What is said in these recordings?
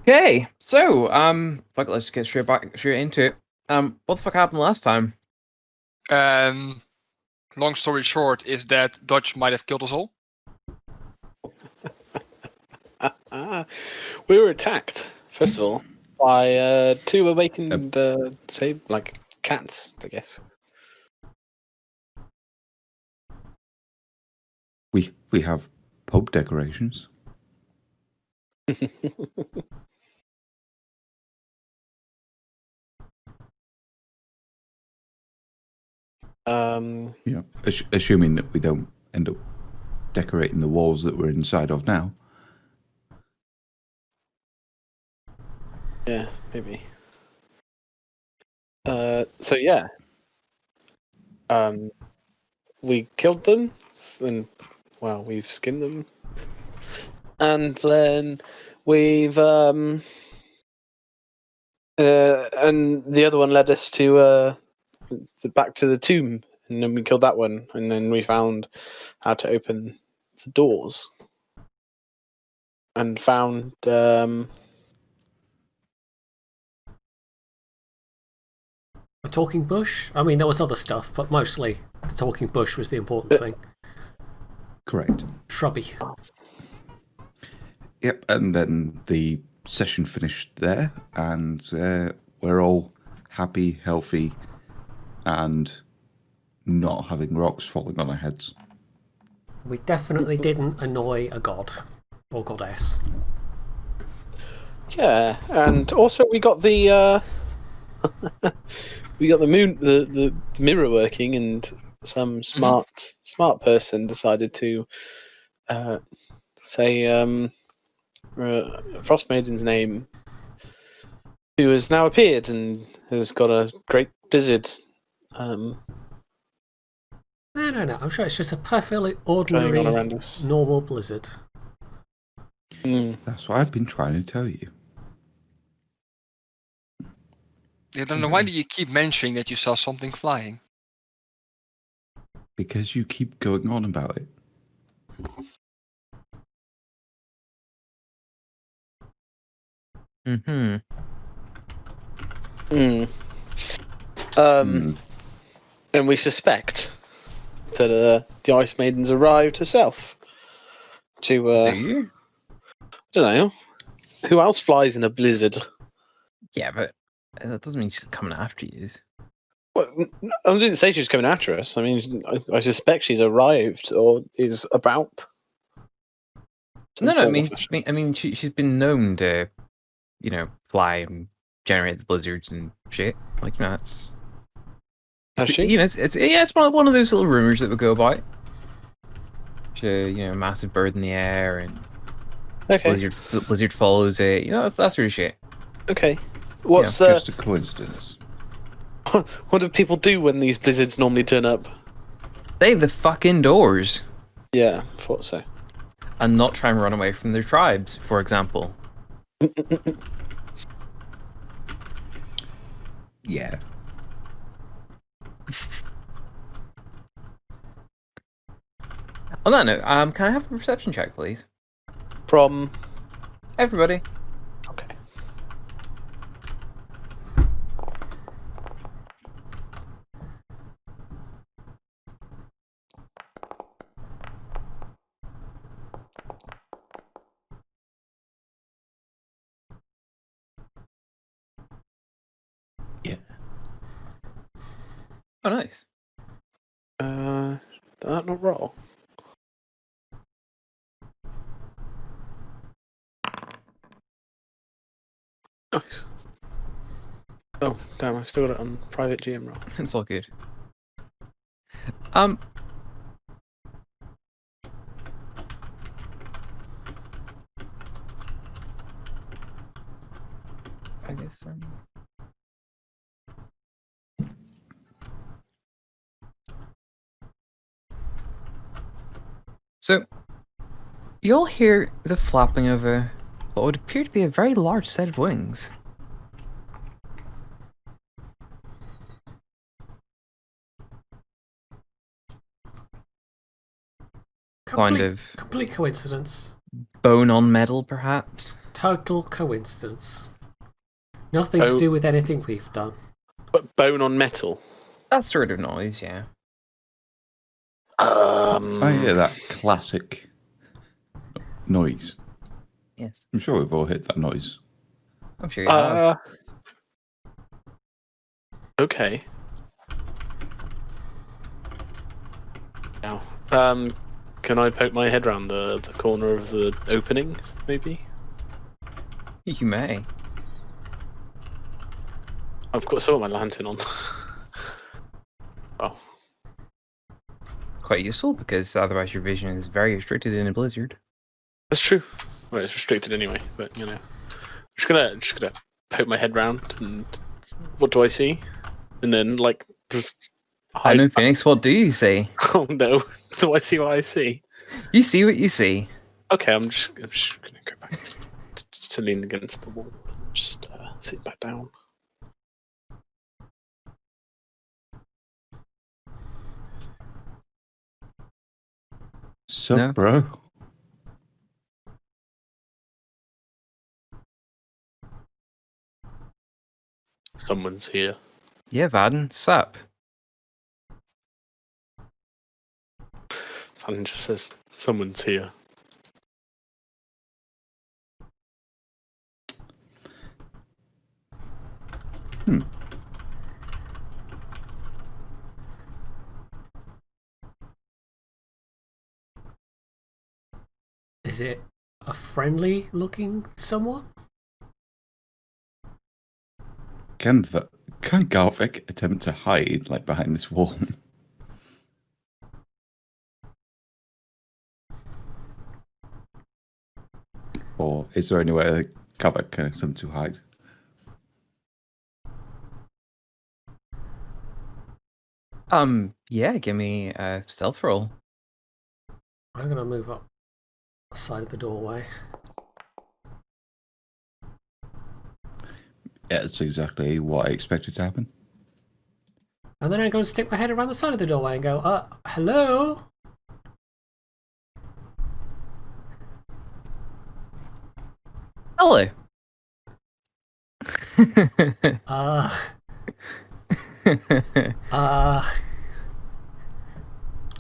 Okay, so fuck, let's get straight into it. What the fuck happened last time? Long story short is that Dodge might have killed us all. We were attacked, first of all, by two awakened, say, like cats, I guess. We have pub decorations. Yeah, assuming that we don't end up decorating the walls that we're inside of now. Yeah, maybe. So yeah, we killed them, and well, we've skinned them, and then we've and the other one led us to back to the tomb, and then we killed that one, and then we found how to open the doors, and found A talking bush? I mean, there was other stuff, but mostly the talking bush was the important thing. Correct. Shrubby. Yep, and then the session finished there, and we're all happy, healthy, and not having rocks falling on our heads. We definitely didn't annoy a god or goddess. yeah, and also we got the we got the moon, the mirror working, and some smart person decided to say Frost Maiden's name, who has now appeared and has got a great blizzard. No. I'm sure it's just a perfectly Going ordinary, on around us. normal blizzard. That's what I've been trying to tell you. I don't know, why do you keep mentioning that you saw something flying? Because you keep going on about it. And we suspect that the Ice Maiden's arrived herself to Do you? I don't know, who else flies in a blizzard? Yeah, but that doesn't mean she's coming after you. Well, I didn't say she was coming after us. I mean, I suspect she's arrived or is about. No, I mean, she's been known to, fly and generate the blizzards and shit. Like, it's Has she? It's one of those little rumors that would go about. Massive bird in the air and blizzard follows it. That sort of shit. Okay. Just a coincidence. What do people do when these blizzards normally turn up? Stay the fuck indoors. Yeah, thought so. And not try and run away from their tribes, for example. Yeah. On that note, can I have a perception check, please? From everybody. Okay. Yeah. Oh, nice. Did that not roll? Nice. Oh, damn, I still got it on private GM roll. It's all good. I guess. So, you'll hear the flapping of what would appear to be a very large set of wings. Complete coincidence. Bone on metal, perhaps? total coincidence. Nothing to do with anything we've done. But bone on metal. That sort of noise, yeah. I hear that classic noise. Yes. I'm sure we've all heard that noise. I'm sure you have. Okay. Now, can I poke my head round the corner of the opening, maybe? You may. I've got some of my lantern on. Oh. It's quite useful because otherwise your vision is very restricted in a blizzard. That's true. Well, it's restricted anyway, but you know. I'm just gonna poke my head round and what do I see? And then just I know, Phoenix, what do you see? Oh no. Do I see what I see? You see what you see. Okay, I'm just gonna go back to lean against the wall and just sit back down. Sup, No. bro? Someone's here. Yeah, Vaden, sup? Fallon just says, someone's here. Is it a friendly looking someone? Can Garvik attempt to hide behind this wall? Or is there anywhere that Garvik can attempt to hide? Yeah, give me a stealth roll. I'm gonna move up the side of the doorway. Yeah, that's exactly what I expected to happen. And then I'm going to stick my head around the side of the doorway and go, hello? Hello.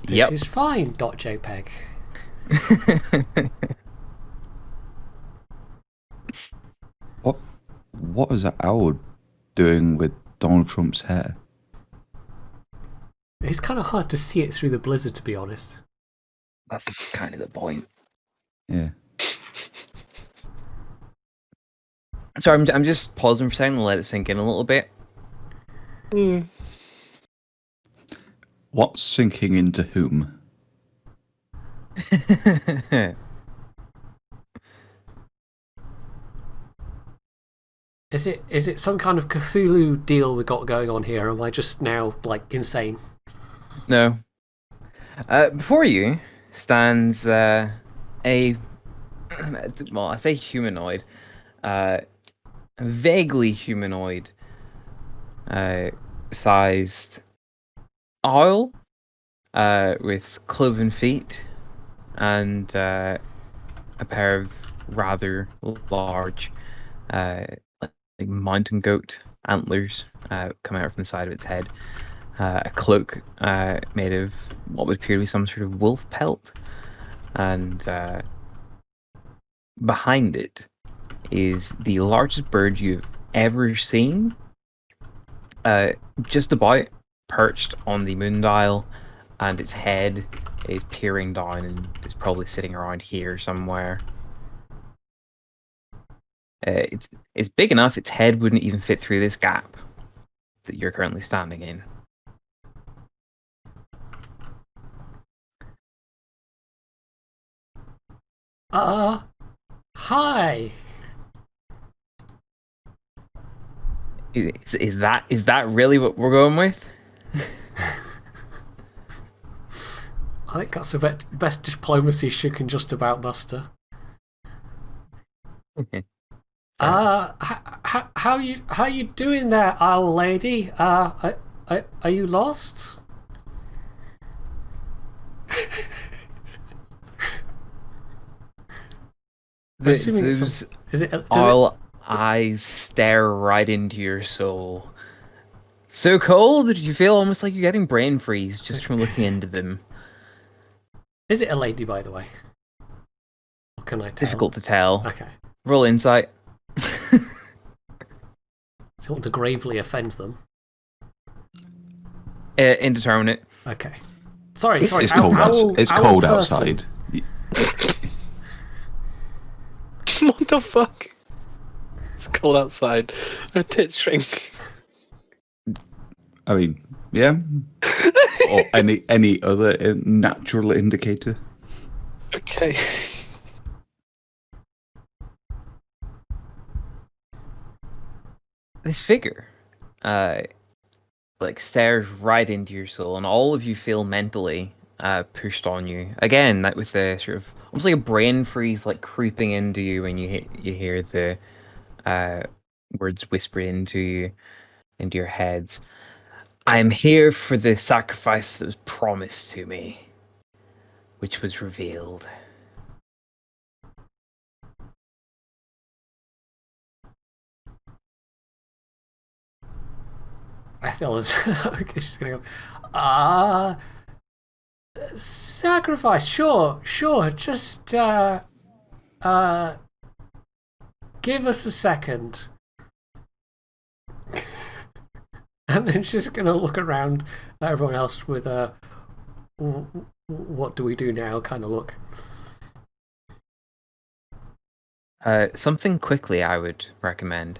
This is fine, .jpg. What is that owl doing with Donald Trump's hair? It's kind of hard to see it through the blizzard, to be honest. That's kind of the point. Yeah. Sorry, I'm just pausing for a second and let it sink in a little bit. What's sinking into whom? Is it some kind of Cthulhu deal we got going on here? Or am I just now insane? No. Before you stands well, I say humanoid, vaguely humanoid, sized owl, with cloven feet, and a pair of rather large, mountain goat antlers coming out from the side of its head. A cloak made of what would appear to be some sort of wolf pelt, and behind it is the largest bird you've ever seen, just about perched on the moon dial, and its head is peering down and is probably sitting around here somewhere. It's big enough its head wouldn't even fit through this gap that you're currently standing in. Hi. Is that really what we're going with? I think that's the best diplomacy she can just about muster. How you doing there, owl lady? Are you lost? assuming it's Those is it? Does it? all eyes stare right into your soul. So cold that you feel almost like you're getting brain freeze just from looking into them. Is it a lady, by the way? What can I tell? Difficult to tell. Okay. Roll insight. Don't want to gravely offend them. Indeterminate. Okay. Sorry. It's cold. It's cold outside. What the fuck? It's cold outside. Her tits shrink. I mean, yeah. Or any other natural indicator. Okay. This figure, like stares right into your soul, and all of you feel mentally pushed on you again. That with the sort of almost like a brain freeze, like creeping into you when you hear the words whispered into your heads. I am here for the sacrifice that was promised to me, which was revealed. Ethel is okay. She's gonna go. Sacrifice. Sure. Just give us a second. And then she's going to look around at everyone else with a what do we do now kind of look. Something quickly I would recommend.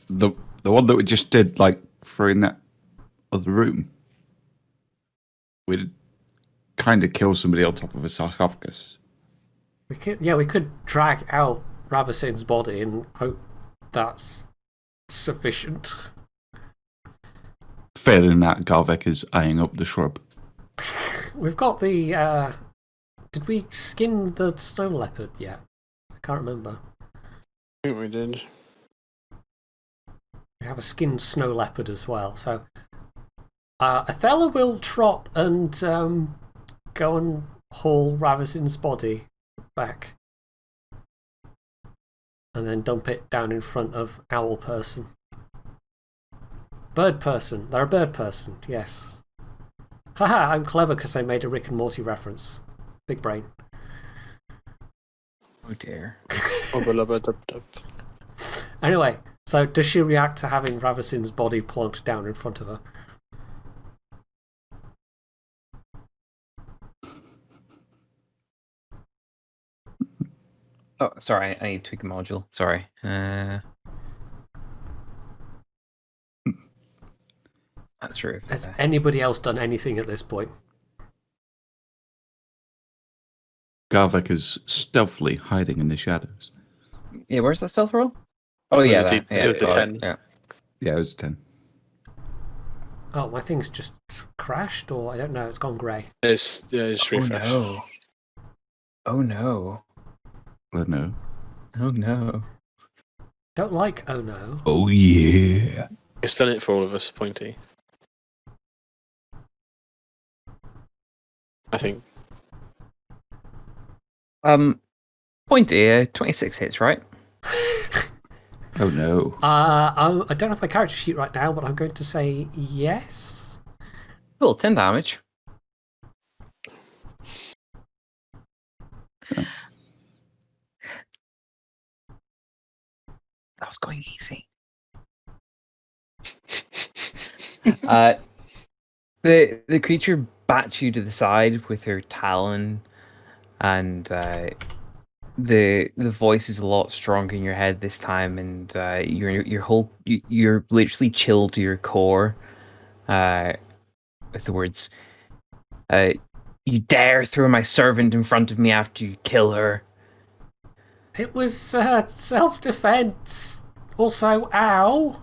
The one that we just did, like, for in that other room. We'd kind of kill somebody on top of a sarcophagus. We could drag out Ravacin's body and hope that's sufficient. Failing that, Garvek is eyeing up the shrub. We've got the. Did we skin the snow leopard yet? I can't remember. I think we did. We have a skinned snow leopard as well. So Athela will trot and go and haul Ravacin's body back. And then dump it down in front of Owl Person. Bird Person. They're a bird person, yes. Haha, I'm clever because I made a Rick and Morty reference. Big brain. Oh dear. Anyway, so does she react to having Ravacin's body plonked down in front of her? Oh, sorry, I need to tweak a module. Sorry. That's true. Has anybody else done anything at this point? Garvek is stealthily hiding in the shadows. Yeah, where's that stealth roll? Oh, It was yeah, a that. D- Yeah, it was a oh, 10. Yeah. Yeah, it was a 10. Oh, my thing's just crashed, or I don't know, it's gone grey. It's refresh. Oh no. Oh no. Oh no. Oh no. Don't like oh no. Oh yeah. It's done it for all of us, Pointy. I think. Pointy, 26 hits, right? Oh no. I don't have my character sheet right now, but I'm going to say yes. Cool, 10 damage. That was going easy. The creature bats you to the side with her talon, and the voice is a lot stronger in your head this time, and you're literally chilled to your core. With the words, "You dare throw my servant in front of me after you kill her." It was self-defense. Also, ow.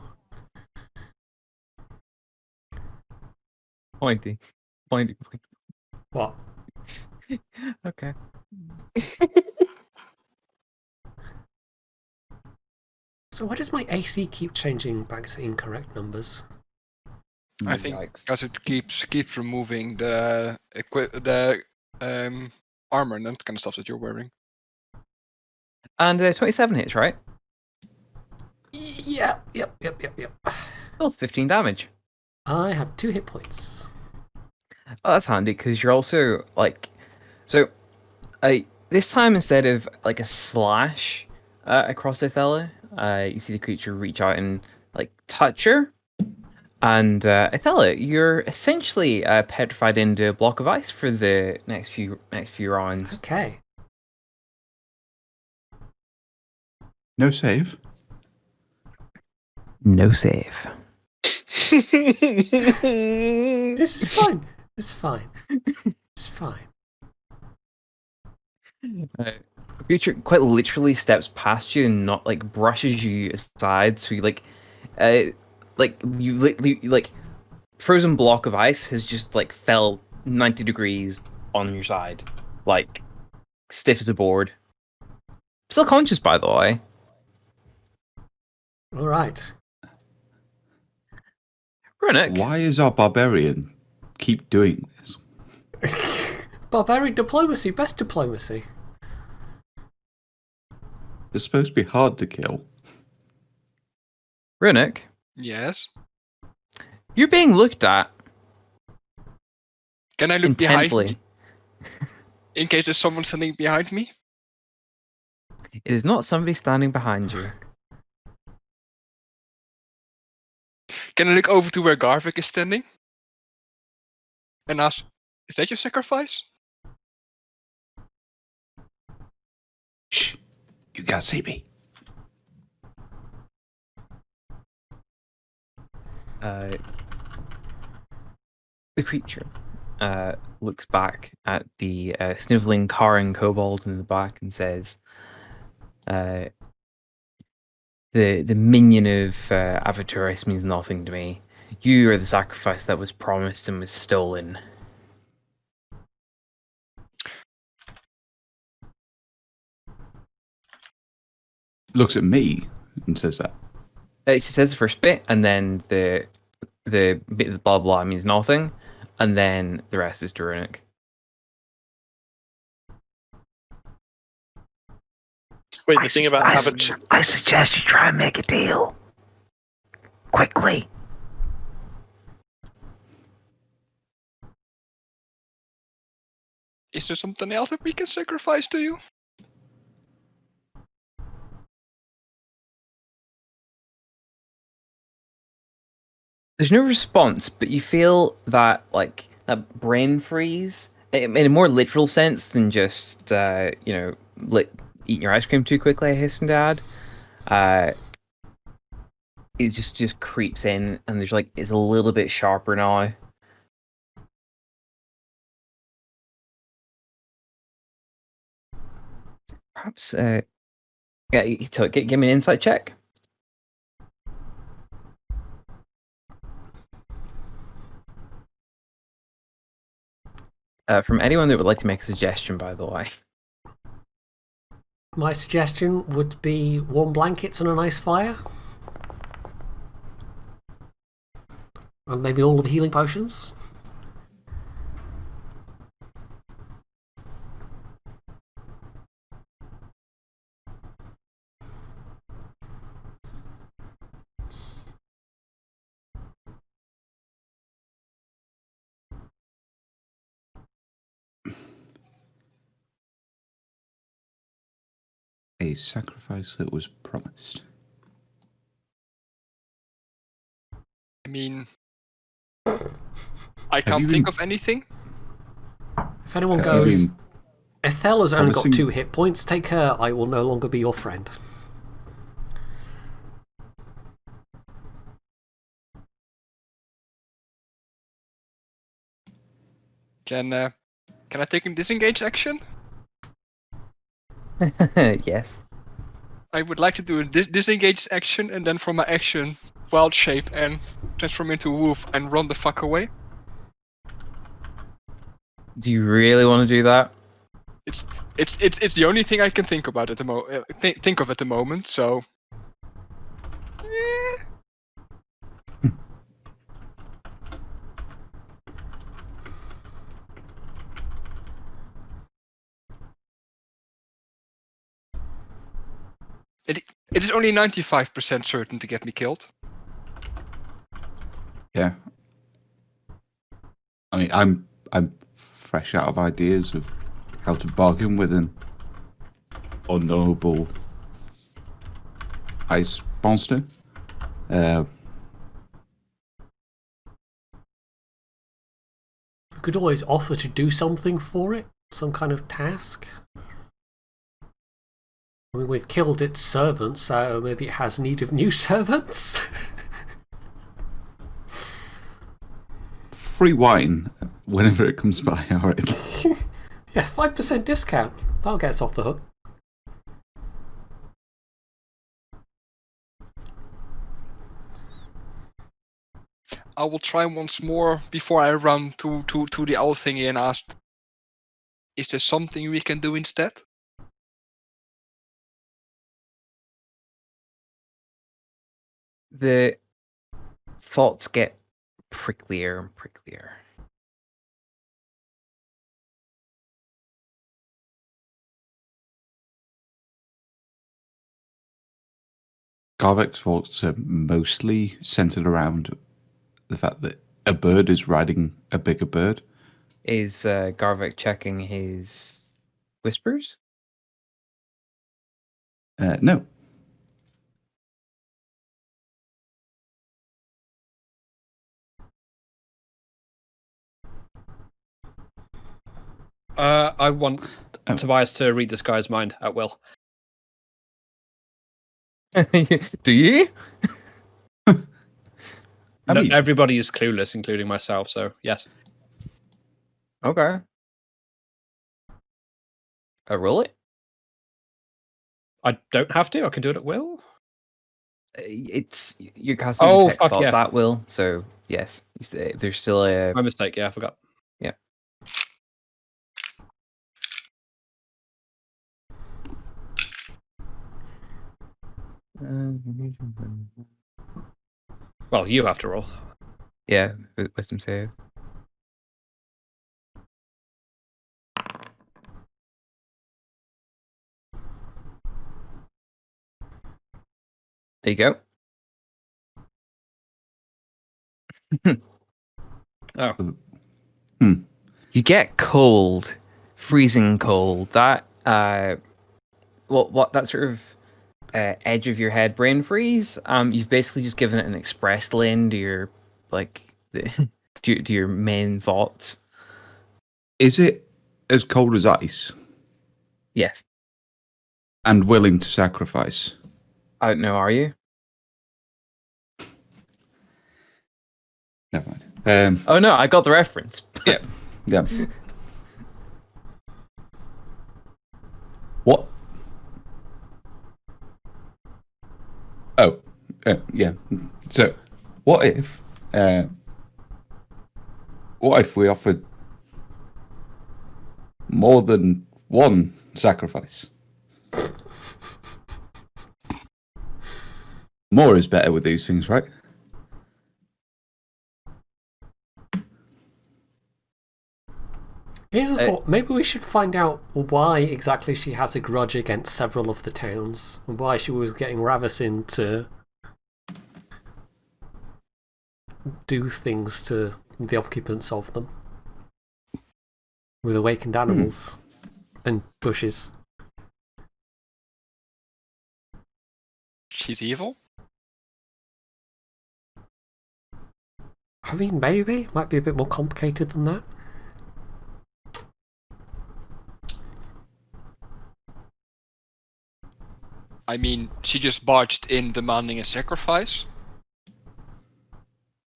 Pointy. What? Okay. So why does my AC keep changing back to incorrect numbers? I think Yikes. because it keeps removing the armor and that kind of stuff that you're wearing. And 27 hits, right? Yep. Well, 15 damage. I have 2 hit points. Oh, that's handy because you're also like, so, this time instead of like a slash across Othello, you see the creature reach out and like touch her, and Othello, you're essentially petrified into a block of ice for the next few rounds. Okay. No save. No save. This is fine. It's fine. It's fine. The creature quite literally steps past you and not like brushes you aside, so you like frozen block of ice has just like fell 90 degrees on your side, like stiff as a board. Still conscious, by the way. All right. Runic. Why is our barbarian keep doing this? Barbaric diplomacy, best diplomacy. It's supposed to be hard to kill. Runic, Yes. you're being looked at Can I look behind intently. me in case there's someone standing behind me? It is not somebody standing behind you. Can I look over to where Garvik is standing and ask, "Is that your sacrifice?" Shh! You can't see me. The creature looks back at the sniveling Karen kobold in the back and says, "The minion of Avaturis means nothing to me. You are the sacrifice that was promised and was stolen." Looks at me and says that. She says the first bit, and then the bit of blah blah means nothing, and then the rest is to Runic. Wait, the thing about I suggest you try and make a deal. Quickly. Is there something else that we can sacrifice to you? There's no response, but you feel that like that brain freeze in a more literal sense than just eating your ice cream too quickly. I hasten to add. It just creeps in, and there's like it's a little bit sharper now. Perhaps, give me an insight check. From anyone that would like to make a suggestion, by the way. My suggestion would be warm blankets and a nice fire. And maybe all of the healing potions. A sacrifice that was promised. I mean, I can't think of anything. If anyone You goes, mean Ethella's only got promising- 2 hit points, take her, I will no longer be your friend. Can I take a disengage action? Yes. I would like to do a disengage action and then from my action, wild shape and transform into a wolf and run the fuck away. Do you really want to do that? It's the only thing I can think about at the think of at the moment. So. Eh. It is only 95% certain to get me killed. Yeah. I mean, I'm fresh out of ideas of how to bargain with an unknowable ice monster. We could always offer to do something for it, some kind of task. I mean, we've killed its servants, so maybe it has need of new servants. Free wine whenever it comes by, alright. Yeah, 5% discount. That'll get us off the hook. I will try once more before I run to the owl thingy and ask, is there something we can do instead? The thoughts get pricklier and pricklier. Garvek's thoughts are mostly centered around the fact that a bird is riding a bigger bird. Is Garvik checking his whispers? No. I want Tobias to read this guy's mind at will. Do you? I mean, Everybody is clueless, including myself, so yes. Okay. I roll it. I don't have to, I can do it at will. It's you're casting Oh, detect fuck thoughts yeah. at will, so yes, there's still a My mistake, yeah, I forgot. yeah. Well, you have to roll. Yeah, wisdom save. There you go. Oh. You get cold, freezing cold. That what that sort of edge of your head brain freeze. You've basically just given it an express lane to your to your main thoughts. is it as cold as ice Yes. and willing to sacrifice? I don't know. Are you? Never mind. Oh no, I got the reference. Yeah. What? Oh, yeah. So, what if we offered more than one sacrifice? More is better with these things, right? Here's a thought. Maybe we should find out why exactly she has a grudge against several of the towns, and why she was getting Ravison to do things to the occupants of them. With awakened animals and bushes. She's evil? I mean, maybe. Might be a bit more complicated than that. I mean, she just barged in demanding a sacrifice. I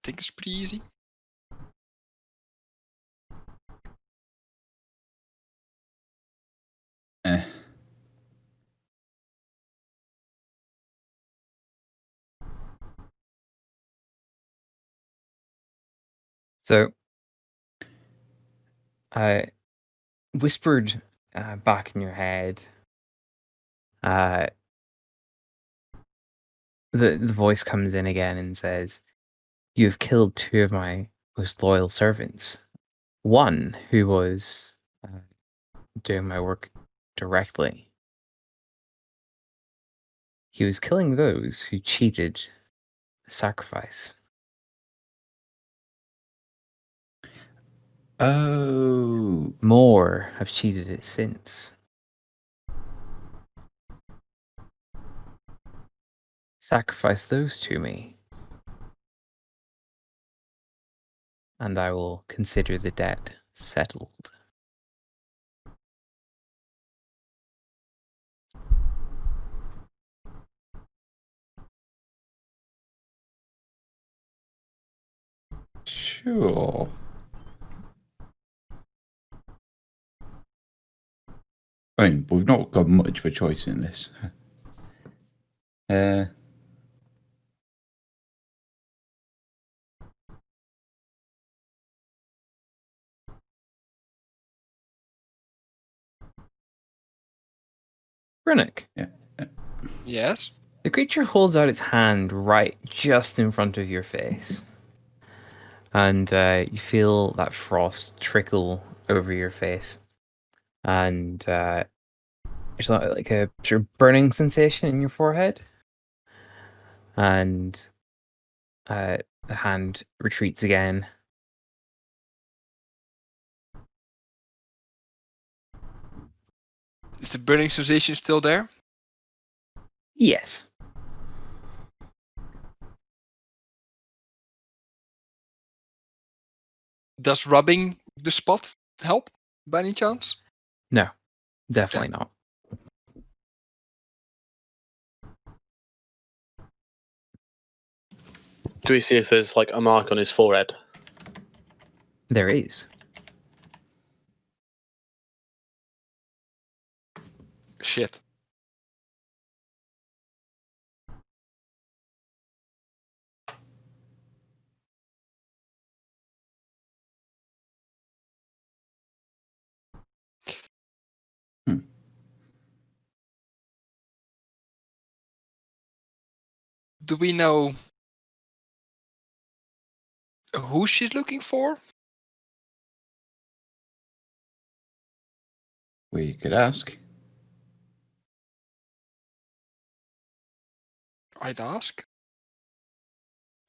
think it's pretty easy. So, I whispered back in your head. The voice comes in again and says, "You have killed two of my most loyal servants. One who was doing my work directly, he was killing those who cheated the sacrifice. Oh, More have cheated it since. Sacrifice those to me, and I will consider the debt settled. sure. I mean, we've not got much of a choice in this. Runic, Yeah. Yes. the creature holds out its hand right just in front of your face. And you feel that frost trickle over your face. And there's like a sort of burning sensation in your forehead. And the hand retreats again. Is the burning sensation still there? Yes. Does rubbing the spot help by any chance? No, definitely not. Do we see if there's like a mark on his forehead? There is. Shit. Do we know who she's looking for? We could ask. I'd ask.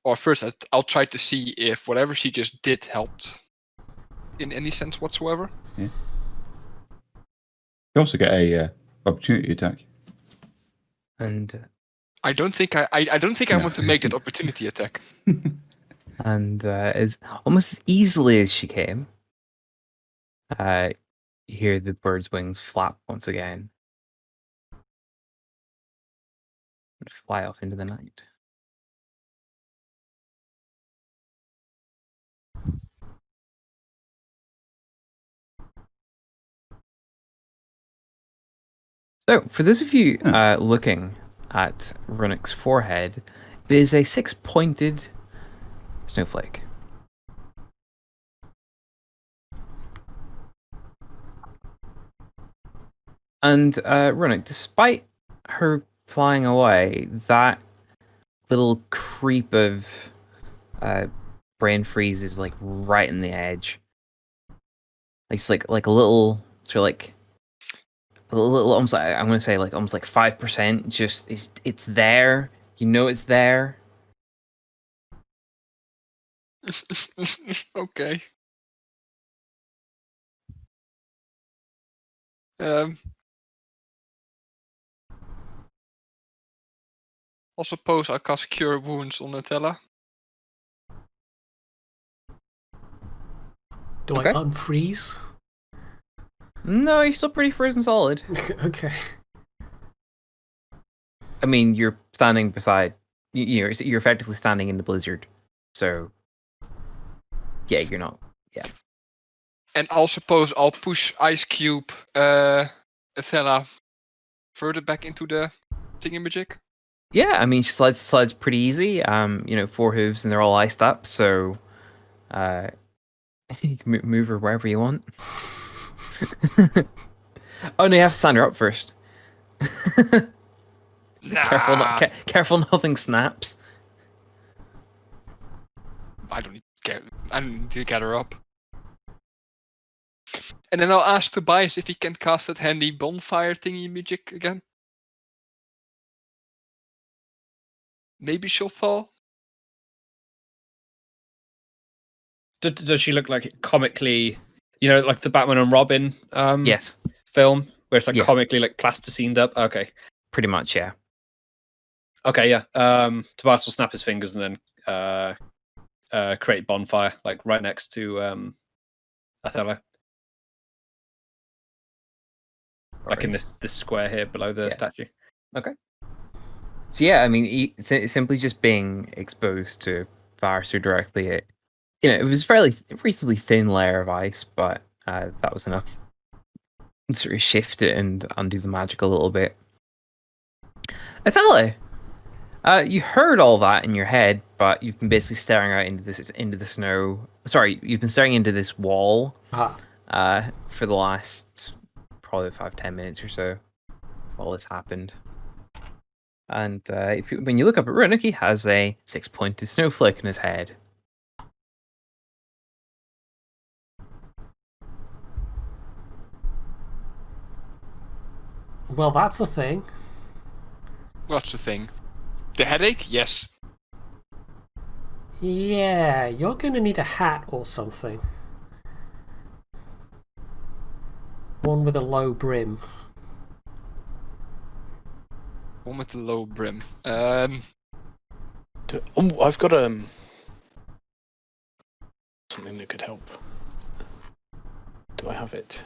Or first, I'll try to see if whatever she just did helped in any sense whatsoever. You also get a opportunity attack. And I don't think I No. want to make that opportunity attack. as almost as easily as she came, you hear the bird's wings flap once again and fly off into the night. So, for those of you looking at Runic's forehead, it is a 6-pointed snowflake. And Runic, despite her flying away, that little creep of brain freeze is like right in the edge. Like it's like a little sort of like a little almost like, I'm gonna say like almost like 5%. Just it's there. You know it's there. Okay. I suppose I'll cast Cure Wounds on Nutella. Do Okay. I unfreeze? No, you're still pretty frozen solid. Okay. I mean, you're standing beside. You're effectively standing in the blizzard. So yeah, you're not. Yeah. And I'll suppose I'll push Ice Cube Athena further back into the thingamajig. Yeah, I mean, she slides pretty easy. 4 hooves and they're all iced up, so you can move her wherever you want. Oh no, you have to stand her up first. Nah. Careful, nothing snaps. I don't need to get her up. And then I'll ask Tobias if he can cast that handy bonfire thingy magic again. maybe she'll thaw. Does she look like comically, like the Batman and Robin Yes, film, where it's like Yeah. comically like plasticined up? Okay. pretty much, yeah. Okay, yeah. Tobias will snap his fingers and then create bonfire, like right next to Othello. Like in this square here below the statue. Okay. So yeah, I mean, simply just being exposed to fire so directly, it was reasonably thin layer of ice, but that was enough to sort of shift it and undo the magic a little bit. Othello, you heard all that in your head, but you've been basically staring out into the snow. Sorry, you've been staring into this wall for the last probably 5-10 minutes or so while this happened. And when you look up at Runic, he has a 6-pointed snowflake in his head. Well, that's a thing. What's the thing? The headache? Yes. Yeah, you're gonna need a hat or something. One with a low brim. One with the low brim. I've got something that could help. Do I have it?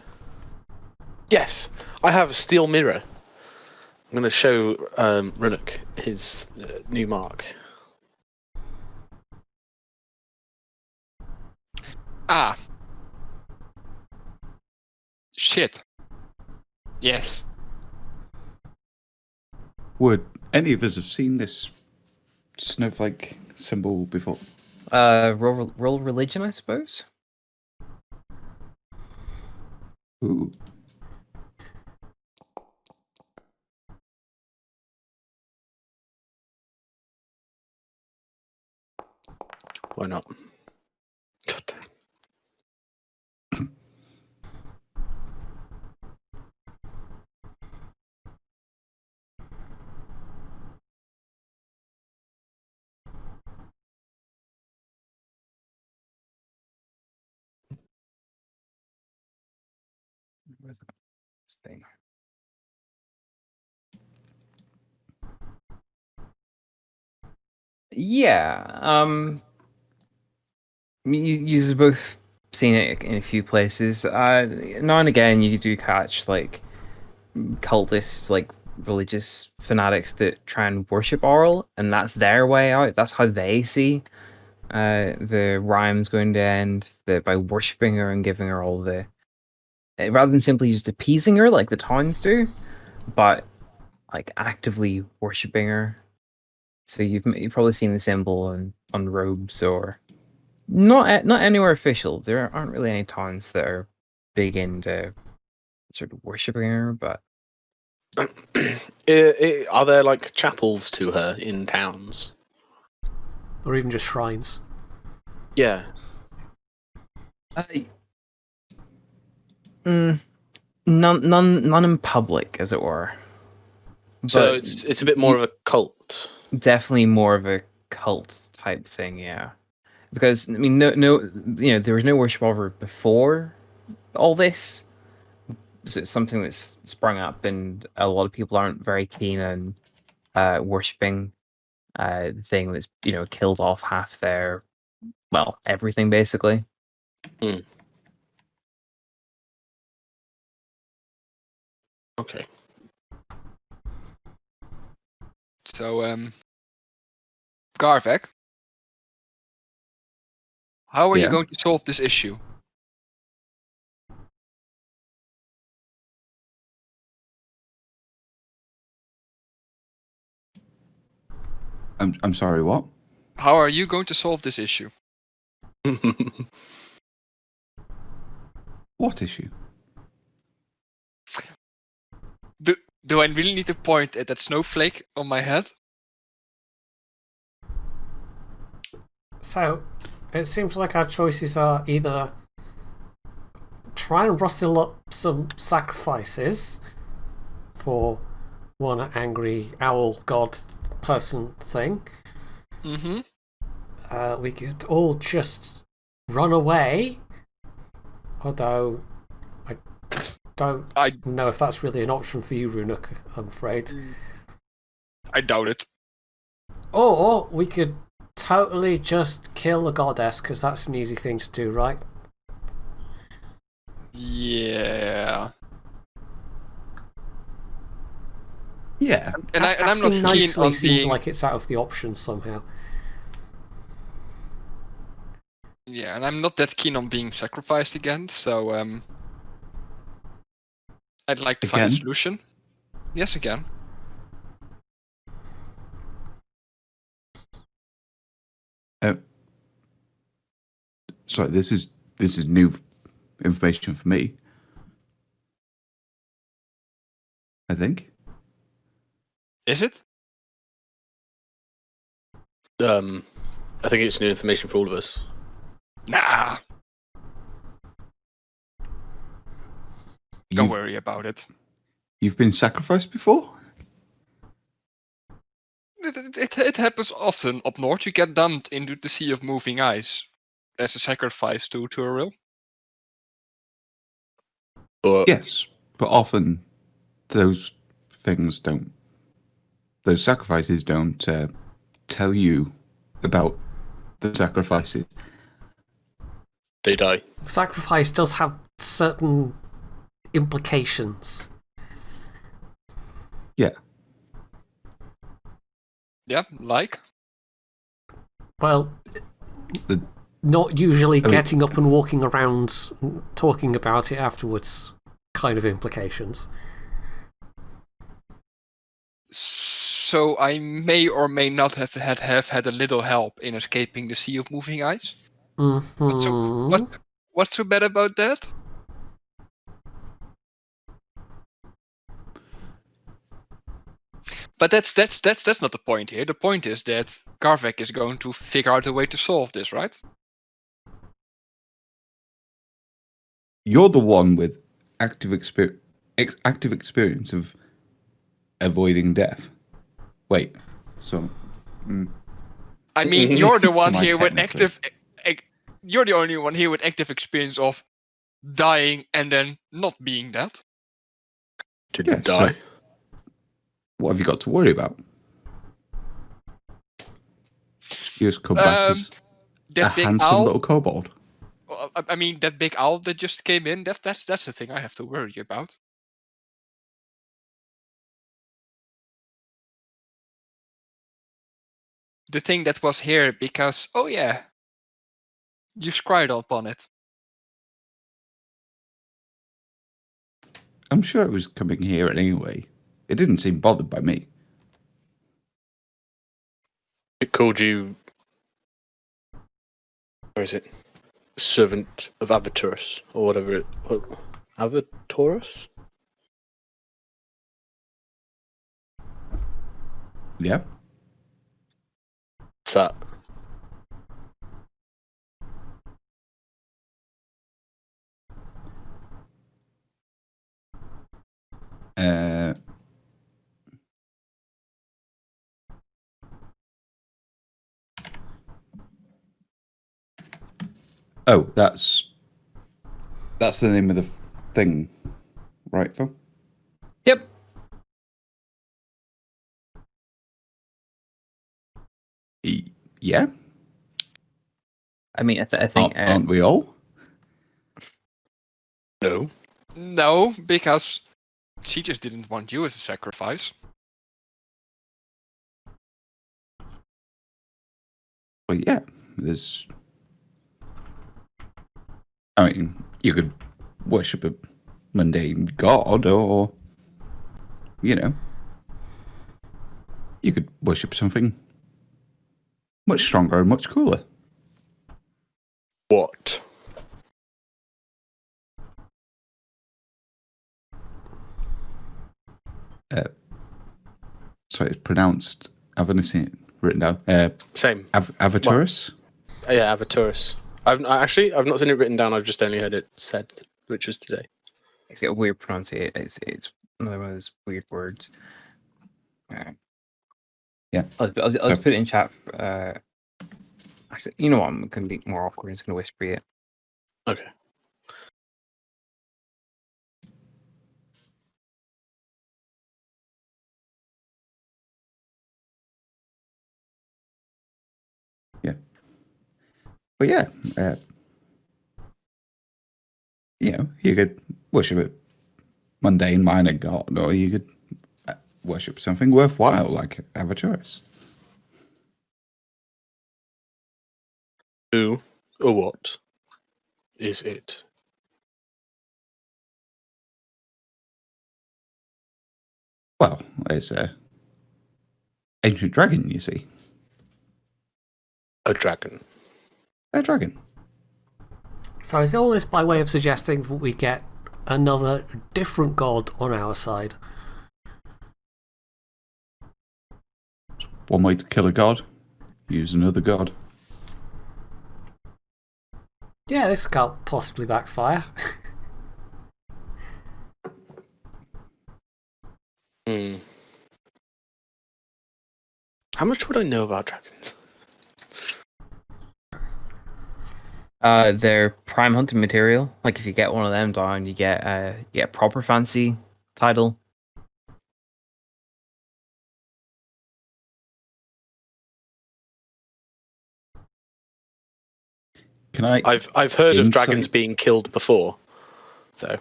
Yes, I have a steel mirror. I'm going to show Runic his new mark. Ah. Shit. Yes. Would any of us have seen this snowflake symbol before? Roll religion, I suppose. Ooh. Why not? God damn. Where's that thing? Yeah. You've both seen it in a few places. Now and again, you do catch like cultists, like religious fanatics that try and worship Oral, and that's their way out. That's how they see the Rime's going to end. That by worshiping her and giving her all the, rather than simply just appeasing her like the towns do, but like actively worshiping her. So you've probably seen the symbol on robes or not anywhere official. There aren't really any towns that are big into sort of worshiping her, but Are there like chapels to her in towns? Or even just shrines. Yeah. None in public, as it were. So But it's a bit more of a cult. definitely more of a cult type thing, yeah. Because I mean, no, there was no worship of her before all this, so it's something that's sprung up, and a lot of people aren't very keen on worshiping the thing that's killed off half their, well, everything basically. Okay. So, Garvek, how are you Yeah. going to solve this issue? I'm sorry, what? How are you going to solve this issue? What issue? Do I really need to point at that snowflake on my head? So, it seems like our choices are either try and rustle up some sacrifices for one angry owl god person thing. Mm-hmm. We could all just run away. Although I don't know if that's really an option for you, Runuk, I'm afraid. I doubt it. Or we could totally just kill the goddess, because that's an easy thing to do, right? Yeah. Yeah. And I'm not Asking keen nicely on seems being. like it's out of the options somehow. Yeah, and I'm not that keen on being sacrificed again. So I'd like to find a Again? solution. Yes, again. Sorry, this is new information for me. I think. Is it? I think it's new information for all of us. Nah. Don't You've- worry about it. You've been sacrificed before? It happens often up north. You get dumped into the sea of moving ice as a sacrifice to a real. But Yes, but often those sacrifices don't tell you about the sacrifices. they die. Sacrifice does have certain implications. Yeah. Yeah, like. Well, The- not usually I mean- getting up and walking around talking about it afterwards kind of implications. So I may or may not have had a little help in escaping the sea of moving ice. Mm-hmm. What's so bad about that? But that's not the point here. The point is that Garvek is going to figure out a way to solve this, right? You're the one with active experience of avoiding death. Wait, so I mean, you're the one Semi here with technically. You're the only one here with active experience of dying and then not being dead. Didn't Yeah, so- die. what have you got to worry about? You just come back as a That big handsome owl. little kobold. I mean, that big owl that just came in. That's the thing I have to worry about. The thing that was here because, oh yeah, you scried upon it. I'm sure it was coming here anyway. It didn't seem bothered by me. It called you. Where is it? Servant of Avaturus, or whatever it. Avaturus? Yeah. What's that? Oh, that's the name of the thing, right, Phil? Yep. Yeah. I mean, I think Aren't we all? No. No, because she just didn't want you as a sacrifice. Well, yeah. There's. I mean, you could worship a mundane god, or you could worship something much stronger and much cooler. What? Sorry, it's pronounced. I've only seen it written down. Same. Avaturus. Yeah, Avaturus. I've not seen it written down. I've just only heard it said, which was today. it's got a weird pronunciation. It's another one of those weird words. Yeah. I'll just put it in chat. Actually, you know what? I'm going to be more awkward. I'm just going to whisper it. Okay. Yeah. But yeah, you could worship a mundane minor god, or you could worship something worthwhile, like have a choice. Who or what is it? Well, it's a ancient dragon, you see. A dragon. A dragon. So is all this by way of suggesting that we get another different god on our side? One way to kill a god, use another god. Yeah, this can't possibly backfire. Hmm. How much would I know about dragons? They're prime hunting material. Like if you get one of them down, you get a proper fancy title. Can I? I've heard of Insight? dragons being killed before, though.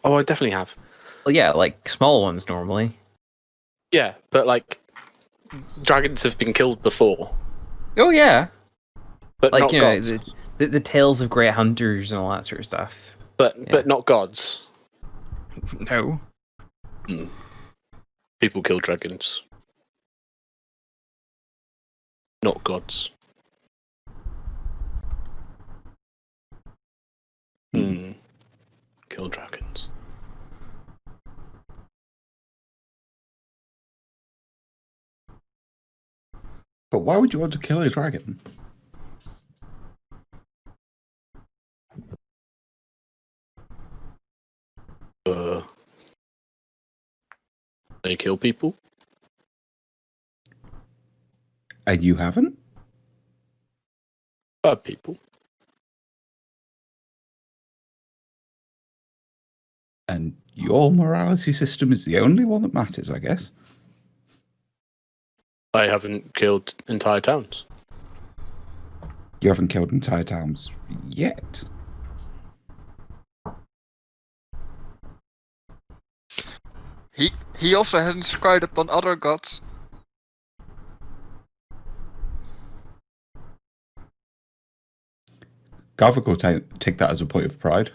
Oh, I definitely have. Well, yeah, like small ones normally. Yeah, but like dragons have been killed before, Oh yeah, but like not you know gods. the tales of great hunters and all that sort of stuff. But not gods. No. People kill dragons, not gods. Kill dragons. But why would you want to kill a dragon? They kill people. And you haven't? Bad people. And your morality system is the only one that matters, I guess. I haven't killed entire towns. You haven't killed entire towns yet. He also hasn't scryed upon other gods. Garvik will take that as a point of pride.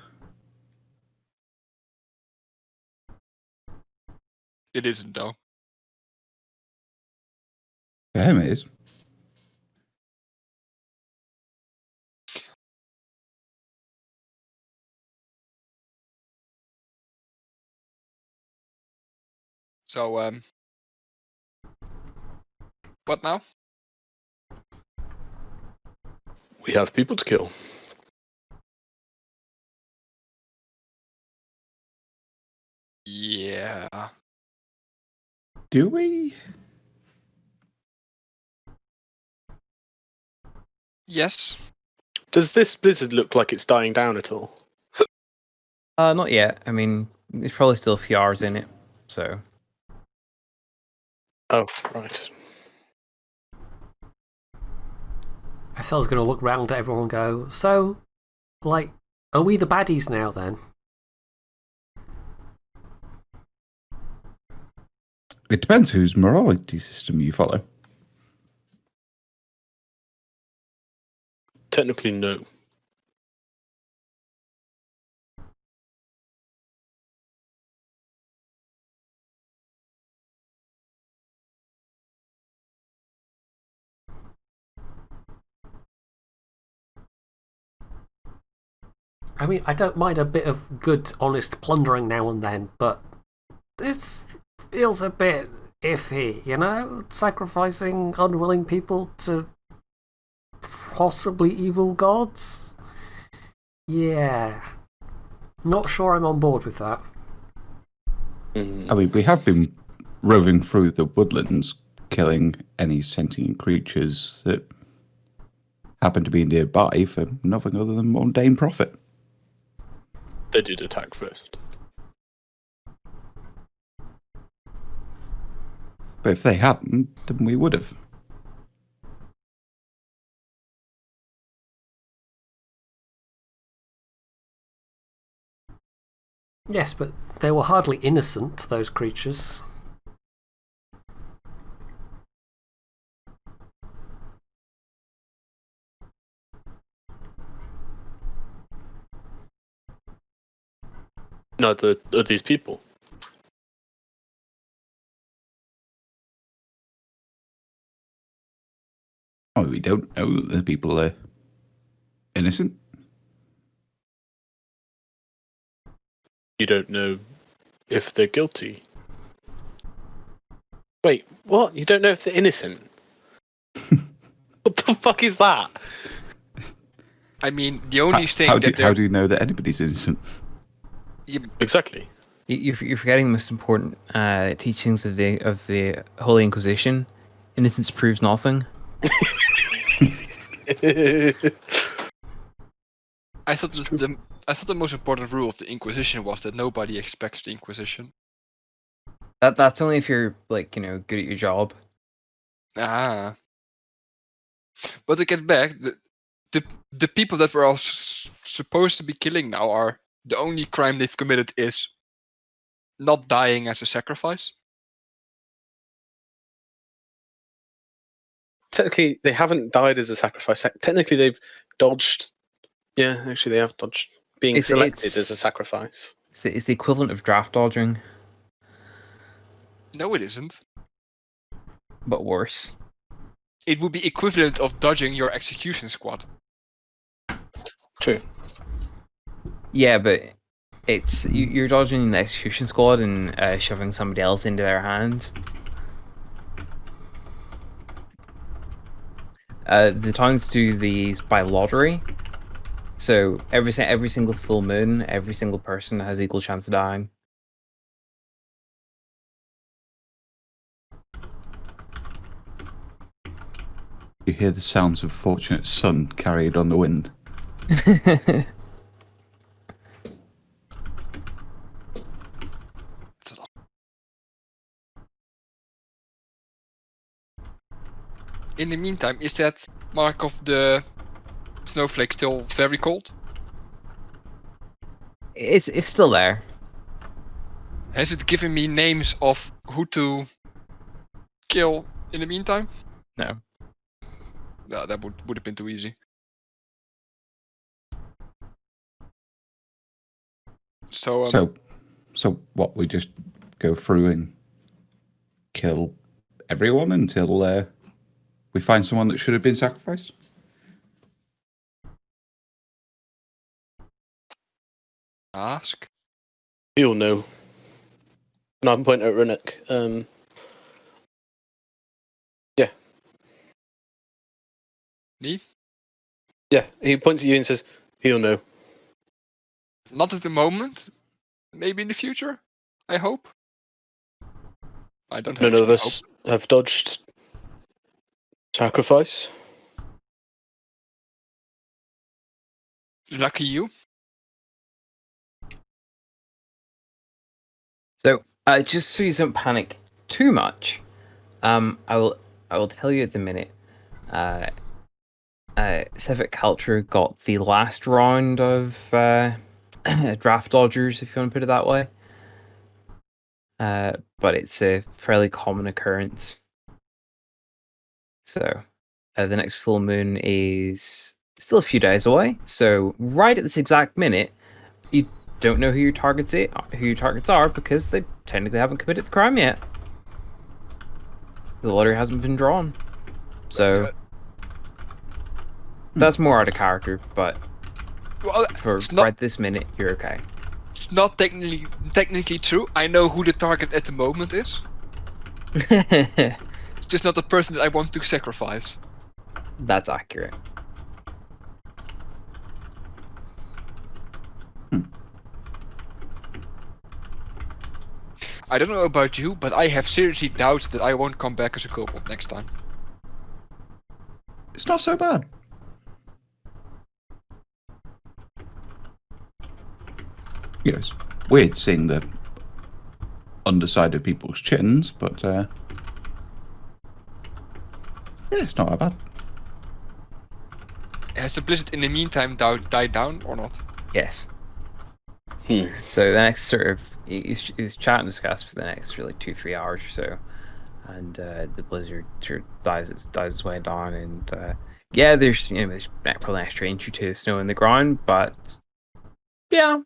It isn't though. For him, it is. So what now? We have people to kill. Yeah. Do we? Yes. Does this blizzard look like it's dying down at all? Not yet. I mean, there's probably still a few hours in it, so. Oh, right. I felt I was going to look round at everyone and go, so, like, are we the baddies now then? It depends whose morality system you follow. Technically, no. I mean, I don't mind a bit of good, honest plundering now and then, but this feels a bit iffy, you know? Sacrificing unwilling people to possibly evil gods? Yeah. Not sure I'm on board with that. I mean, we have been roving through the woodlands killing any sentient creatures that happen to be nearby for nothing other than mundane profit. They did attack first. But if they hadn't, then we would have. Yes, but they were hardly innocent, those creatures. Neither are these people. Oh, we don't know that the people are innocent. You don't know if they're guilty. Wait, what? You don't know if they're innocent? What the fuck is that? I mean, the only thing How that do you know that anybody's innocent? Exactly. You're forgetting the most important teachings of the Holy Inquisition. Innocence proves nothing. I thought the most important rule of the Inquisition was that nobody expects the Inquisition. That's only if you're like good at your job. Ah. But to get back, the people that we're all supposed to be killing now are the only crime they've committed is not dying as a sacrifice. Technically, they haven't died as a sacrifice. Technically, they've dodged. Yeah, actually, they have dodged being selected as a sacrifice. It's the equivalent of draft dodging, No, it isn't. but worse. It would be equivalent of dodging your execution squad. True. Yeah, but you're dodging the execution squad and shoving somebody else into their hands. The towns do these by lottery, so every single full moon, every single person has equal chance of dying. You hear the sounds of Fortunate Son carried on the wind. In the meantime, is that mark of the snowflake still very cold? It's still there. Has it given me names of who to kill in the meantime? No. No, that would have been too easy. So So what? We just go through and kill everyone until we find someone that should have been sacrificed. ask. You'll know. And I'm pointing at Runic. Yeah. Me? Yeah, he points at you and says, he'll know. Not at the moment. Maybe in the future. I hope. I don't have None of any us have dodged sacrifice. hope. Lucky you. So, just so you don't panic too much, I will tell you at the minute. Civic Culture got the last round of draft dodgers, if you want to put it that way. But it's a fairly common occurrence. So, the next full moon is still a few days away. So, right at this exact minute, you don't know who your targets are because they technically haven't committed the crime yet. The lottery hasn't been drawn. So that's more out of character, but Well, for it's not, right this minute, you're okay. it's not technically true. I know who the target at the moment is. It's just not the person that I want to sacrifice. That's accurate. I don't know about you, but I have seriously doubts that I won't come back as a kobold next time. It's not so bad. Yeah, it's weird seeing the underside of people's chins, but yeah, it's not that bad. Has the blizzard in the meantime died down or not? Yes. Hmm. So the next sort of is chat and discuss for the next really 2-3 hours or so, and the blizzard sort of dies its way down, and yeah, there's there's probably an extra inch or two of snow in the ground, but yeah.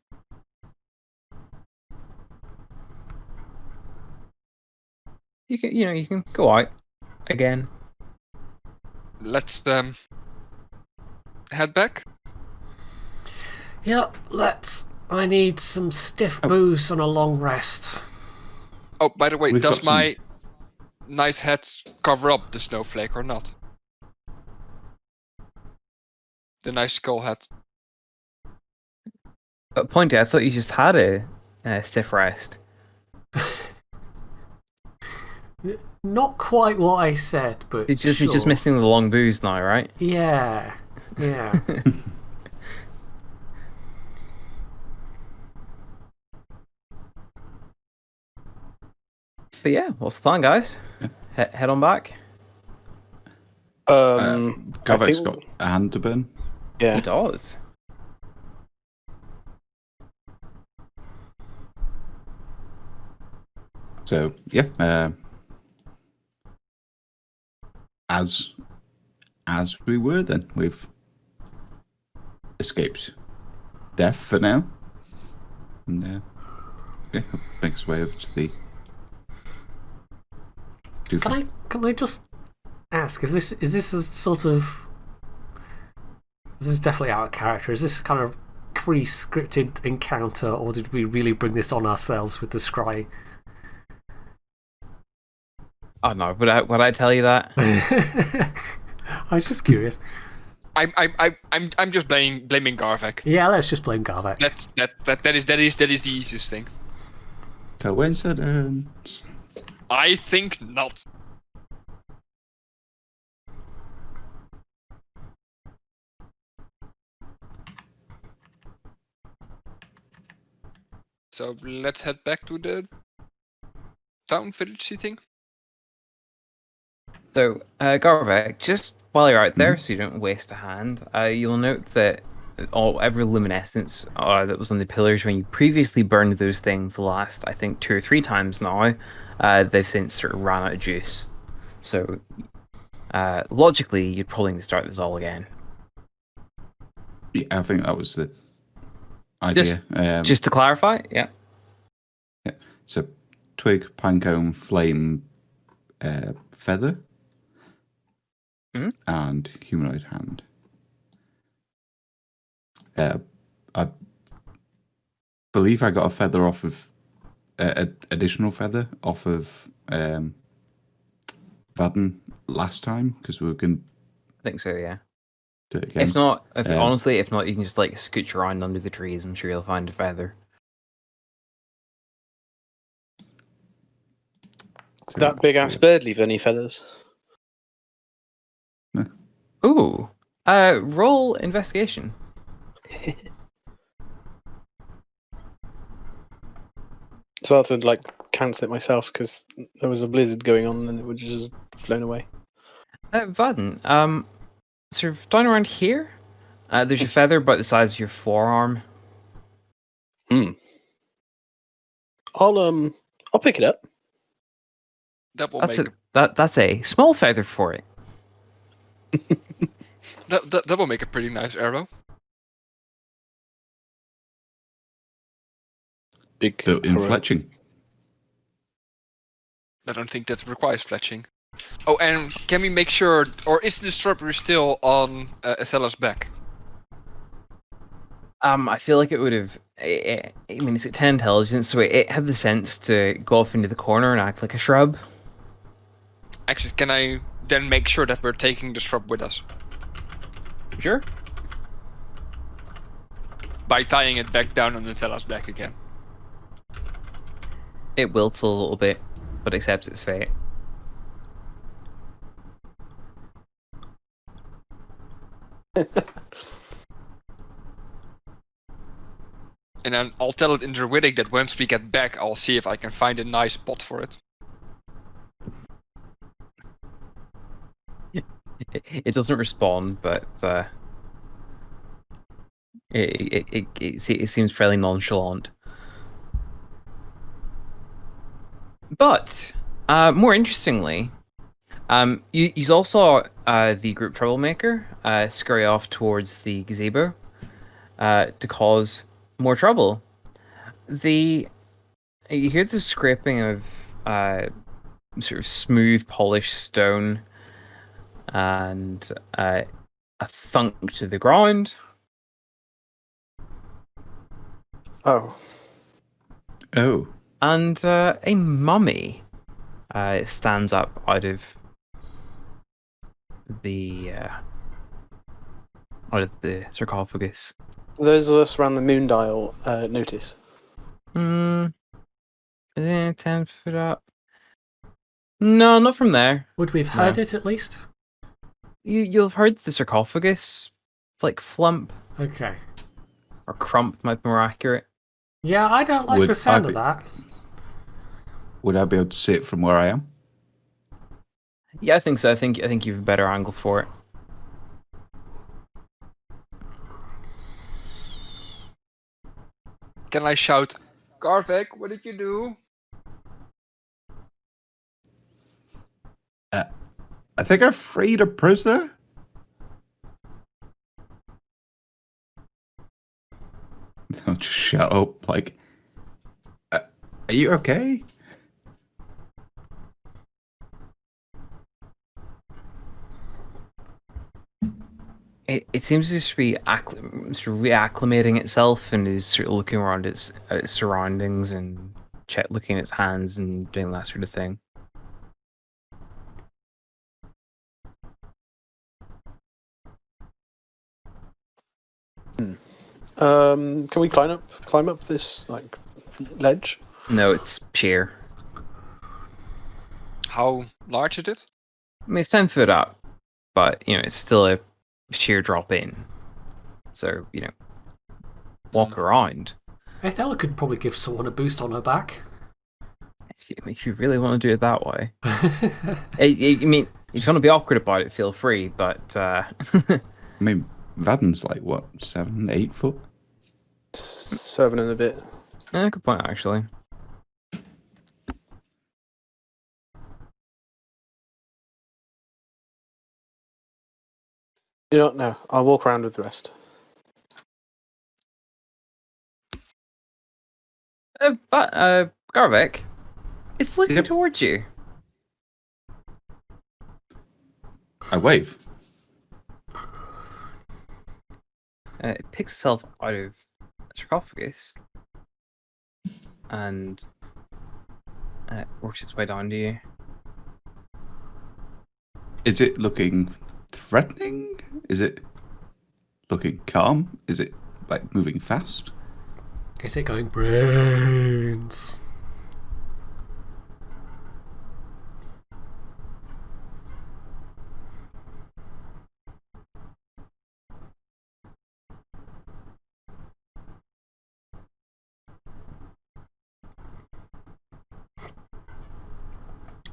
You can go out again. Let's head back. Yep, let's. I need some stiff booze and a long rest. Oh, by the way, We've does got some- my nice hat cover up the snowflake or not? The nice skull hat. But Pointy, I thought you just had a stiff rest. Not quite what I said, but You're just sure. missing the long booze now, right? Yeah. But yeah, what's the plan, guys? Head on back. I Garvek's think- got a hand to burn. He Yeah. does. So yeah, as we were then, we've escaped death for now, and yeah, makes its way over to the. Can I just ask if this is a sort of, this is definitely out of character. Is this kind of pre-scripted encounter, or did we really bring this on ourselves with the scry? Oh no, would I tell you that? I was just curious. I'm just blaming Garvek. Yeah, let's just blame Garvek. That is the easiest thing. Coincidence. I think not. So let's head back to the town village thing. So, Garvek, just while you're out there, so you don't waste a hand, you'll note that every luminescence that was on the pillars when you previously burned those things the last, I think, 2 or 3 times now, they've since sort of ran out of juice. So, logically, you'd probably need to start this all again. Yeah, I think that was the idea. Just to clarify, yeah. So, twig, pinecone, flame, feather, and humanoid hand. I believe I got a feather off of additional feather off of Vaden last time because we were going to I think so, yeah. do it again. If not, honestly, if not, you can just like scooch around under the trees. I'm sure you'll find a feather. So, That big ass bird leave any feathers? Ooh, roll investigation. So I had to like cancel it myself because there was a blizzard going on and it would just flown away. Vaden, sort of down around here, there's a feather about the size of your forearm. I'll pick it up. That will That's a small feather for it. that will make a pretty nice arrow. Big built-in arrow. fletching. I don't think that requires fletching. Oh, and can we make sure, or is the strawberry still on Athella's back? I feel like it would have. I mean, it's at 10 intelligence, so it had the sense to go off into the corner and act like a shrub. Actually, can I then make sure that we're taking the shrub with us Sure. by tying it back down on Athella's back again? It wilts a little bit, but accepts its fate. And then I'll tell it in Druidic that once we get back, I'll see if I can find a nice spot for it. It doesn't respond, but it seems fairly nonchalant. But more interestingly, you all saw the group troublemaker scurry off towards the gazebo to cause more trouble. You hear the scraping of sort of smooth, polished stone, and a thunk to the ground. Oh. Oh. And a mummy stands up out of the sarcophagus. Those of us around the moon dial notice. 10 foot up. No, not from there. Would we have heard it at least? You'll have heard the sarcophagus, like flump Okay. or crump might be more accurate. Yeah, I don't like Would the sound I of be- that. Would I be able to see it from where I am? Yeah, I think so. I think you've a better angle for it. Can I shout, Garvek, what did you do? I think I freed a prisoner. I'll just shut up. Like, are you okay? It seems to just be sort of reacclimating itself and is sort of looking around at its surroundings and looking at its hands and doing that sort of thing. Can we climb up this like ledge? No, it's sheer. How large is it? I mean, it's 10 foot up, but it's still a sheer drop in. So walk around. Ethella could probably give someone a boost on her back. If you really want to do it that way. I mean, if you want to be awkward about it, feel free. But I mean, Vaden's like what, 7, 8 foot? 7 and a bit. yeah, good point actually. You don't know. I'll walk around with the rest. Garvik, it's looking Yep. towards you. I wave. It picks itself out of the sarcophagus and works its way down to you. Is it looking threatening? Is it looking calm? Is it like moving fast? Is it going brains?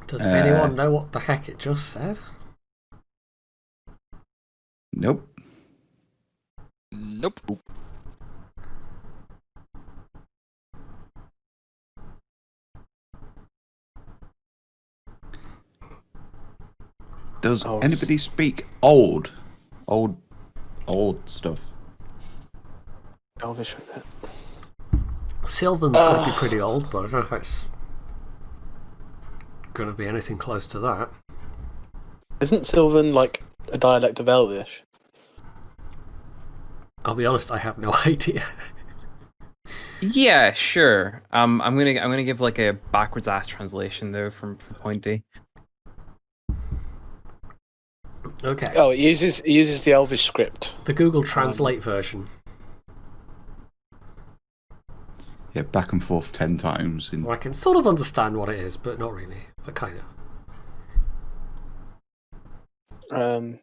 Does anyone know what the heck it just said? Nope. Nope. Does Oh, anybody speak old stuff? Elvish. Sylvan's got to be pretty old, but I don't know if it's going to be anything close to that. Isn't Sylvan like a dialect of Elvish? I'll be honest, I have no idea. Yeah, sure. I'm gonna give like a backwards ass translation though from Pointy. Okay. Oh, it uses the Elvish script. The Google Translate version. yeah, back and forth 10 times. I can sort of understand what it is, but not really. But kind of. Mm.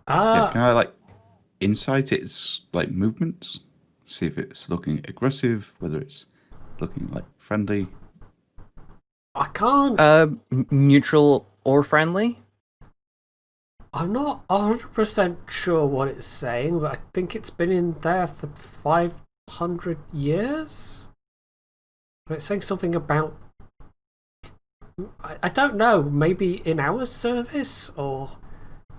Yeah, can I like insight its like movements? See if it's looking aggressive, whether it's looking like friendly. I can't. Neutral or friendly? I'm not 100% sure what it's saying, but I think it's been in there for 500 years. But it's saying something about. I don't know, maybe in our service? Or.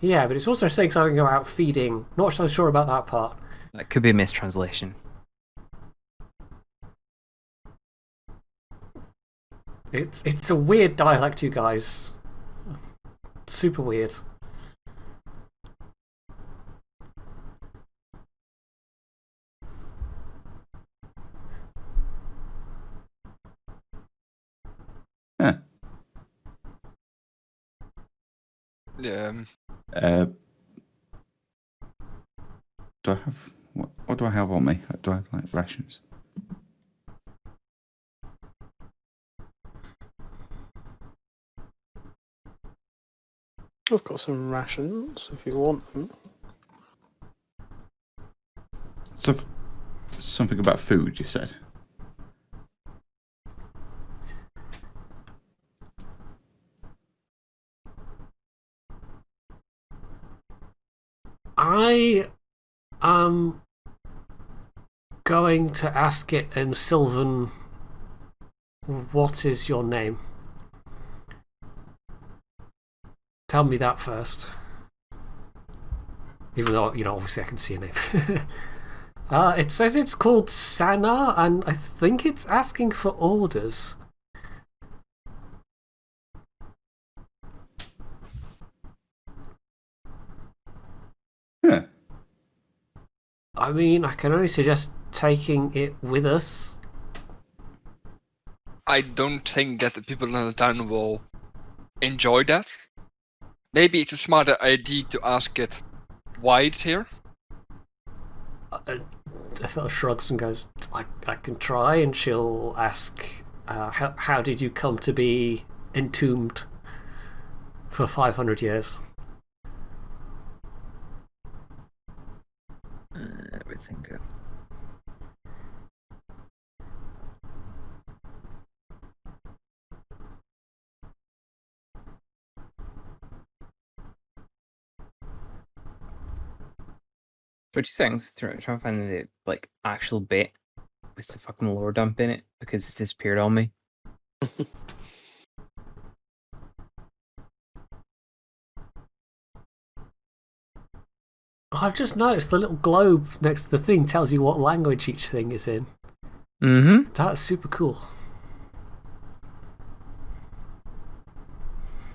Yeah, but it's also saying something about feeding. Not so sure about that part. That could be a mistranslation. It's a weird dialect, you guys. Super weird. Huh. Do I have what do I have on me? Do I have like rations? I've got some rations if you want them. So something about food, you said. I am going to ask it in Sylvan, what is your name? Tell me that first. Even though, obviously I can see a name. It says it's called Sana, and I think it's asking for orders. Huh. I mean, I can only suggest taking it with us. I don't think that the people in the town will enjoy that. Maybe it's a smarter idea to ask it why it's here. Ethel shrugs and goes, I can try, and she'll ask, how did you come to be entombed for 500 years? Everything good. So 2 seconds, trying to find the like actual bit with the fucking lore dump in it because it's disappeared on me. I've just noticed the little globe next to the thing tells you what language each thing is in. Mm-hmm. That's super cool.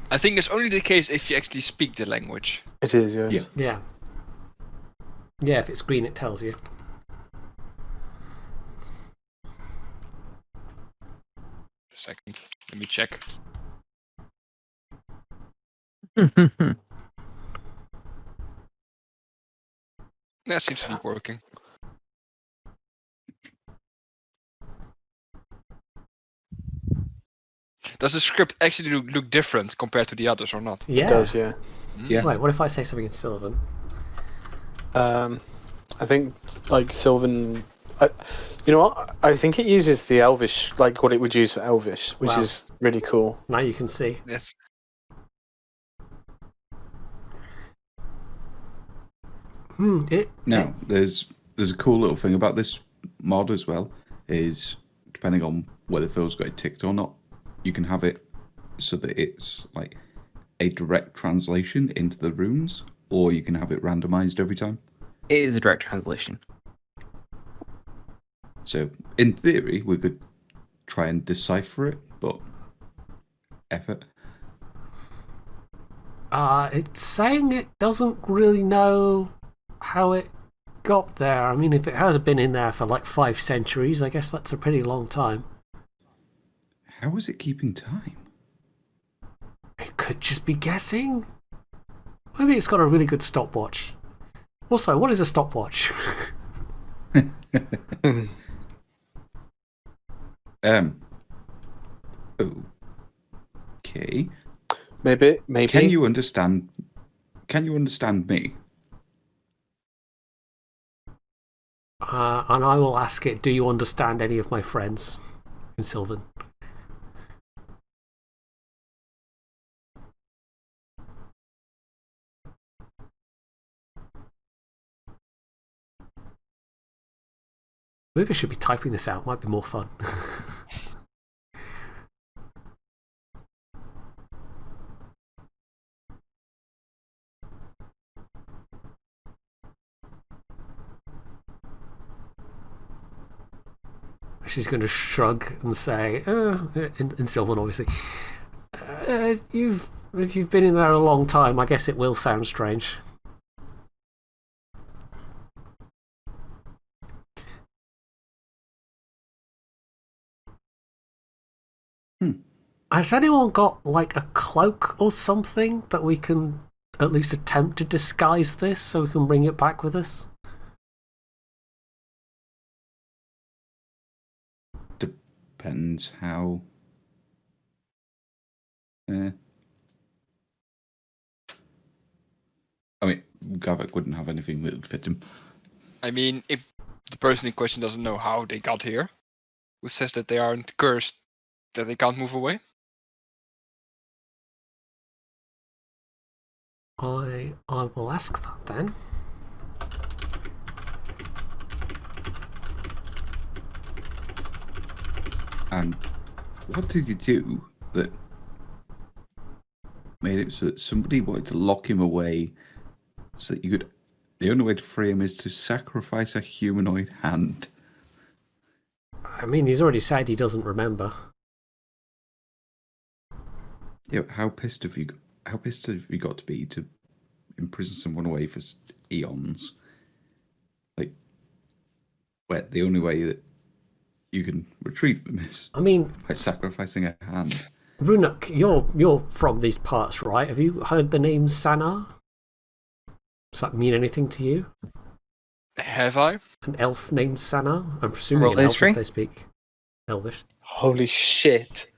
I think it's only the case if you actually speak the language. It is, yes. Yeah. Yeah. Yeah, if it's green, it tells you. A second, let me check. That seems to be working. Does the script actually look different compared to the others or not? Yeah. It does, yeah. Yeah. Wait, what if I say something in Sylvan? I think like Sylvan. You know what? I think it uses the Elvish, like what it would use for Elvish, which Wow. is really cool. Now you can see. Yes. Now, there's a cool little thing about this mod as well, is depending on whether Phil's got it ticked or not, you can have it so that it's like a direct translation into the runes, or you can have it randomized every time. It is a direct translation. So, in theory, we could try and decipher it, but effort. It's saying it doesn't really know how it got there. I mean, if it has been in there for like 5 centuries, I guess that's a pretty long time. How is it keeping time? It could just be guessing. Maybe it's got a really good stopwatch. Also, what is a stopwatch? Okay. Maybe. Can you understand me? And I will ask it, do you understand any of my friends in Sylvan? Maybe I should be typing this out. Might be more fun. She's going to shrug and say, in Sylvan, obviously, if you've been in there a long time, I guess it will sound strange. Has anyone got like a cloak or something that we can at least attempt to disguise this so we can bring it back with us? Depends how. I mean, Gavik wouldn't have anything that would fit him. I mean, if the person in question doesn't know how they got here, who says that they aren't cursed, that they can't move away? I will ask that then. And what did you do that made it so that somebody wanted to lock him away so that you could... The only way to free him is to sacrifice a humanoid hand. I mean, he's already said he doesn't remember. Yeah, how pissed have you got to be to imprison someone away for eons? Like, where the only way that you can retrieve them is by sacrificing a hand. Runuk, you're from these parts, right? Have you heard the name Sanar? Does that mean anything to you? Have I? An elf named Sanar? I'm presuming an elf if they speak Elvish. Holy shit.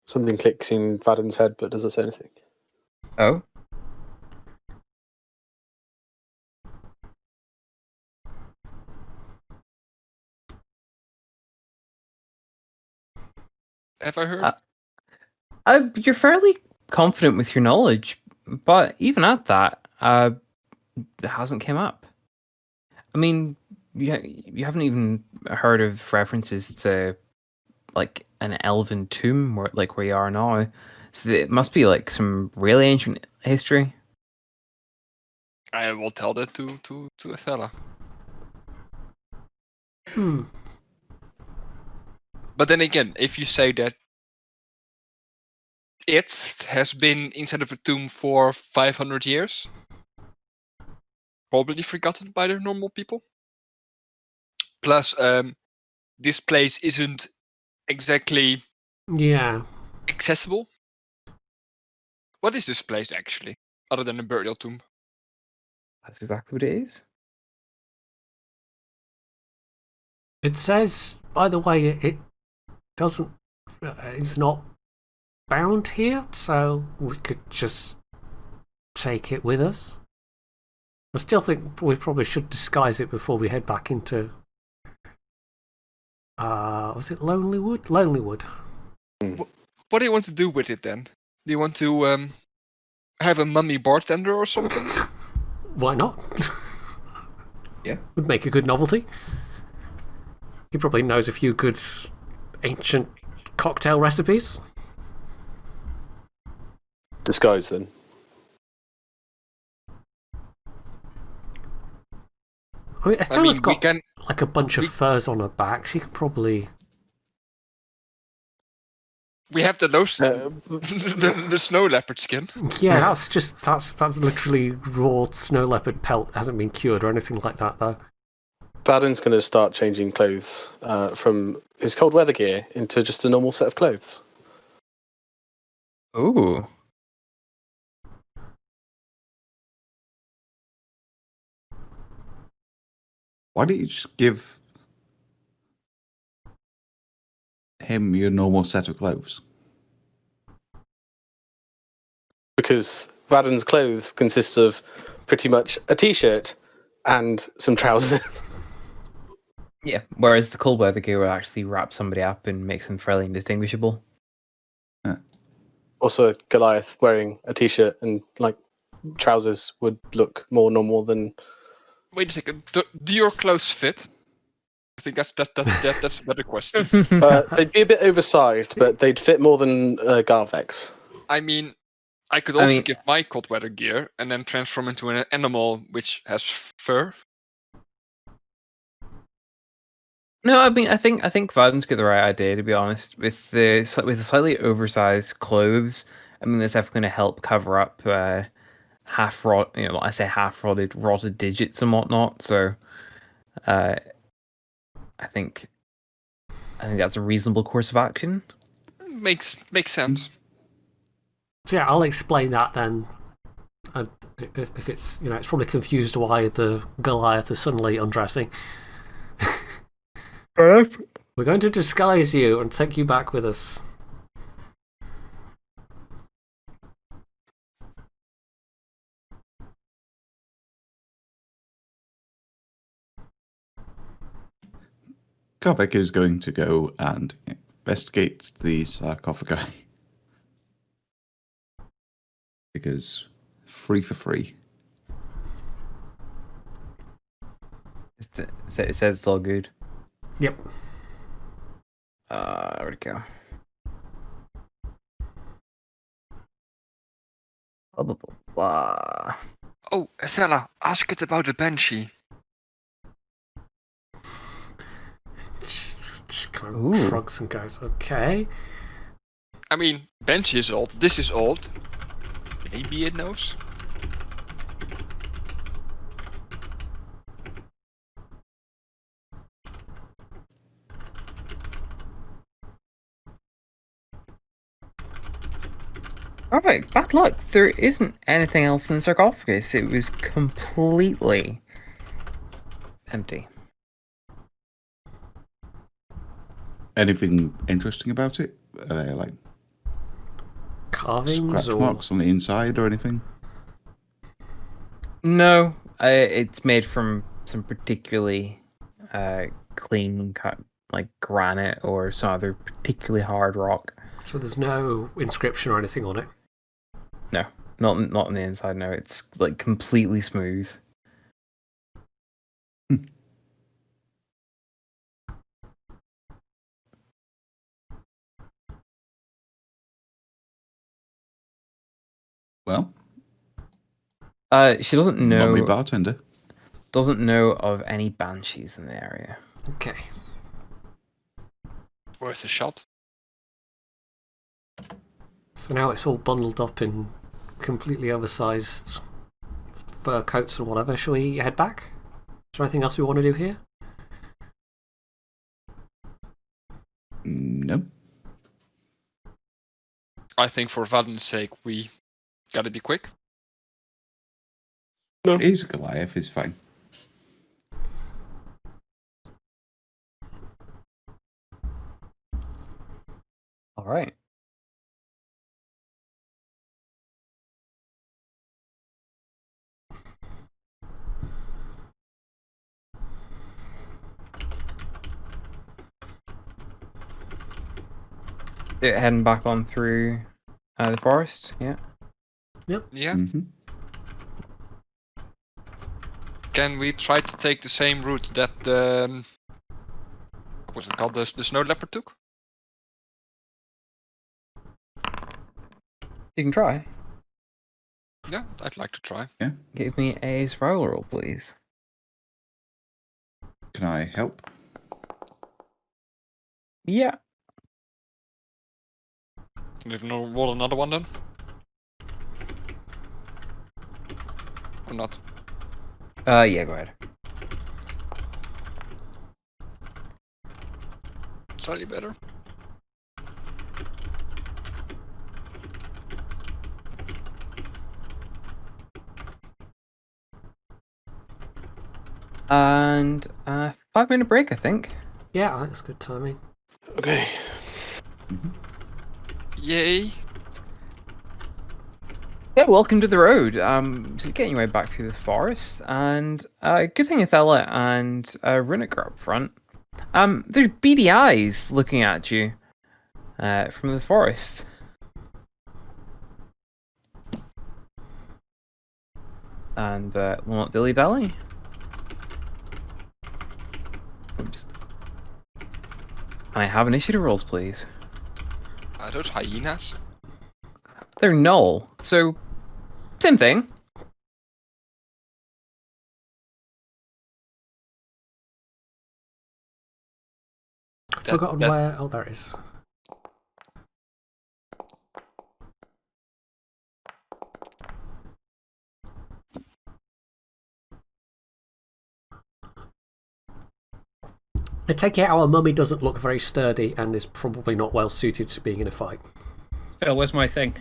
Something clicks in Vadin's head, but doesn't say anything. Oh? Have I heard? You're fairly confident with your knowledge, but even at that, it hasn't come up. I mean, you haven't even heard of references to like an elven tomb where you are now. So it must be like some really ancient history. I will tell that to Athela. But then again, if you say that it has been inside of a tomb for 500 years, probably forgotten by the normal people. Plus, this place isn't exactly accessible. What is this place actually, other than a burial tomb? That's exactly what it is. It says, by the way, it doesn't. It's not bound here, so we could just take it with us. I still think we probably should disguise it before we head back into. Was it Lonelywood? Lonelywood. What do you want to do with it then? Do you want to have a mummy bartender or something? Why not? Yeah. Would make a good novelty. He probably knows a few good ancient cocktail recipes. Disguise then. I mean, Athela's got like a bunch of furs on her back. She could probably. We have the snow leopard skin. Yeah, that's literally raw snow leopard pelt. Hasn't been cured or anything like that though. Baden's going to start changing clothes from his cold weather gear into just a normal set of clothes. Ooh. Why don't you just give him your normal set of clothes? Because Vaden's clothes consist of pretty much a t-shirt and some trousers. Yeah. Whereas the cold weather gear will actually wrap somebody up and makes them fairly indistinguishable. Also, Goliath wearing a t-shirt and like trousers would look more normal than. Wait a second. Do your clothes fit? I think that's a better question. They'd be a bit oversized, but they'd fit more than Garvex. I mean, I could I also mean- give my cold weather gear and then transform into an animal which has fur. No, I mean, I think Vaden's got the right idea. To be honest, with the slightly oversized clothes, I mean, that's definitely going to help cover up half rot. You know, I say half rotted digits and whatnot. So, I think that's a reasonable course of action. Makes sense. So yeah, I'll explain that then. And if it's, it's probably confused why the Goliath is suddenly undressing. We're going to disguise you and take you back with us. Garvek is going to go and investigate the sarcophagi. Because free for free. It says it's all good. Yep. Where'd it go? Blah, blah, blah, blah. Oh, Athena, ask it about the Banshee. Just kind Ooh. of shrugs and goes, okay. I mean, Banshee is old. This is old. Maybe it knows. Alright, bad luck. There isn't anything else in the sarcophagus. It was completely empty. Anything interesting about it? Like Carvings scratch or. marks on the inside or anything? No, it's made from some particularly clean cut, like granite or some other particularly hard rock. So there's no inscription or anything on it. No, not on the inside. No, it's like completely smooth. Well, She doesn't mummy know bartender. of any banshees in the area. Okay. Worth a shot. So now it's all bundled up in completely oversized fur coats and whatever. Shall we head back? Is there anything else we want to do here? No. I think for Vaden's sake, we gotta be quick. He's a Goliath, it's fine. All right. Heading back on through the forest. Yeah. Yeah. Mm-hmm. Can we try to take the same route that what was it called? The snow leopard took? You can try. Yeah, I'd like to try. Give me a survival roll, please. Can I help? Yeah. Roll another one then? Or not? Yeah, go ahead. Slightly better. And 5-minute break, I think. Yeah, I think that's good timing. Okay. Yay. Yeah, welcome to the road. So you're getting your way back through the forest, and good thing Athela and Runic are up front. There's beady eyes looking at you from the forest. And will not dilly dally. Oops. Can I have initiative rolls, please? Are those hyenas? They're null, so same thing. I've forgotten where. Oh, there it is. I take it our mummy doesn't look very sturdy and is probably not well suited to being in a fight. Phil, where's my thing?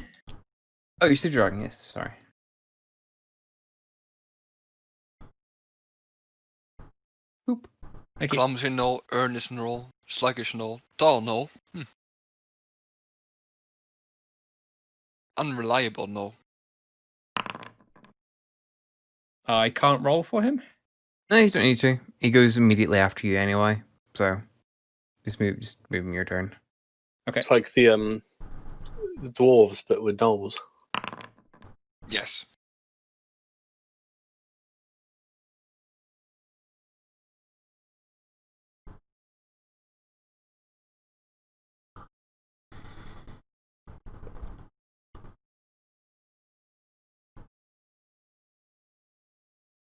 Oh, you're still drawing, yes, sorry. Oop. Thank you. Clumsy null, earnest null, sluggish null, tall null. Unreliable null. I can't roll for him? No, you don't need to. He goes immediately after you anyway, so just move him your turn. Okay. It's like the dwarves, but with gnolls. Yes.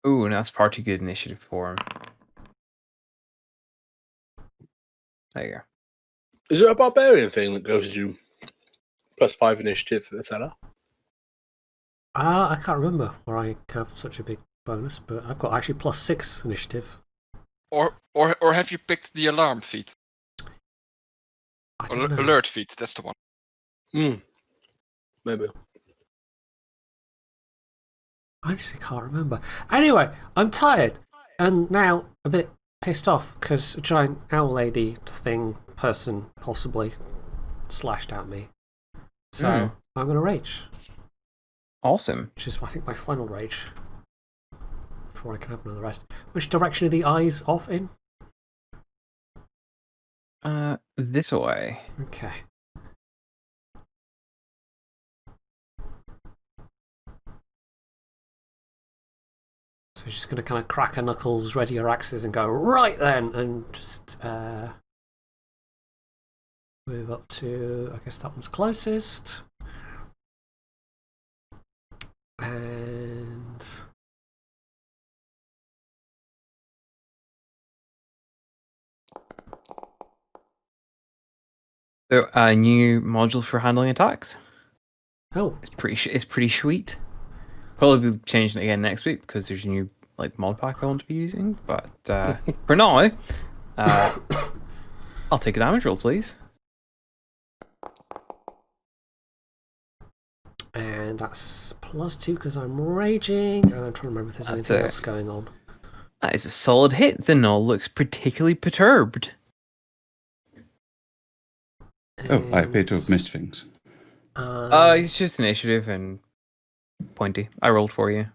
Ooh, and that's far too good initiative for him. There you go. Is there a barbarian thing that goes you +5 initiative for the seller? I can't remember where I have such a big bonus, but I've got actually +6 initiative. Or have you picked the alarm feat? I don't know. Alert feat, that's the one. Maybe. I actually can't remember. Anyway, I'm tired and now a bit pissed off because a giant owl lady thing person possibly slashed at me. So I'm going to rage. Awesome. Which is, I think, my final rage. Before I can have another rest. Which direction are the eyes off in? This way. Okay. So she's going to kind of crack her knuckles, ready her axes, and go, right then! And just move up to, I guess that one's closest. And So a new module for handling attacks. oh, It's pretty sweet. Probably be changing it again next week because there's a new mod pack I want to be using. But for now, I'll take a damage roll, please. and that's +2 because I'm raging, and I'm trying to remember if there's anything else going on. That is a solid hit. The null looks particularly perturbed. Oh, I appear to have missed things. It's just initiative and pointy. I rolled for you.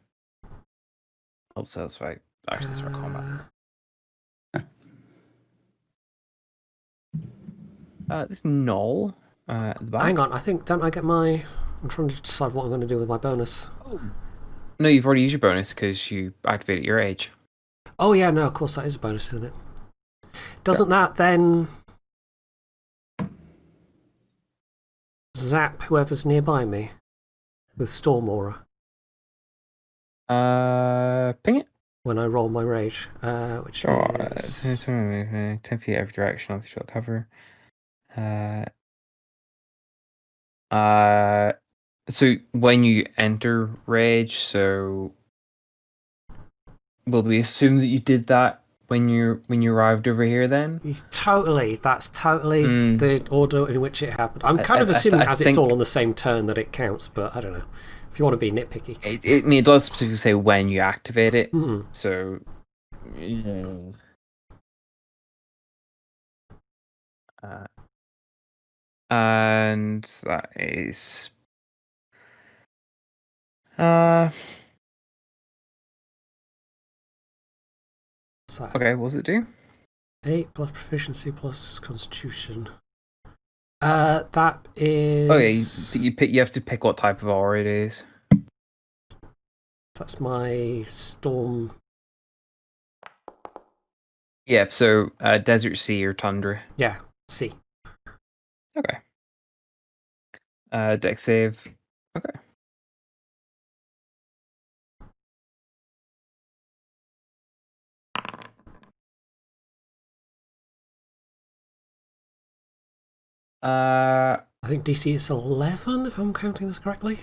Oh, so that's right. Actually, start combat. This null. At the back. Hang on, I think, don't I get my... I'm trying to decide what I'm going to do with my bonus. Oh. No, you've already used your bonus because you activated your age. Oh yeah, no, of course that is a bonus, isn't it? Doesn't that then zap whoever's nearby me with Storm Aura Ping it. when I roll my rage, which is... 10 feet every direction of the short cover. So when you enter rage, so will we assume that you did that when you arrived over here then? Totally. That's totally the order in which it happened. I'm kind of assuming as it's all on the same turn that it counts, but I don't know. If you want to be nitpicky. I mean, it does specifically say when you activate it. So. And that is. Okay, what does it do? 8 plus proficiency plus constitution. That is. Oh yeah, you have to pick what type of aura it is. That's my storm. Yeah, so desert, sea, or tundra. Yeah, sea. Okay. Dex save. Okay. I think DC is 11, if I'm counting this correctly.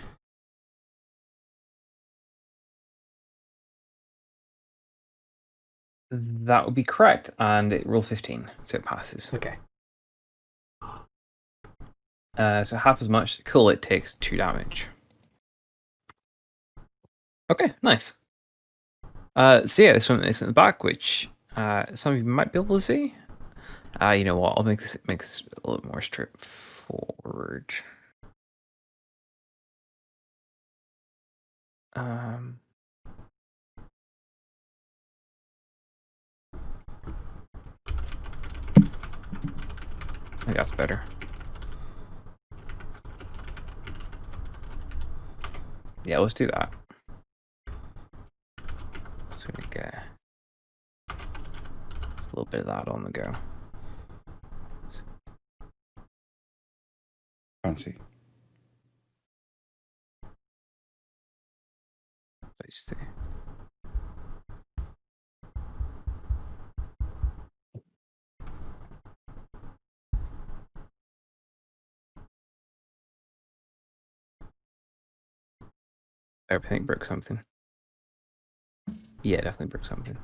That would be correct, and it rolled 15, so it passes. Okay. So half as much. Cool, it takes 2 damage. Okay, nice. So yeah, this one is in the back, which some of you might be able to see. You know what? I'll make this a little more straightforward. I think that's better. Yeah, let's do that. So we get a little bit of that on the go. Fancy. Let's see. Everything broke something. Yeah, definitely broke something.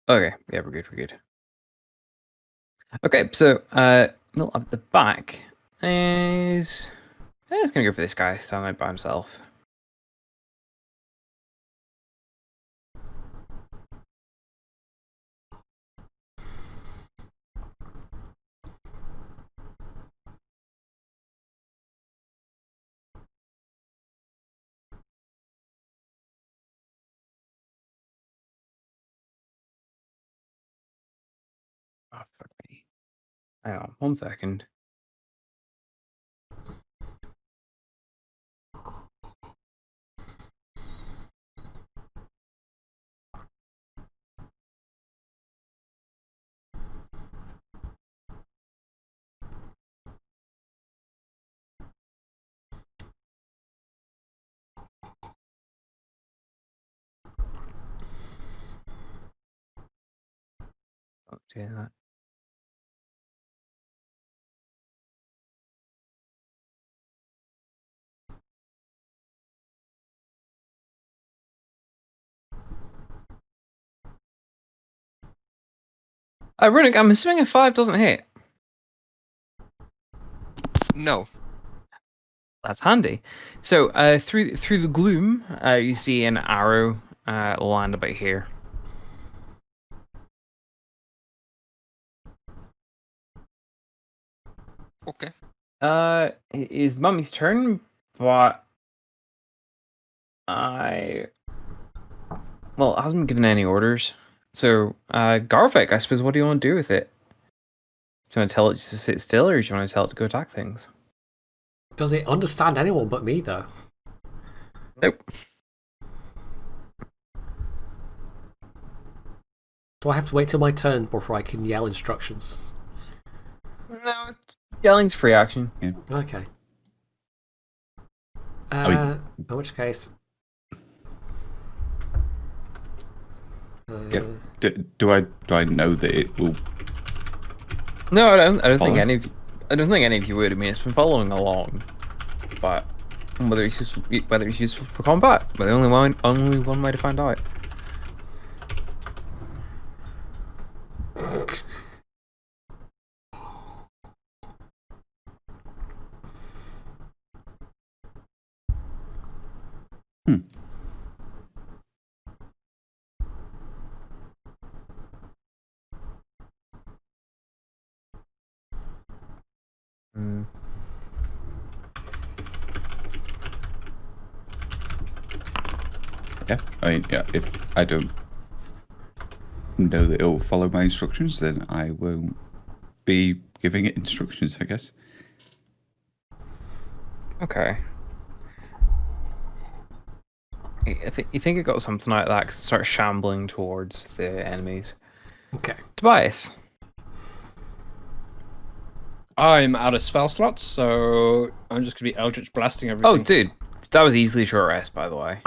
Okay, yeah, we're good. Okay, so middle up the back is it's gonna go for this guy standing out by himself. Oh, fuck me. Hang on, 1 second. Not doing that. Runic, I'm assuming a 5 doesn't hit. No. That's handy. So through the gloom, you see an arrow land about here. Okay. It is the mummy's turn, but it hasn't been given any orders. So Garvik, I suppose, what do you want to do with it? Do you want to tell it just to sit still, or do you want to tell it to go attack things? Does it understand anyone but me, though? Nope. Do I have to wait till my turn before I can yell instructions? No, yelling's free action. Yeah. Okay. mean- In which case... Yeah. Do I know that it will? No, I don't think Follow? any of you. I don't think any of you would. I mean, it's been following along, but whether it's useful for combat, but the only one way to find out. Hmm. Yeah, I mean, yeah, if I don't know that it'll follow my instructions, then I won't be giving it instructions, I guess. Okay. You think it got something out of that because it starts shambling towards the enemies. Okay. Tobias. I'm out of spell slots, so I'm just gonna be Eldritch blasting everything. Oh, dude, that was easily a short rest, by the way.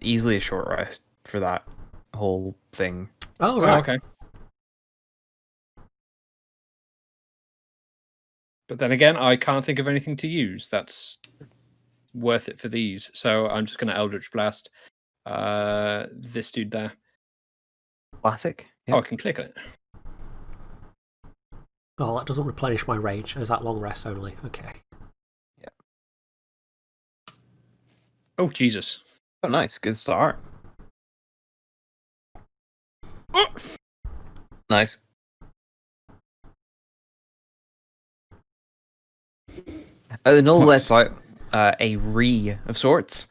Easily a short rest for that whole thing. Oh, So, right. okay. But then again, I can't think of anything to use that's worth it for these. So I'm just gonna Eldritch blast this dude there. Classic. Oh, I can click on it. Oh, that doesn't replenish my rage. Is that long rest only? Okay. Oh, Jesus. Oh, nice. Good start. Oh! Nice. The Null lets out a Ree of sorts,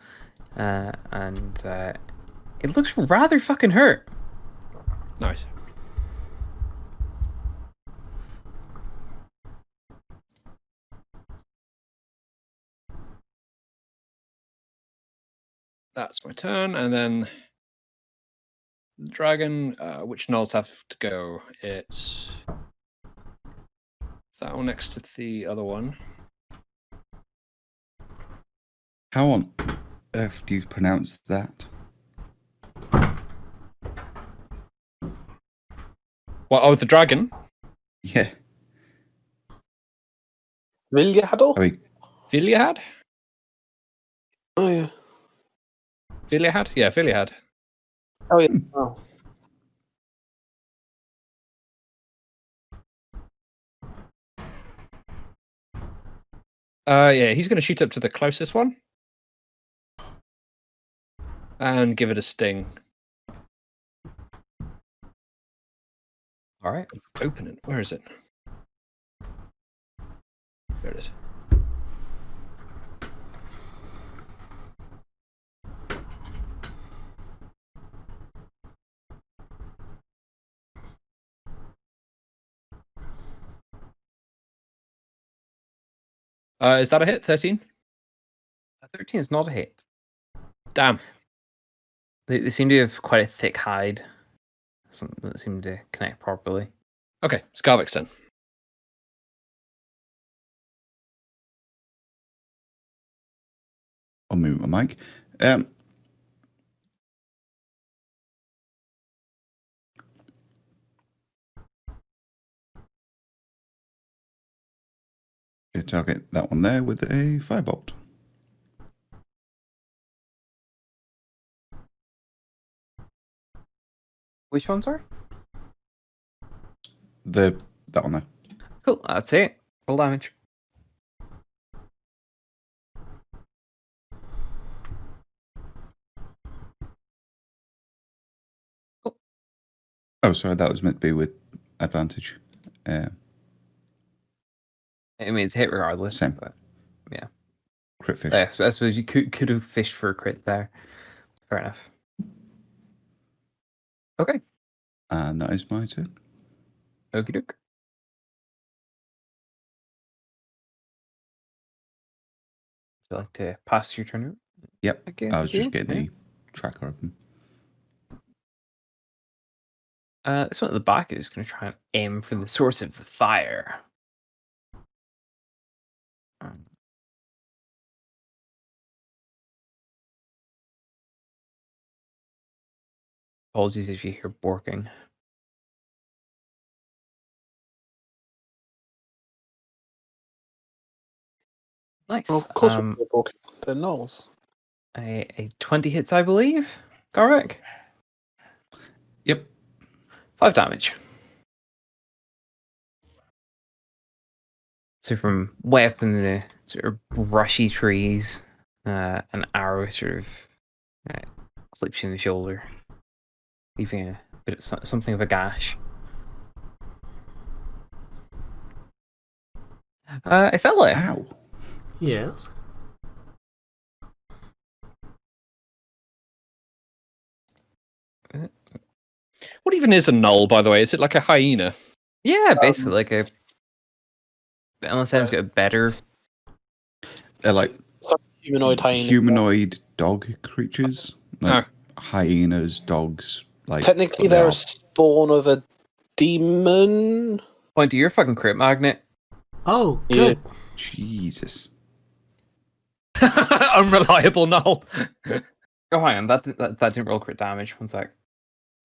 and it looks rather fucking hurt. Nice. That's my turn, and then the dragon, which nulls have to go? It's that one next to the other one. How on earth do you pronounce that? Well, oh, the dragon. Yeah, Vilgahador? I mean, Viliad? Oh, yeah. Viliad? Yeah, Viliad. Oh, yeah. Oh. Yeah, he's going to shoot up to the closest one and give it a sting. All right. Open it. Where is it? There it is. Is that a hit? 13? 13 is not a hit. Damn. They seem to have quite a thick hide. Something that seemed to connect properly. Okay, Scarvix then. I'll move my mic. You target that one there with a firebolt. Which ones are? That one there. Cool. That's it. Full damage. Cool. Oh, sorry, that was meant to be with advantage. I mean, it's a hit regardless. Same. But yeah. Crit fish. I suppose you could have fished for a crit there. Fair enough. Okay. And that is my turn. Okie doke. Would you like to pass your turn? Yep. Again, I was just yeah. getting the tracker open. This one at the back is going to try and aim for the source of the fire. Apologies if you hear borking. Nice. Well, of course we're talking. They're gnolls. A 20 hits, I believe. Correct. Yep. 5 damage. So from way up in the sort of brushy trees, an arrow sort of clips you in the shoulder, leaving a bit of something of a gash. Ethella. Ow. Yes. What even is a gnoll, by the way? Is it like a hyena? Yeah, basically like a. Unless anyone's got a better. They're like Humanoid hyena. humanoid dog creatures. Like Oh. hyenas, dogs. Like Technically, but they they're are- a spawn of a demon. Pointy, you're a fucking crit magnet. Oh, Yeah. good. Jesus. Unreliable gnoll. Oh, hang on, that didn't roll crit damage. 1 sec.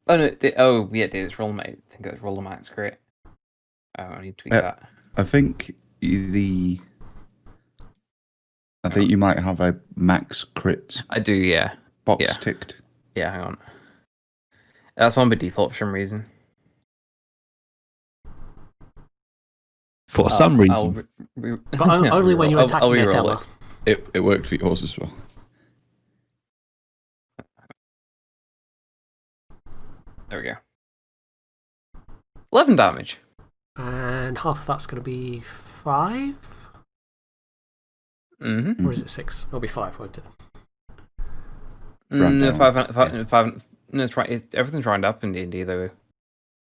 Oh no, it did. Oh yeah, it did. It's roll I think that's roll max crit. Oh, I need to tweak that. I think you might have a max crit I do, yeah. box Yeah. ticked. Yeah, hang on. That's on by default for some reason. For some reason. But only when you're attacking reroll Ethella. It worked for yours as well. There we go. 11 damage. And half of that's going to be 5? Mm-hmm. Or is it 6? It'll be 5, won't it? Round No, down. five. No, it's right. Everything's round up in D&D though.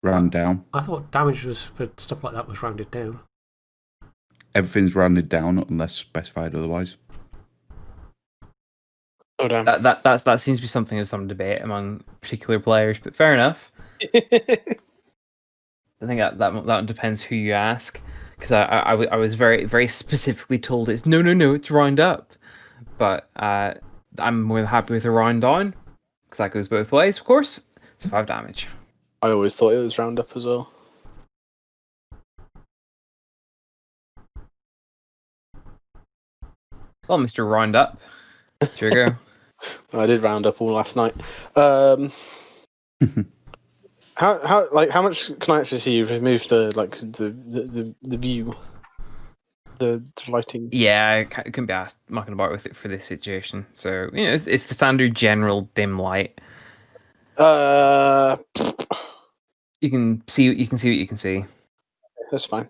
Round down. I thought damage was for stuff like that was rounded down. Everything's rounded down unless specified otherwise. Oh damn. That seems to be something of some debate among particular players, but fair enough. I think that depends who you ask, because I was very specifically told it's no, it's round up, but I'm more than happy with a round down, because that goes both ways, of course. So 5 damage. I always thought it was round up as well. Well, Mr. Round Up, here we go. I did round up all last night. How much can I actually see? You've removed the view, the lighting. Yeah, I couldn't be asked mucking about with it for this situation. So it's the standard general dim light. Uh, You can see what you can see. That's fine.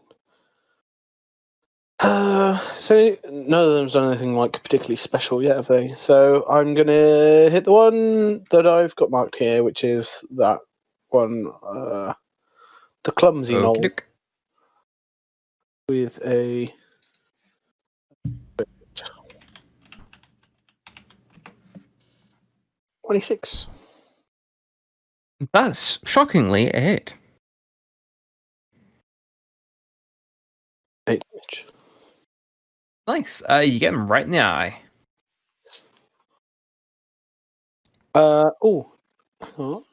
So none of them's done anything like particularly special yet, have they? So I'm gonna hit the one that I've got marked here, which is that one, the clumsy knoll, Okey-doke. with a 26. That's shockingly a hit. 8 damage. Nice. You get him right in the eye. Oh. Hang on.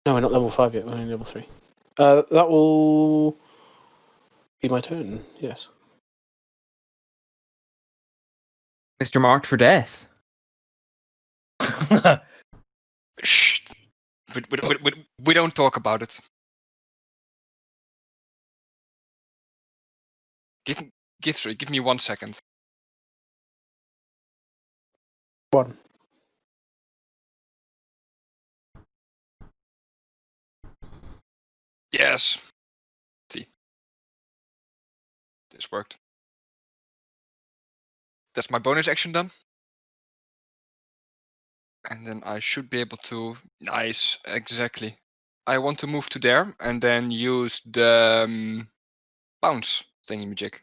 No, we're not level 5 yet. We're only level 3. That will be my turn. Yes. Mr. Marked for death. Shh. We don't talk about it. Give me 1 second. 1. Yes. See. This worked. That's my bonus action done. And then I should be able to... Nice, exactly. I want to move to there and then use the bounce thingy-majig.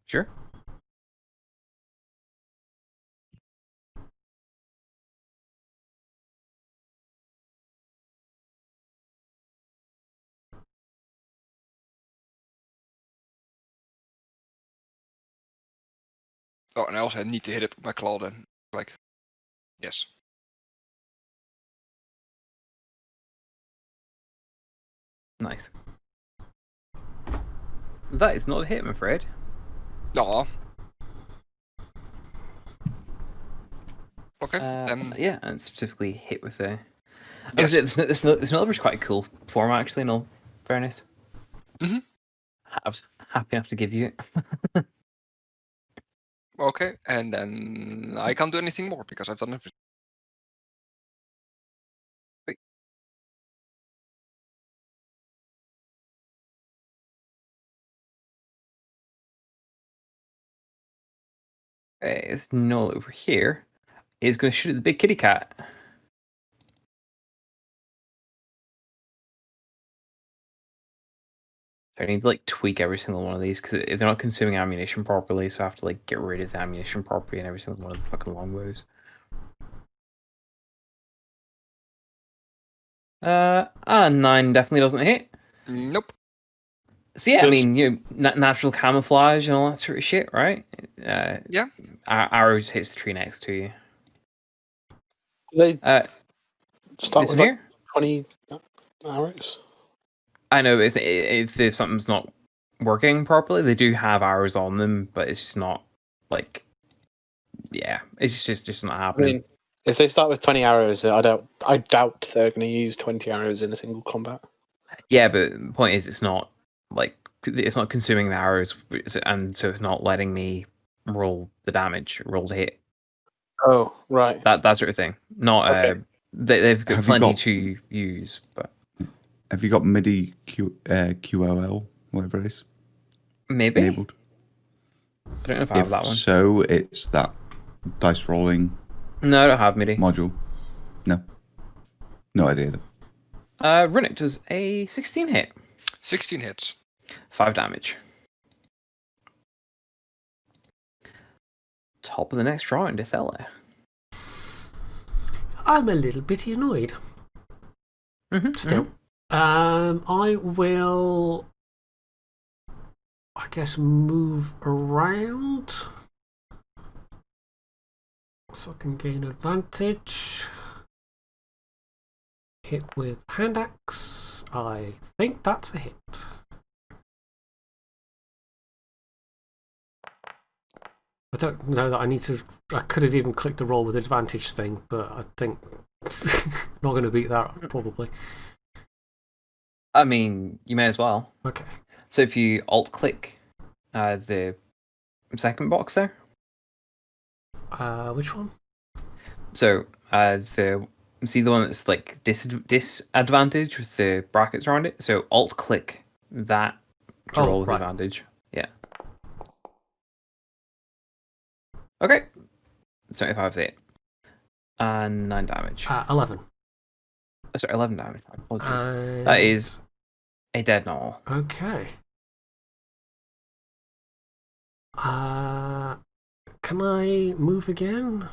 Sure. Oh, and I also need to hit it with my claw then. Like, yes. Nice. That is not a hit, I'm afraid. Aw. Okay, then. Yeah, and specifically hit with the. Yes. This Nullarbor is quite a cool form, actually, in all fairness. Mhm. I was happy enough to give you it. Okay, and then I can't do anything more because I've done everything. Okay, it's Null over here. Is going to shoot at the big kitty cat. I need to like tweak every single one of these because they're not consuming ammunition properly, so I have to like get rid of the ammunition properly in every single one of the fucking longbows. 9 definitely doesn't hit. Nope. So yeah, I Just- mean, natural camouflage and all that sort of shit, right? Yeah. Arrows hits the tree next to you. They start This with one like here. 20 arrows. I know if something's not working properly, they do have arrows on them, but it's just not like, yeah, it's just not I happening. mean, if they start with 20 arrows, I doubt they're going to use 20 arrows in a single combat. Yeah, but the point is, it's not consuming the arrows, and so it's not letting me roll the damage, roll the hit, Oh, right. that sort of thing. Not Okay. they've got Have you plenty got- to use, but Have you got MIDI QOL, whatever it is, maybe enabled? I don't know if I have If that one. so, it's that dice rolling No, I don't have MIDI. module. No idea. Runic does a 16 hit, 16 hits. 5 damage. Top of the next round, Ithella. I'm a little bit annoyed. Still. I will, I guess, move around so I can gain advantage. Hit with hand axe. I think that's a hit. I don't know that I need to. I could have even clicked the roll with advantage thing, but I think not going to beat that probably. I mean, you may as well. Okay. So if you alt click the second box there, Which one? so see the one that's like disadvantage with the brackets around it. So alt click that to Oh, roll with right. advantage. Yeah. Okay. 25's it. And 9 damage. 11. Oh, sorry, 11 damage. I apologize. And... That is a dead null. Okay. Can I move again?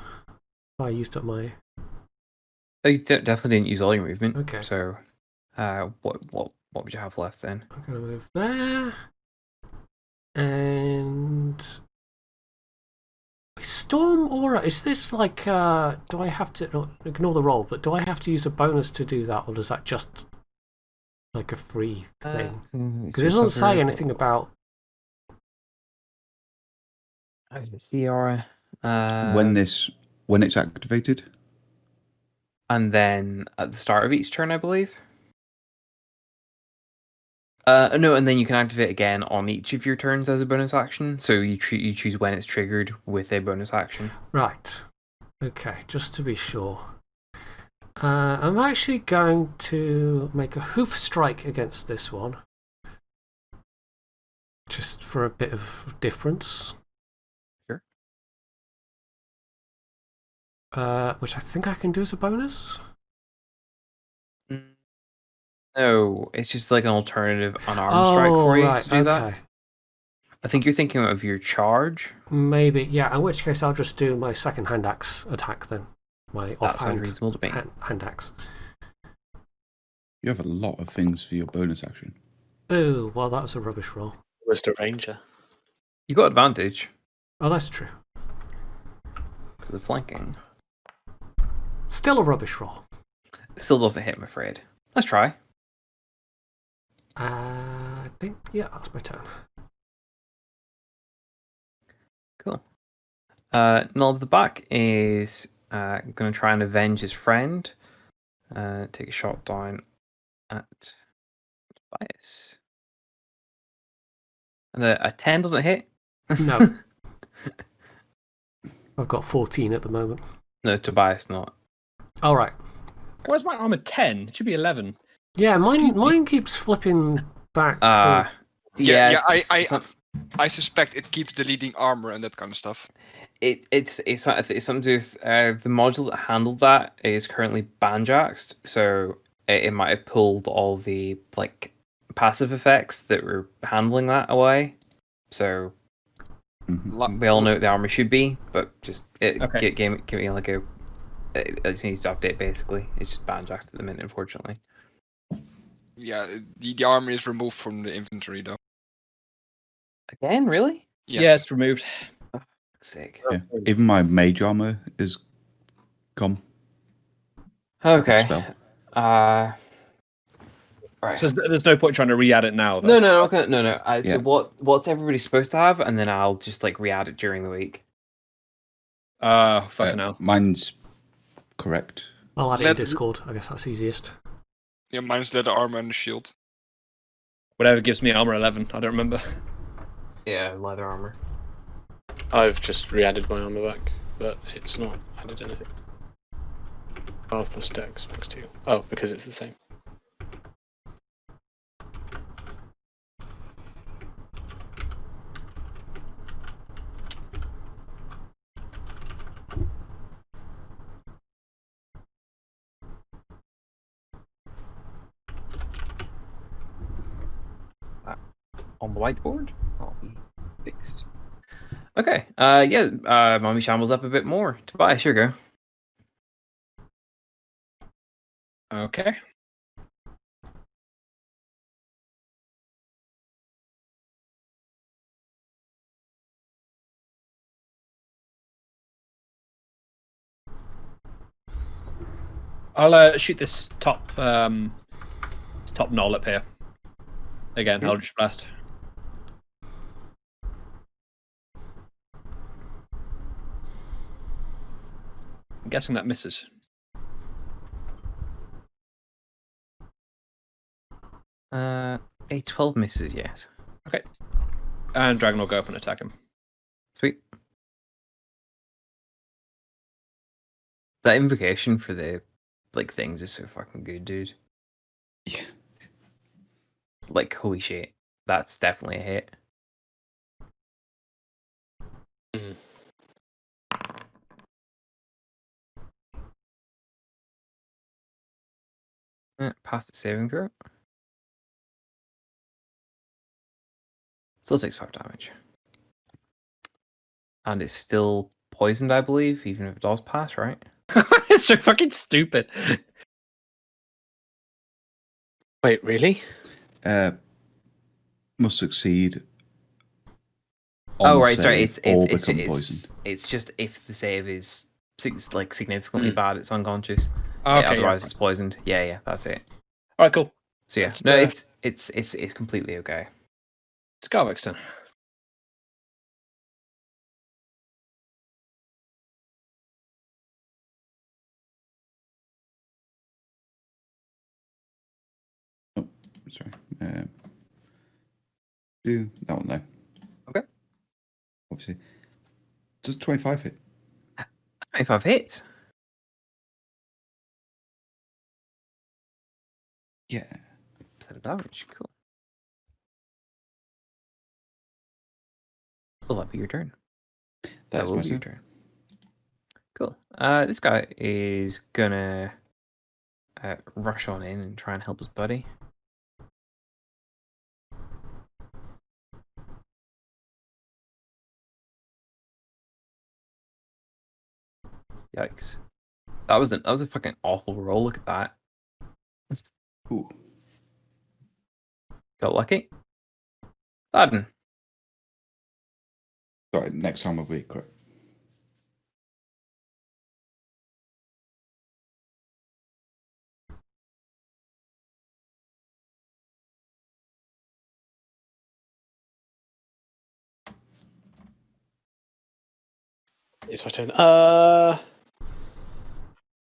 I used up my. Oh, you definitely didn't use all your movement. Okay. So, what would you have left then? I'm gonna move there. And Storm Aura, is this like do I have to ignore the roll, but do I have to use a bonus to do that, or is that just like a free thing? Because it doesn't say anything about the aura. when it's activated. And then at the start of each turn, I believe. No, and then you can activate again on each of your turns as a bonus action. So you choose when it's triggered with a bonus action. Right. Okay, just to be sure. I'm actually going to make a hoof strike against this one. Just for a bit of difference. Sure. Which I think I can do as a bonus. No, it's just like an alternative unarmed strike for you right, to do okay. that. I think you're thinking of your charge. Maybe, yeah, in which case I'll just do my second hand axe attack then. My That sounds offhand reasonable to me. hand axe. You have a lot of things for your bonus action. Oh, well, that was a rubbish roll. Was the ranger. You got advantage Oh, that's true. because of flanking. Still a rubbish roll. It still doesn't hit, I'm afraid. Let's try. I think, yeah, that's my turn. Cool. Null of the Back is going to try and avenge his friend. Take a shot down at Tobias. And a 10 doesn't hit? No. I've got 14 at the moment. No, Tobias not. All right. Where's my armor 10? It should be 11. Yeah, Excuse me? mine keeps flipping back to. Yeah, it's not- I suspect it keeps deleting armor and that kind of stuff. it's something to do with the module that handled that is currently banjaxed, so it might have pulled all the like passive effects that were handling that away. So we all know what the armor should be, but just Okay. give me like a it just needs to update. Basically, it's just banjaxed at the minute, unfortunately. Yeah, the armor is removed from the inventory though. Again, really? Yes. Yeah, it's removed. Sick. Yeah. Even my mage armor is gone. Okay. Spell. Right. So there's no point trying to re-add it now. No, Though. okay, no. Yeah. So what's everybody supposed to have, and then I'll just like re-add it during the week. Fucking hell. Mine's correct. I'll add it in Discord. I guess that's easiest. Yeah, mine's leather armor and the shield. Whatever gives me armor 11. I don't remember. Yeah, leather armor. I've just re-added my armor back, but it's not added anything. 12 plus dex max 2. Oh, because it's the same. On the whiteboard, I'll be fixed. Okay. Yeah. Mommy shambles up a bit more. Tobias, here you go. Okay. I'll shoot this top knoll up here. Again, Eldritch Blast. I'm guessing that misses. A 12 misses, yes. Okay. And Dragon will go up and attack him. Sweet. That invocation for the like things is so fucking good, dude. Yeah. Like, holy shit. That's definitely a hit. Pass the saving throw. Still takes 5 damage. And it's still poisoned, I believe, even if it does pass, right? It's so fucking stupid. Wait, really? Must succeed. Oh, right, sorry. It's It's just if the save is significantly bad, it's unconscious. Okay, Otherwise, it's poisoned. Yeah, that's it. All right, cool. So yeah, That's, no, it's completely okay. It's Garvix then. Sorry. Do that one there. Okay. Obviously. Does 25 hit? 25 hits. Yeah. 7 damage. Cool. Will that be your turn? That will is be my your turn. turn. Cool. This guy is gonna rush on in and try and help his buddy. Yikes! That was a fucking awful roll. Look at that. Ooh. Got lucky. Baden. Sorry, next time will be correct. It's my turn. Oh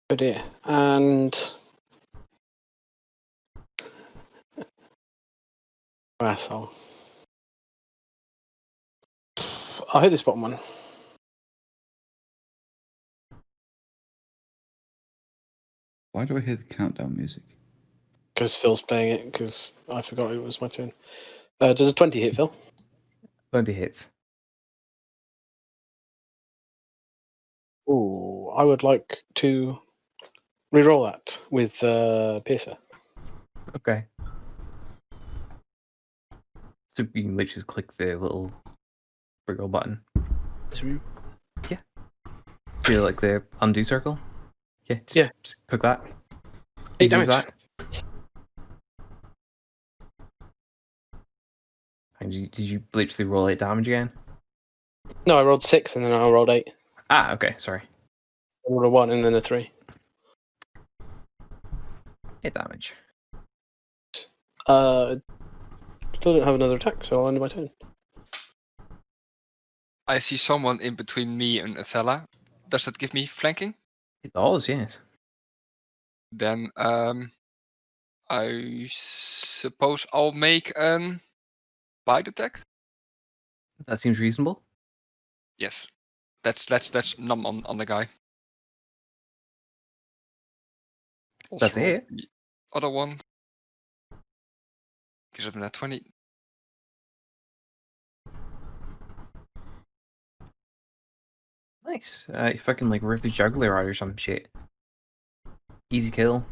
dear. And asshole. I'll hit this bottom one. Why do I hear the countdown music? Because Phil's playing it, because I forgot it was my turn. Does a 20 hit, Phil? 20 hits. Ooh, I would like to reroll that with Piercer. Okay. So you can literally just click the little wiggle button. Feel like the undo circle? Yeah, just click that. 8 Easy as damage. that. And did you literally roll 8 damage again? No, I rolled 6 and then I rolled 8. Ah, okay, sorry. I rolled a 1 and then a 3. 8 damage. Still don't have another attack, so I'll end my turn. I see someone in between me and Athela. Does that give me flanking? It does, yes. Then I suppose I'll make an bite attack. That seems reasonable. Yes, that's numb on the guy. Also That's it. the other one. Gives up at 20. Nice. If I can like rip a juggler out or some shit. Easy kill.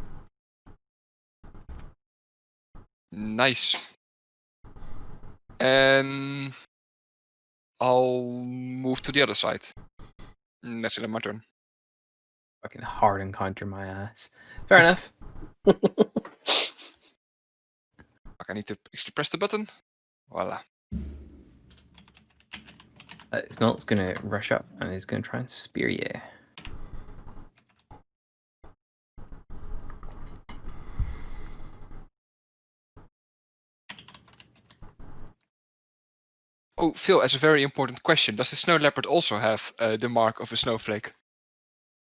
Nice. And I'll move to the other side. That's it, my turn. Fucking hard encounter my ass. Fair enough. I need to actually press the button. Voila. Snult's gonna rush up and he's gonna try and spear you. Oh, Phil, as a very important question, does the snow leopard also have the mark of a snowflake?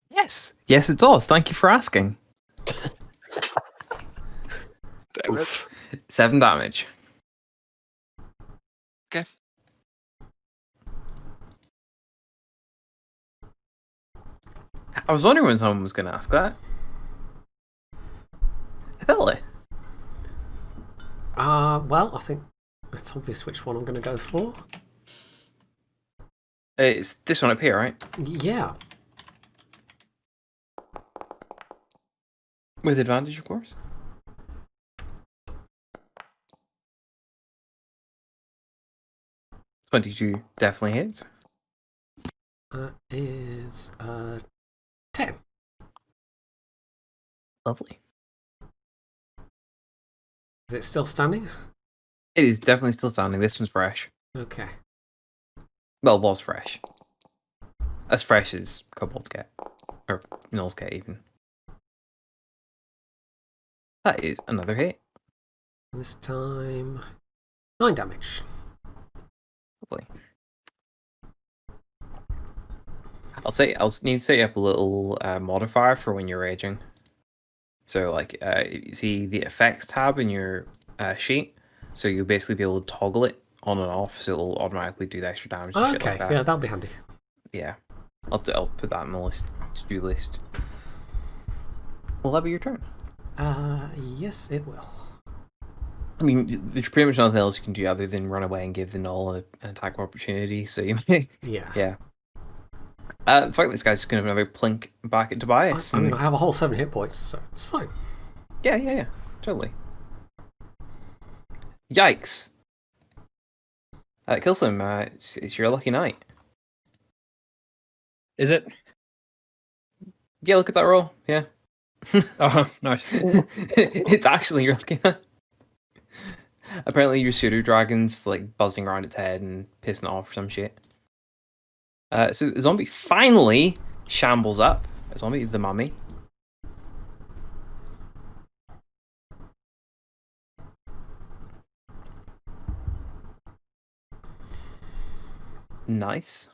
Yes. Yes, it does. Thank you for asking. Damn it. 7 damage. Okay. I was wondering when someone was going to ask that. Really? Well, I think it's obvious which one I'm going to go for. It's this one up here, right? Yeah. With advantage, of course. 22 definitely hits. That is 10. Lovely. Is it still standing? It is definitely still standing. This one's fresh. Okay. Well, was fresh. As fresh as kobolds get. Or gnolls get, even. That is another hit. This time, 9 damage. Lovely. I'll need to set you up a little modifier for when you're raging. So, like, you see the effects tab in your sheet. So you'll basically be able to toggle it on and off, so it'll automatically do the extra damage and shit Okay, like that. yeah, that'll be handy. Yeah. I'll put that in the to-do list. Will that be your turn? Yes, it will. I mean, there's pretty much nothing else you can do other than run away and give the Null an attack opportunity, so you may... Yeah. Yeah. In fact, this guy's just going to have another plink back at Tobias. I mean, I have a whole 7 hit points, so it's fine. Yeah. Totally. Yikes. Kills him. It's your lucky night. Is it? Yeah, look at that roll. Yeah. Oh, nice. It's actually your lucky night. Apparently your pseudo dragon's like buzzing around its head and pissing it off or some shit. So the zombie finally shambles up. A zombie, the mummy. Nice.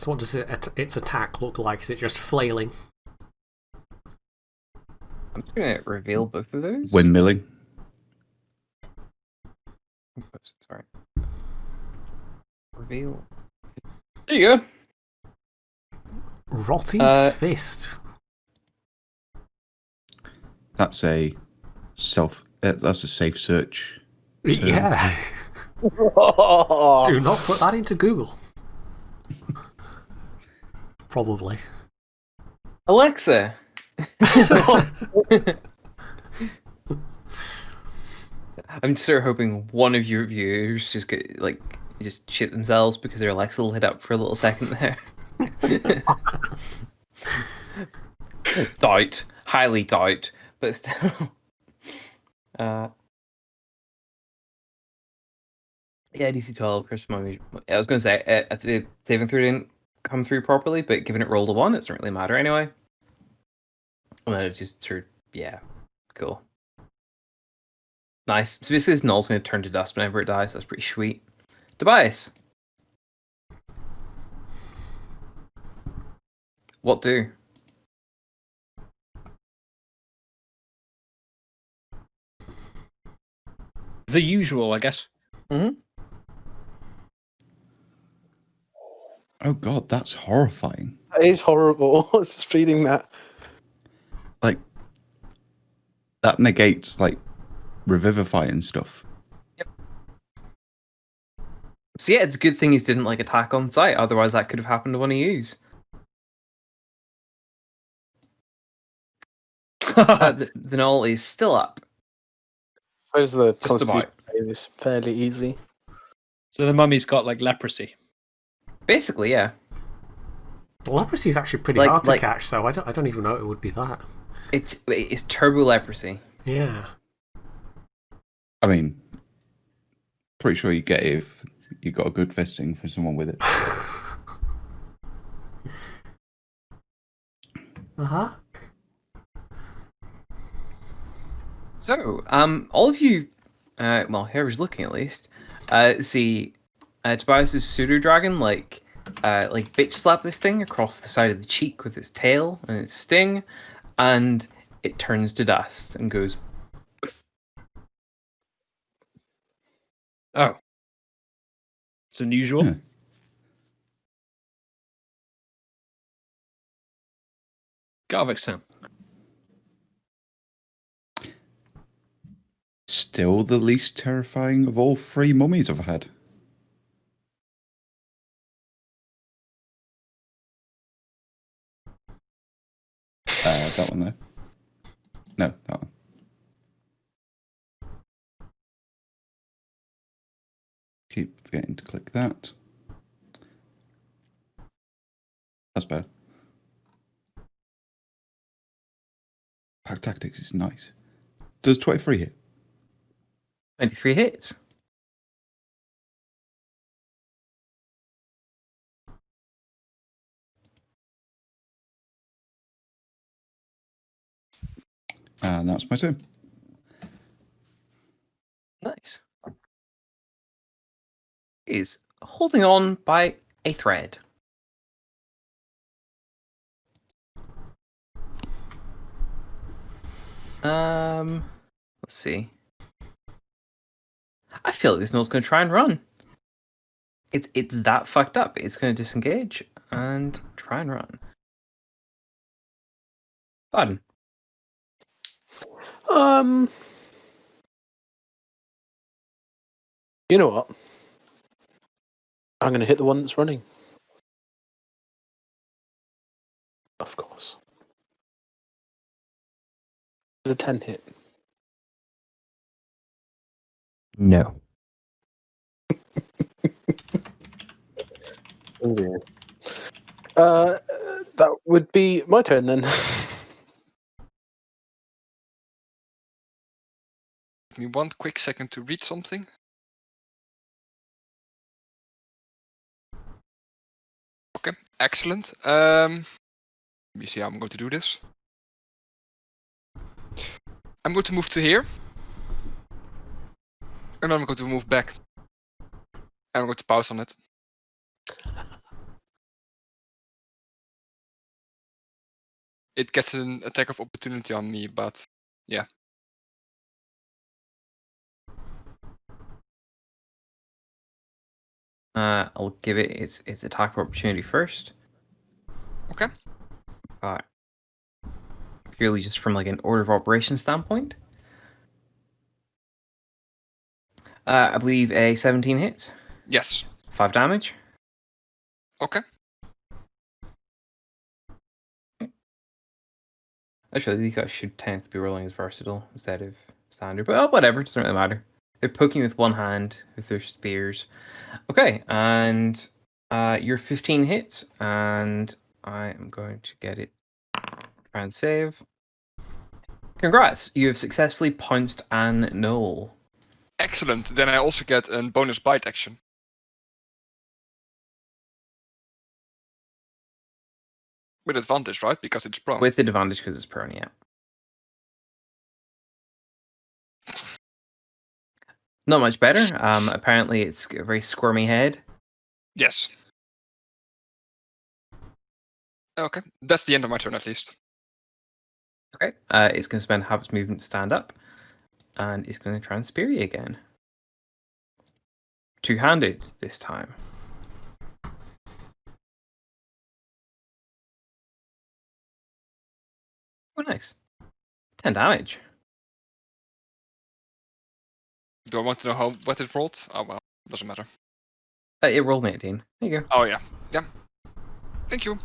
So what does its attack look like? Is it just flailing? I'm just gonna reveal both of those. Windmilling. Oops, sorry. Reveal. There you go. Rotting fist. That's a that's a safe search. Yeah. Do not put that into Google. Probably. Alexa. I'm sort of hoping one of your viewers just just shit themselves because their Alexa lit up for a little second there. Doubt, highly doubt, but still. Yeah, DC 12, Christmas Mummy. I was going to say, if the saving throw didn't come through properly, but given it rolled a 1, it doesn't really matter anyway. And then it just sort of, yeah, cool. Nice. So basically, this null's going to turn to dust whenever it dies. That's pretty sweet. Tobias. What do? The usual, I guess. Mm-hmm. Oh god, that's horrifying. That is horrible. I was just reading that. Like, that negates, like, revivify and stuff. So yeah, it's a good thing he didn't attack on sight. Otherwise, that could have happened to one of yous. The null is still up. I suppose the Just constitution about. save is fairly easy. So the mummy's got leprosy. Basically, yeah. Leprosy is actually pretty hard to catch, so I don't even know it would be that. It's turbo leprosy. Yeah. I mean, pretty sure you get it if you got a good fisting for someone with it. Uh-huh. So, all of you, well, whoever's looking at least, see Tobias's pseudo dragon like bitch slap this thing across the side of the cheek with its tail and its sting, and it turns to dust and goes. Oh. It's unusual. Yeah. Garvik sound. Still the least terrifying of all 3 mummies I've had. That one there. No, that one. Keep forgetting to click that. That's better. Pack Tactics is nice. Does 23 hit? 23 hits. And that's my turn. Nice. Is holding on by a thread. Let's see. I feel like this null's going to try and run. It's that fucked up. It's going to disengage and try and run. Fun. You know what? I'm going to hit the one that's running. Of course. It's a 10 hit. No. Oh dear. That would be my turn then. Give me one quick second to read something. Okay, excellent. Let me see how I'm going to do this. I'm going to move to here. And then I'm going to move back. And I'm going to pause on it. it gets an attack of opportunity on me, but yeah. I'll give it its attack of opportunity first. Okay. Purely just from like an order of operation standpoint. I believe a 17 hits. Yes. 5 damage. Okay. Actually, these guys should tend to be rolling as versatile instead of standard. But whatever, doesn't really matter. They're poking with one hand with their spears. Okay, and you're 15 hits, and I am going to get it. Try and save. Congrats, you have successfully pounced an gnoll. Excellent. Then I also get a bonus bite action. With advantage, right? Because it's prone. With the advantage because it's prone, yeah. Not much better. Apparently it's a very squirmy head. Yes. Okay. That's the end of my turn, at least. Okay. It's going to spend half its movement to stand up, and it's going to try and spear you again. Two-handed this time. Oh, nice. 10 damage. Do I want to know what it rolled? Oh well, doesn't matter. It rolled an 18. There you go. Oh yeah. Yeah. Thank you.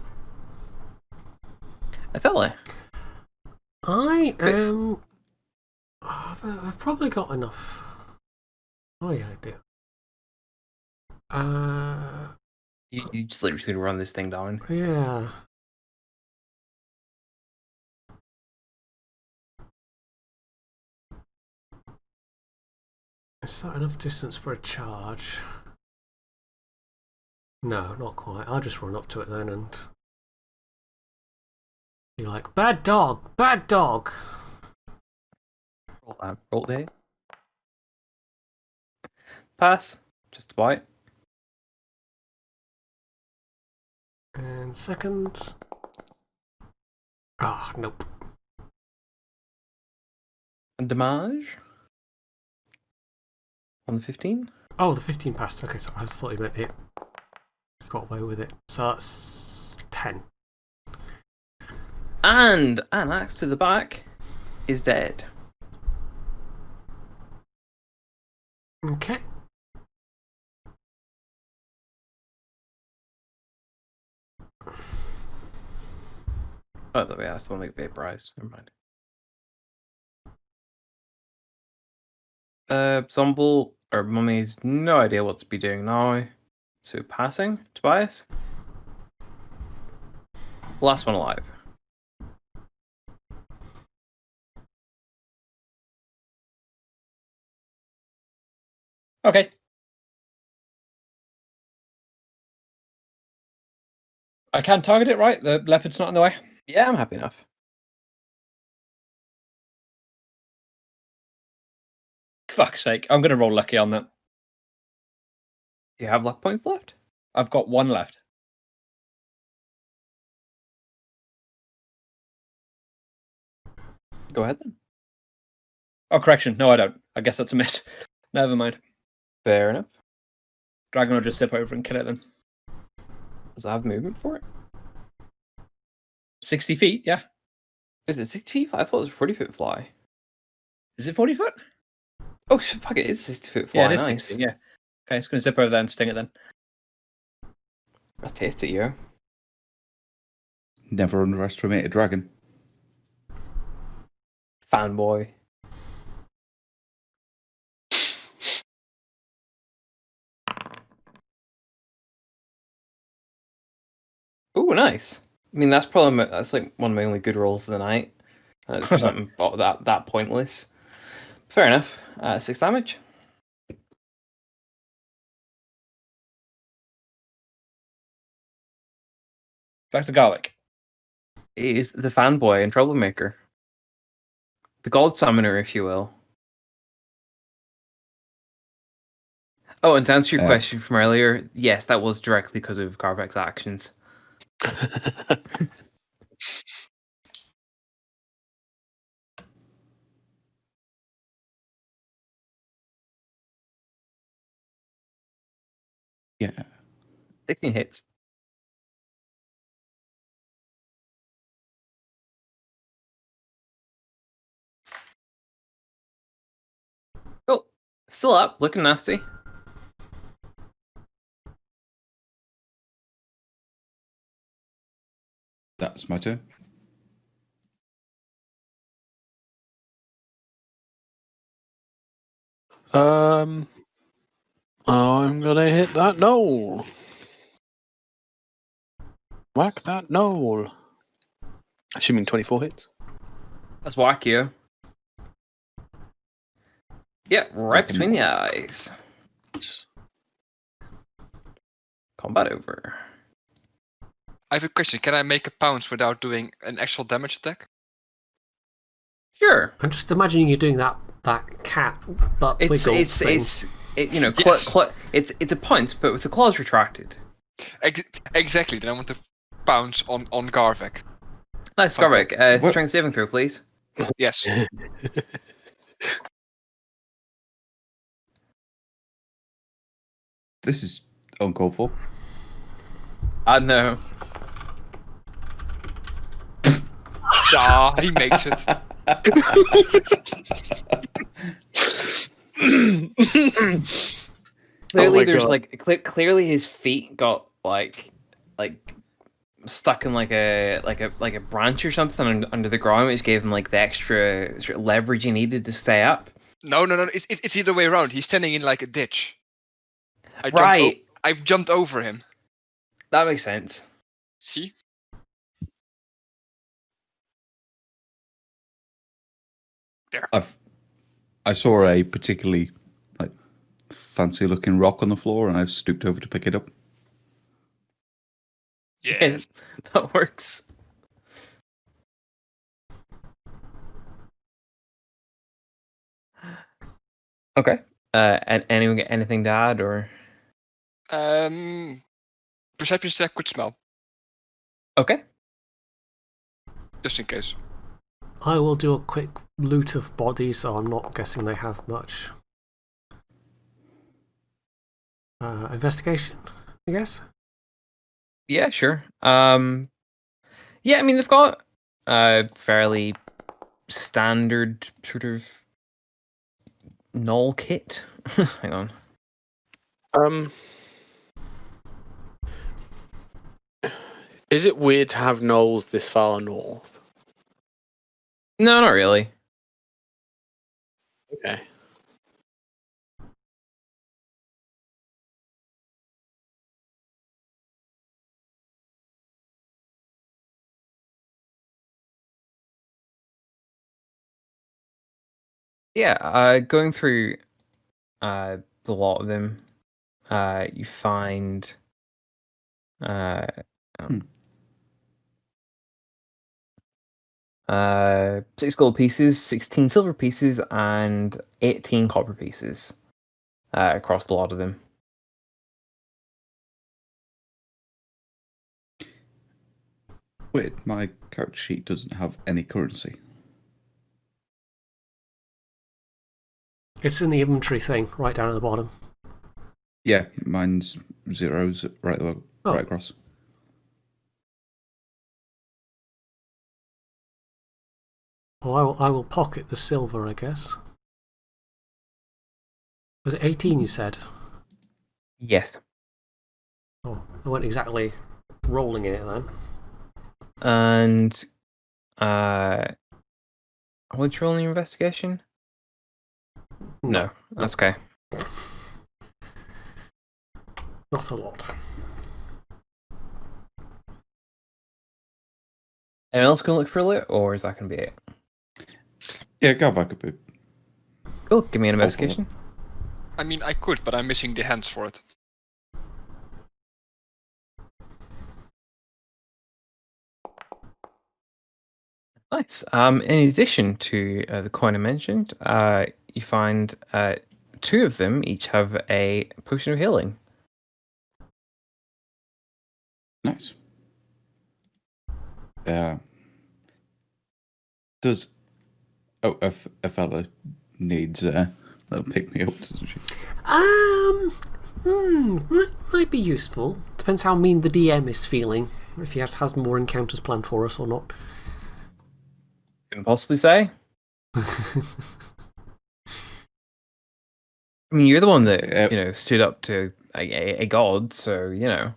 Athela. I am. I've probably got enough. Oh yeah, I do. You just literally going to run this thing down. Yeah. Is that enough distance for a charge? No, not quite. I'll just run up to it then and be like, bad dog, bad dog. Roll that. Roll day. Pass. Just about. And second. Ah, nope. And damage. On the 15. Oh, the 15 passed. Okay, sorry. I just thought you meant it. Got away with it. So that's 10. And an axe to the back is dead. Okay. Oh, the way that's the one that got vaporized. Never mind. Zomble or Mummy has no idea what to be doing now. So passing, Tobias. Last one alive. Okay. I can target it, right? The leopard's not in the way. Yeah, I'm happy enough. Fuck's sake. I'm going to roll lucky on that. Do you have luck points left? I've got one left. Go ahead then. Oh, correction. No, I don't. I guess that's a miss. Never mind. Fair enough. Dragon will just zip over and kill it then. Does it have movement for it? 60 feet, yeah. Is it 60 feet? I thought it was a 40-foot fly. Is it 40 foot? Oh, fuck it, it's a 60-foot fly. Yeah, it is Nice. 60, yeah. Okay, it's going to zip over there and sting it then. Let's taste it, yo. Never underestimate a dragon. Fanboy. Oh, nice. I mean, that's probably that's like one of my only good rolls of the night. For something that pointless. Fair enough. 6 damage. Back to garlic. It is the fanboy and troublemaker. The god summoner, if you will. Oh, and to answer your question from earlier, yes, that was directly because of Garvek's actions. Yeah. 16 hits. Cool. Still up, looking nasty. That's my turn. I'm gonna hit that knoll. Whack that knoll. Assuming 24 hits. That's wackier. Yeah, right Fucking between the eyes. Combat over. I have a question. Can I make a pounce without doing an actual damage attack? Sure. I'm just imagining you doing that cat butt It's wiggle it's thing. you know Yes. it's a punch, but with the claws retracted. Exactly. Then I want to pounce on Garvek. Nice, Okay. Garvik. What- Strength saving throw, please. Yes. This is uncalled for. No. Ah, he makes it. Clearly, my there's God. like clearly his feet got like stuck in like a branch or something under the ground, which gave him like the extra sort of leverage he needed to stay up. No. It's the other way around. He's standing in like a ditch. Right. I've jumped over him. That makes sense. See? There. I saw a particularly like fancy looking rock on the floor, and I've stooped over to pick it up. Yes. That works. Okay. And anything to add or? Perception check with smell, Okay. just in case. I will do a quick loot of bodies, so I'm not guessing they have much. Investigation, I guess? Yeah, sure. Yeah, I mean they've got fairly standard sort of null kit. Hang on. Is it weird to have knolls this far north? No, not really. Okay. Yeah, going through the lot of them, you find uh, Hmm. 6 gold pieces, 16 silver pieces, and 18 copper pieces across the lot of them. Wait, my character sheet doesn't have any currency. It's in the inventory thing, right down at the bottom. Yeah, mine's zeros right Oh. right across. Well, I will pocket the silver, I guess. Was it 18 you said? Yes. Oh, I wasn't exactly rolling in it then. And what's your only investigation? No, that's okay. Not a lot. Anyone else gonna look for loot, or is that gonna be it? Yeah, go back a bit. Cool. Give me an investigation. I mean, I could, but I'm missing the hands for it. Nice. In addition to the coin I mentioned, you find 2 of them each have a potion of healing. Nice. Does a fella needs that'll pick me up, doesn't she? Might be useful. Depends how mean the DM is feeling. If he has more encounters planned for us or not. Couldn't possibly say. I mean, you're the one that stood up to a god, so you know.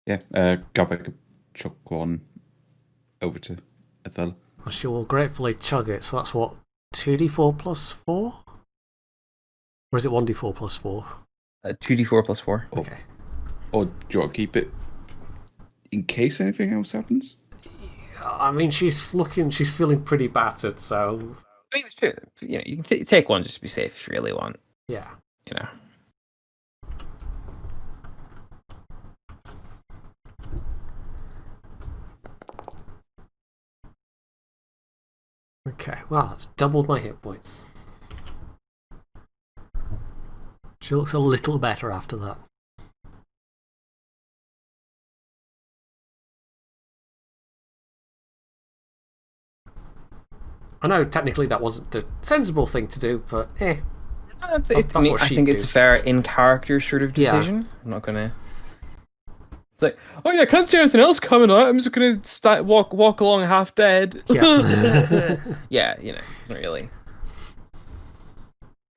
Yeah, Gavik could chuck one over to Othello. She will gratefully chug it. So that's what, 2d4 plus 4? Or is it 1d4 plus 4? 2d4 plus 4. Okay. Or do you want to keep it in case anything else happens? I mean, she's feeling pretty battered, so I mean, it's true. You know, you can take one just to be safe if you really want. yeah. You know. Okay, well, that's doubled my hit points. She looks a little better after that. I know technically that wasn't the sensible thing to do, but That's what I she'd think it's do. a fair in character sort of Yeah. decision. I'm not gonna. It's like, oh yeah, I can't see anything else coming out. I'm just gonna walk along half dead. Yeah. Yeah, you know, it's not really.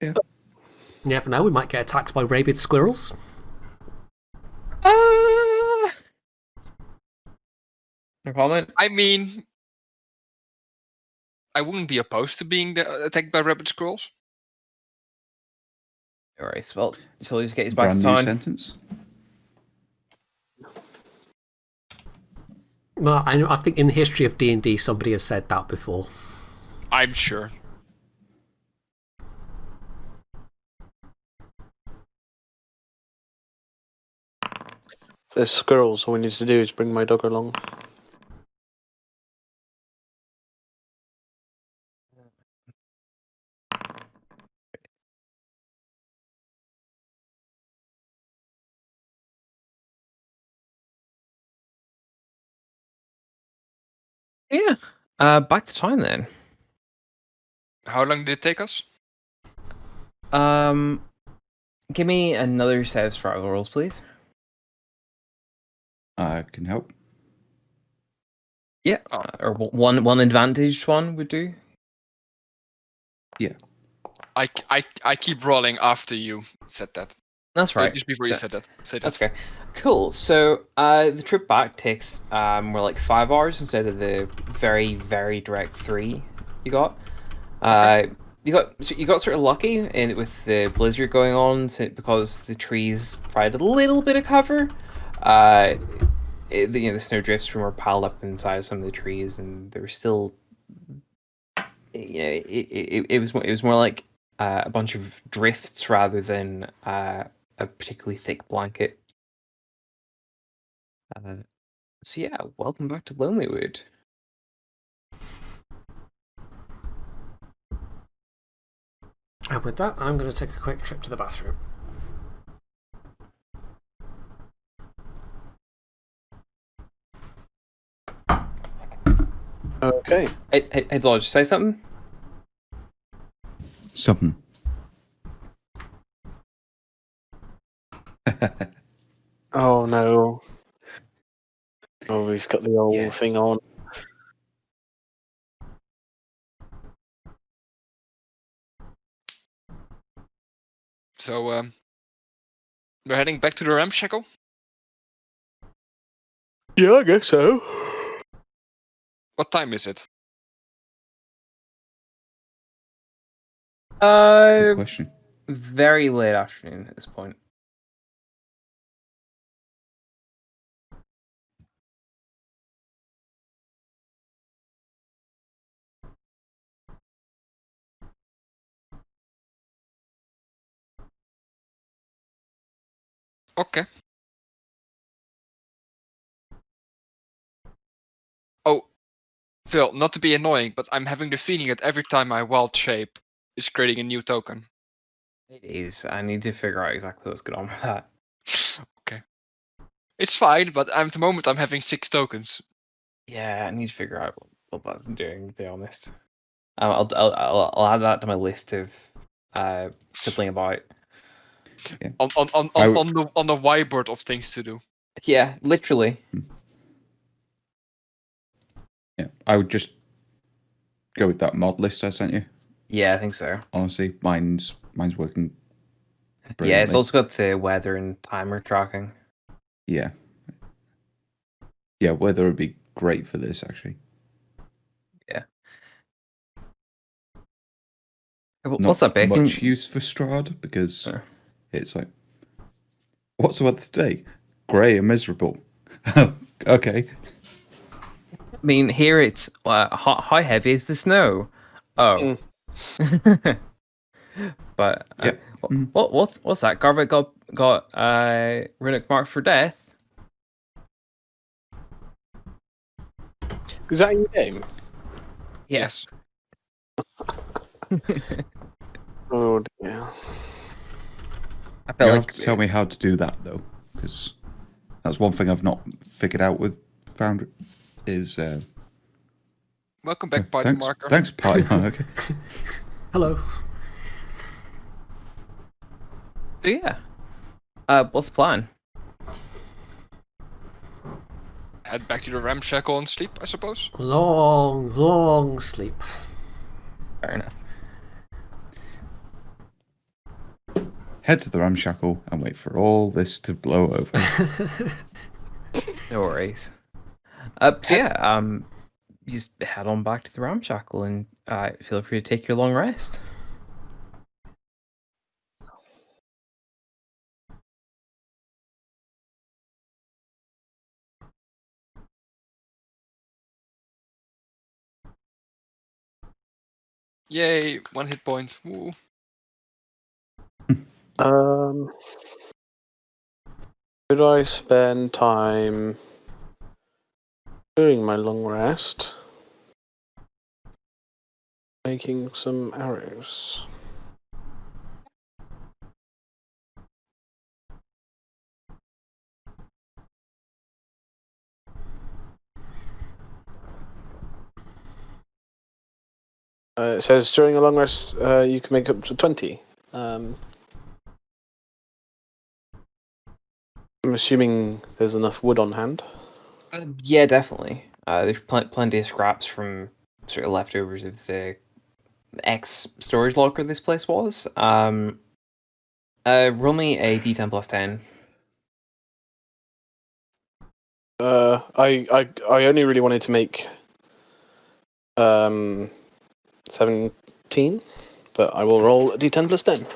You never know, we might get attacked by rabid squirrels. No comment. I mean, I wouldn't be opposed to being attacked by rabbit squirrels. Alright, well, shall we just get his back Brand to new town? sentence. No, I think in the history of D&D somebody has said that before. I'm sure. There's squirrels. All we need to do is bring my dog along. Yeah. Back to town then. How long did it take us? Give me another set of survival rolls, please. I can help. Yeah. Oh. Or one advantaged one would do. I keep rolling after you said that. That's right. Just before you said that. Say that. That's okay. Cool. So the trip back takes more like 5 hours instead of the very, very direct 3 you got. You got sort of lucky with the blizzard going on because the trees provided a little bit of cover. The snowdrifts were piled up inside some of the trees, and there were still, it was more like a bunch of drifts rather than a particularly thick blanket. So yeah, welcome back to Lonelywood. And with that, I'm going to take a quick trip to the bathroom. Okay. Hey, Lodge, say something? Something. Oh no. Oh, he's got the old Yes. thing on. So, we're heading back to the ramshackle? Yeah, I guess so. What time is it? Good question. Very late afternoon at this point. Okay. Oh, Phil, not to be annoying, but I'm having the feeling that every time I wild shape is creating a new token. It is. I need to figure out exactly what's going on with that. Okay. It's fine, but at the moment I'm having 6 tokens. Yeah, I need to figure out what that's doing, to be honest. I'll add that to my list of fiddling about. On the whiteboard of things to do. Yeah, literally. Yeah, I would just go with that mod list I sent you. Yeah, I think so. Honestly, mine's working. Yeah, it's Brilliantly. also got the weather and timer tracking. Yeah. Yeah, weather would be great for this actually. What's Not up, Beck? much use for Strahd because it's like, what's the weather today? Grey and miserable. Okay. I mean, here it's how heavy is the snow? Oh. But Yeah. what's that? Garvik got runic mark for death. Is that in your game? Yes. Oh dear. I You felt have like to tell me how to do that though, because that's one thing I've not figured out with Foundry. Is Welcome back, party thanks, marker. thanks, party. Okay. Hello. So yeah. What's the plan? Head back to the ramshackle and sleep, I suppose. Long sleep. Fair enough. Head to the ramshackle and wait for all this to blow over. No worries. So yeah, you just head on back to the ramshackle and feel free to take your long rest. Yay, 1 hit point. Woo. Should I spend time during my long rest making some arrows? It says during a long rest you can make up to 20. I'm assuming there's enough wood on hand. Yeah, definitely. There's plenty of scraps from sort of leftovers of the ex storage locker this place was. Roll me a d10 plus 10. I only really wanted to make 17, but I will roll a d10 plus 10.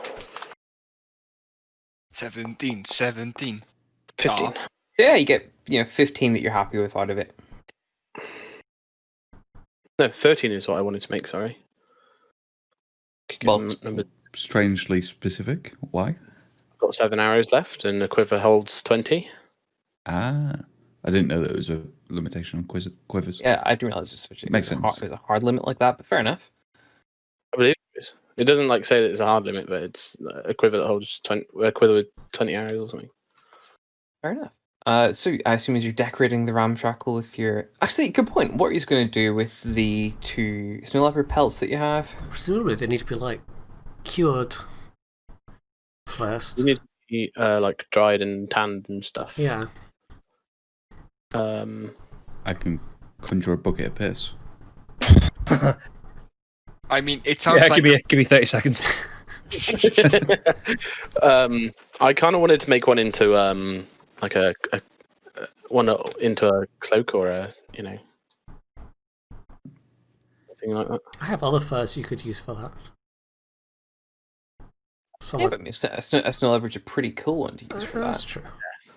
17. 15. Yeah, you get 15 that you're happy with out of it. No, 13 is what I wanted to make, sorry. Well, Number, Strangely specific. Why? I've got 7 arrows left, and the quiver holds 20. Ah, I didn't know there was a limitation on quivers. yeah, I didn't realize it Makes was sense. a hard limit like that, but fair enough. I believe it is. It doesn't say that it's a hard limit, but it's a quiver that holds a quiver with 20 arrows or something. Fair enough. So I assume as you're decorating the ramshackle with your... Actually, good point. What are you going to do with the 2 snow leopard pelts that you have? Presumably they need to be cured first. You need to be dried and tanned and stuff. Yeah. I can conjure a bucket of piss. I mean, it sounds like... give me 30 seconds. I kind of wanted to make one into one into a cloak or a thing like that. I have other furs you could use for that. Yeah, but a snow leopard's a pretty cool one to use for That's that. true.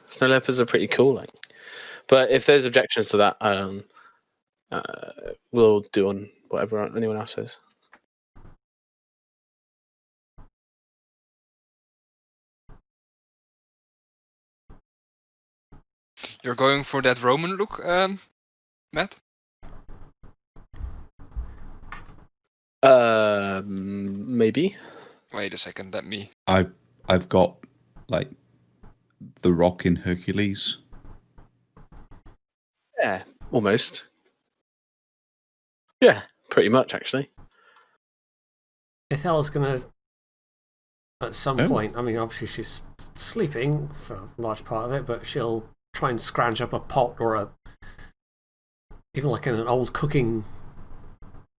Snow leopards are pretty cool, but if there's objections to that, we'll do on whatever anyone else says. You're going for that Roman look, Matt? Maybe. Wait a second, let me... I've got the Rock in Hercules. Yeah, almost. Yeah, pretty much actually. Ethel's gonna, at some Oh. point, I mean, obviously she's sleeping for a large part of it, but she'll try and scrounge up a pot or even like an old cooking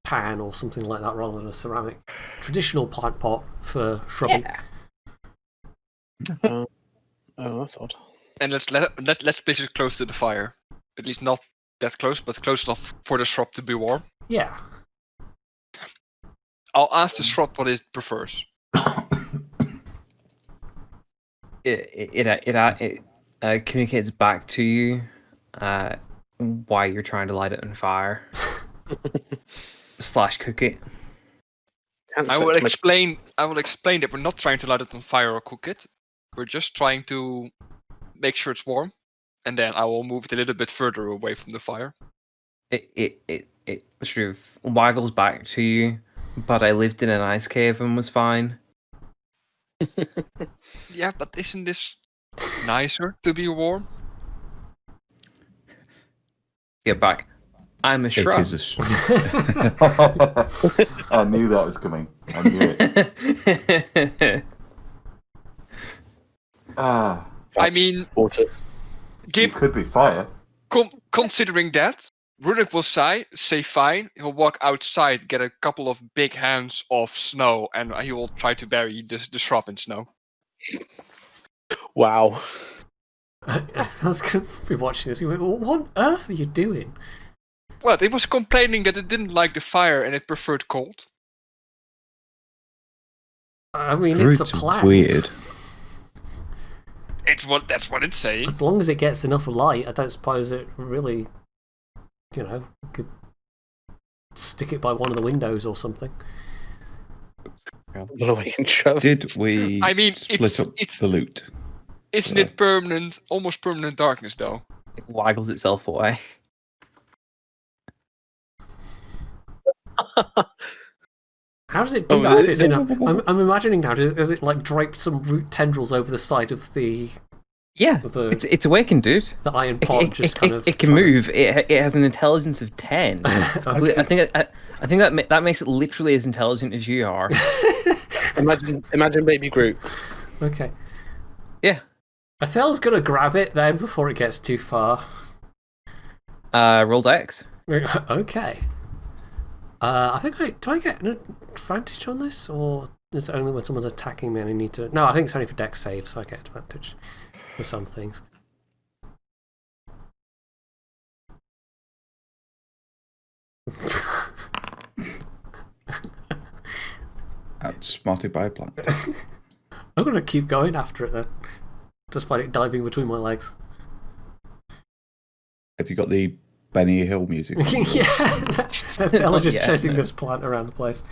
pan or something like that rather than a ceramic. Traditional plant pot for shrubby. Oh, that's odd. And let's place it close to the fire. At least not that close, but close enough for the shrub to be warm. Yeah. I'll ask the shrub what it prefers. It communicates back to you why you're trying to light it on fire / cook it. I will explain that we're not trying to light it on fire or cook it. We're just trying to make sure it's warm, and then I will move it a little bit further away from the fire. It sort of waggles back to you, but I lived in an ice cave and was fine. Yeah, but isn't this nicer to be warm? Get back. I'm a It shrub. is a shrub. I knew that was coming. I knew it. Ah, I mean, water. it could be fire. considering that, Runic will say fine. He'll walk outside, get a couple of big hands of snow, and he will try to bury the shrub in snow. Wow. I was going to be watching this. What on earth are you doing? Well, it was complaining that it didn't like the fire and it preferred cold. I mean, it's a Fruit's plant. weird. That's what it's saying. As long as it gets enough light, I don't suppose it really, could stick it by one of the windows or something. Blowing shrub. Did we I mean, split up it's- the loot? Isn't it permanent, almost permanent darkness though? It waggles itself away. How does it do Oh, that? is If it- it's in a, I'm imagining now. Has it like draped some root tendrils over the side of the Yeah, The- it's awakened, dude. iron pot? Just kind of It can move. It has an intelligence of 10. Okay. I think that makes it literally as intelligent as you are. Imagine Baby Groot. Okay. Yeah. Ethel's gonna grab it then before it gets too far. Roll dex. Okay. I think do I get an advantage on this, or is it only when someone's attacking me and I need to? No, I think it's only for dex saves, so I get advantage for some things. Outsmarted by a plant. I'm gonna keep going after it then, despite it diving between my legs. Have you got the Benny Hill music? Yeah, Ethel just Yeah, chasing no. this plant around the place.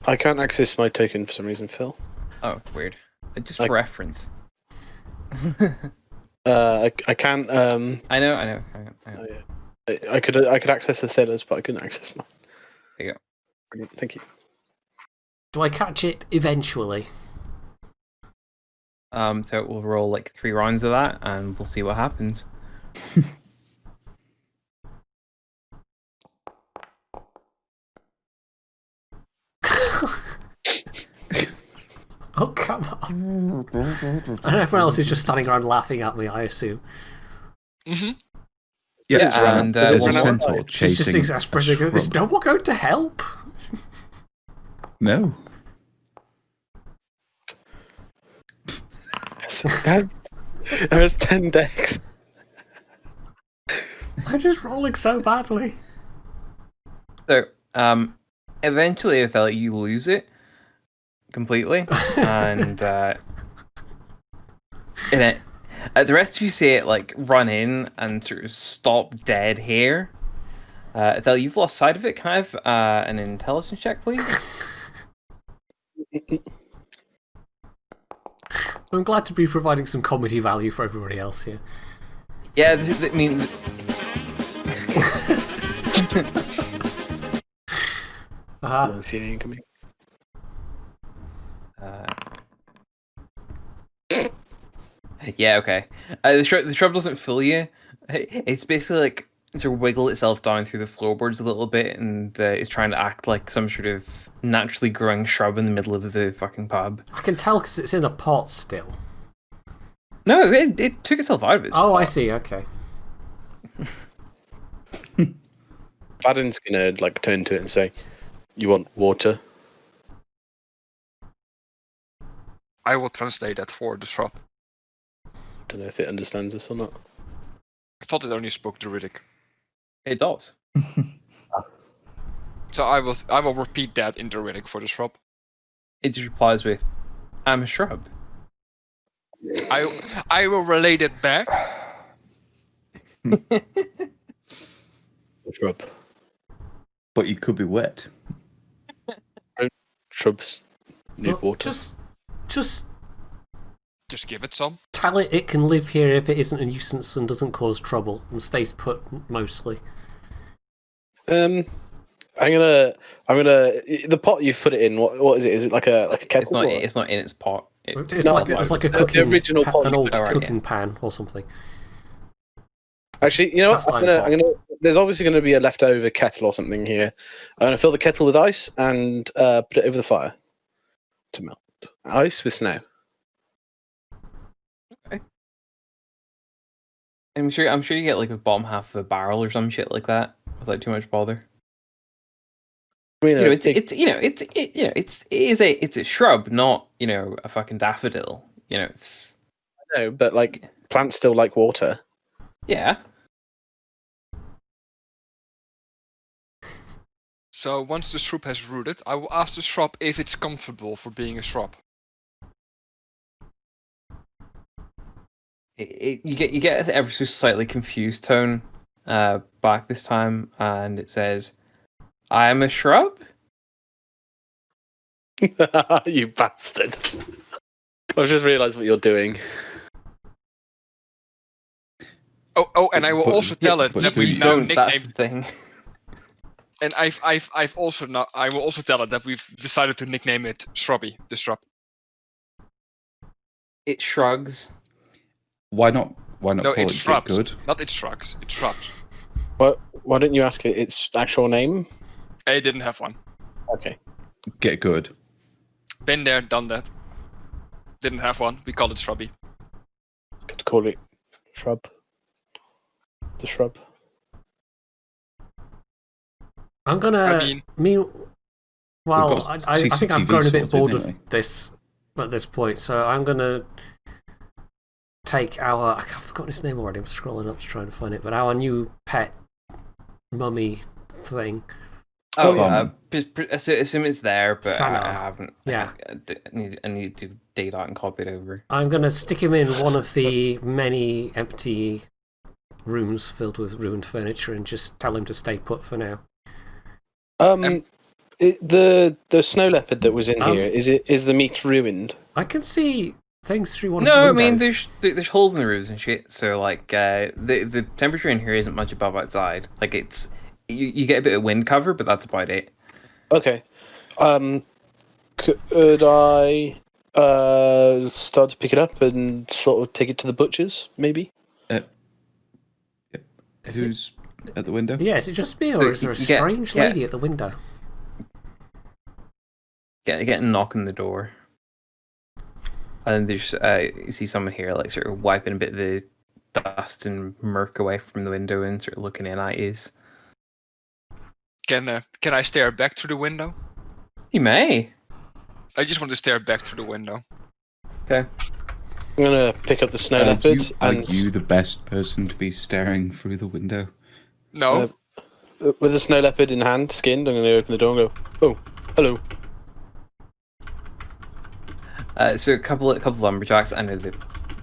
I can't access my token for some reason, Phil. Oh, weird. Just Like- for reference. I can't. I know. I could access the Thrillers, but I couldn't access mine. There you go. Brilliant, thank you. Do I catch it eventually? So we'll roll like 3 rounds of that, and we'll see what happens. Oh, come on. And everyone else is just standing around laughing at me, I assume. Mm-hmm. Yeah, and there's a one centaur outside. She's just chasing. exasperated. a Is shrub. no one going to help? No. There's 10 decks. I'm just rolling so badly. So, eventually, Othello, you lose it completely, and the rest of you see it like run in and sort of stop dead here. Othello, you've lost sight of it. Can I have an intelligence check, please? I'm glad to be providing some comedy value for everybody else here. Yeah, I mean, I don't see any incoming. yeah, okay. The shrub doesn't fool you. It's basically like sort of wiggle itself down through the floorboards a little bit and is trying to act like some sort of naturally growing shrub in the middle of the fucking pub. I can tell because it's in a pot still. No, it took itself out of its Oh, pot. I see. Okay. Aladdin's gonna like turn to it and say, "You want water?" I will translate that for the shrub. Don't know if it understands us or not. I thought it only spoke Druidic. It does. So I will repeat that in Druidic for the shrub. It just replies with, "I'm a shrub." I will relate it back. Shrub. But you could be wet. Shrubs need Well, water. Just Just give it some. tell it can live here if it isn't a nuisance and doesn't cause trouble and stays put mostly. I'm gonna. The pot you've put it in. What is it? Is it like a kettle? It's not. or- It's not in its pot. It's No, like it's like a the cooking original pot an you old put it in. cooking pan or something. Actually, you know what? Cast iron pot. I'm gonna. There's obviously going to be a leftover kettle or something here. I'm gonna fill the kettle with ice and put it over the fire to melt. Ice with snow. I'm sure you get like the bottom half of a barrel or some shit like that without too much bother. I mean, It's a shrub, not a fucking daffodil. It's no, but like plants still like water. yeah. So once the shrub has rooted, I will ask the shrub if it's comfortable for being a shrub. You get an ever so slightly confused tone back this time, and it says, "I am a shrub." You bastard! I've just realised what you're doing. Oh, and I will But- also tell yeah, it but that do we've you- now Don't. That's the nicknamed. thing. And I will also tell it that we've decided to nickname it Shrubby, the shrub. It shrugs. Why not? Why not No, call it's it shrubs. Get Good? Not it shrugs. It's shrubs. Why don't you ask it its actual name? I didn't have one. Okay. Get Good. Been there, done that. Didn't have one. We called it Shrubby. Could call it shrub. The shrub. I'm gonna. I mean, Well, got I think I've CCTV grown a bit sorted bored anyway. of this at this point, so I'm gonna take our. I've forgotten his name already. I'm scrolling up to try and find it, but our new pet mummy thing. oh yeah. Assume it's there, but Sana. I haven't. Yeah. I need to date out and copy it over. I'm gonna stick him in one of the many empty rooms filled with ruined furniture and just tell him to stay put for now. The snow leopard that was in Um, here is the meat ruined? I can see things through one of No, the I mean windows. there's holes in the roofs and shit. So like the temperature in here isn't much above outside. Like it's you get a bit of wind cover, but that's about it. Okay. Could I start to pick it up and sort of take it to the butcher's, maybe? Is Who's at the window? Yeah, is it just me, or is there a You get- strange yeah. lady at the window? Get a knock on the door, and then there's you see someone here like sort of wiping a bit of the dust and murk away from the window and sort of looking in at you. can I stare back through the window? You may. I just want to stare back through the window. Okay. I'm gonna pick up the snow leopard Are and you the best person to be staring through the window? No. with the snow leopard in hand, skinned, I'm gonna open the door and go, "Oh, hello." So a couple of lumberjacks. I know the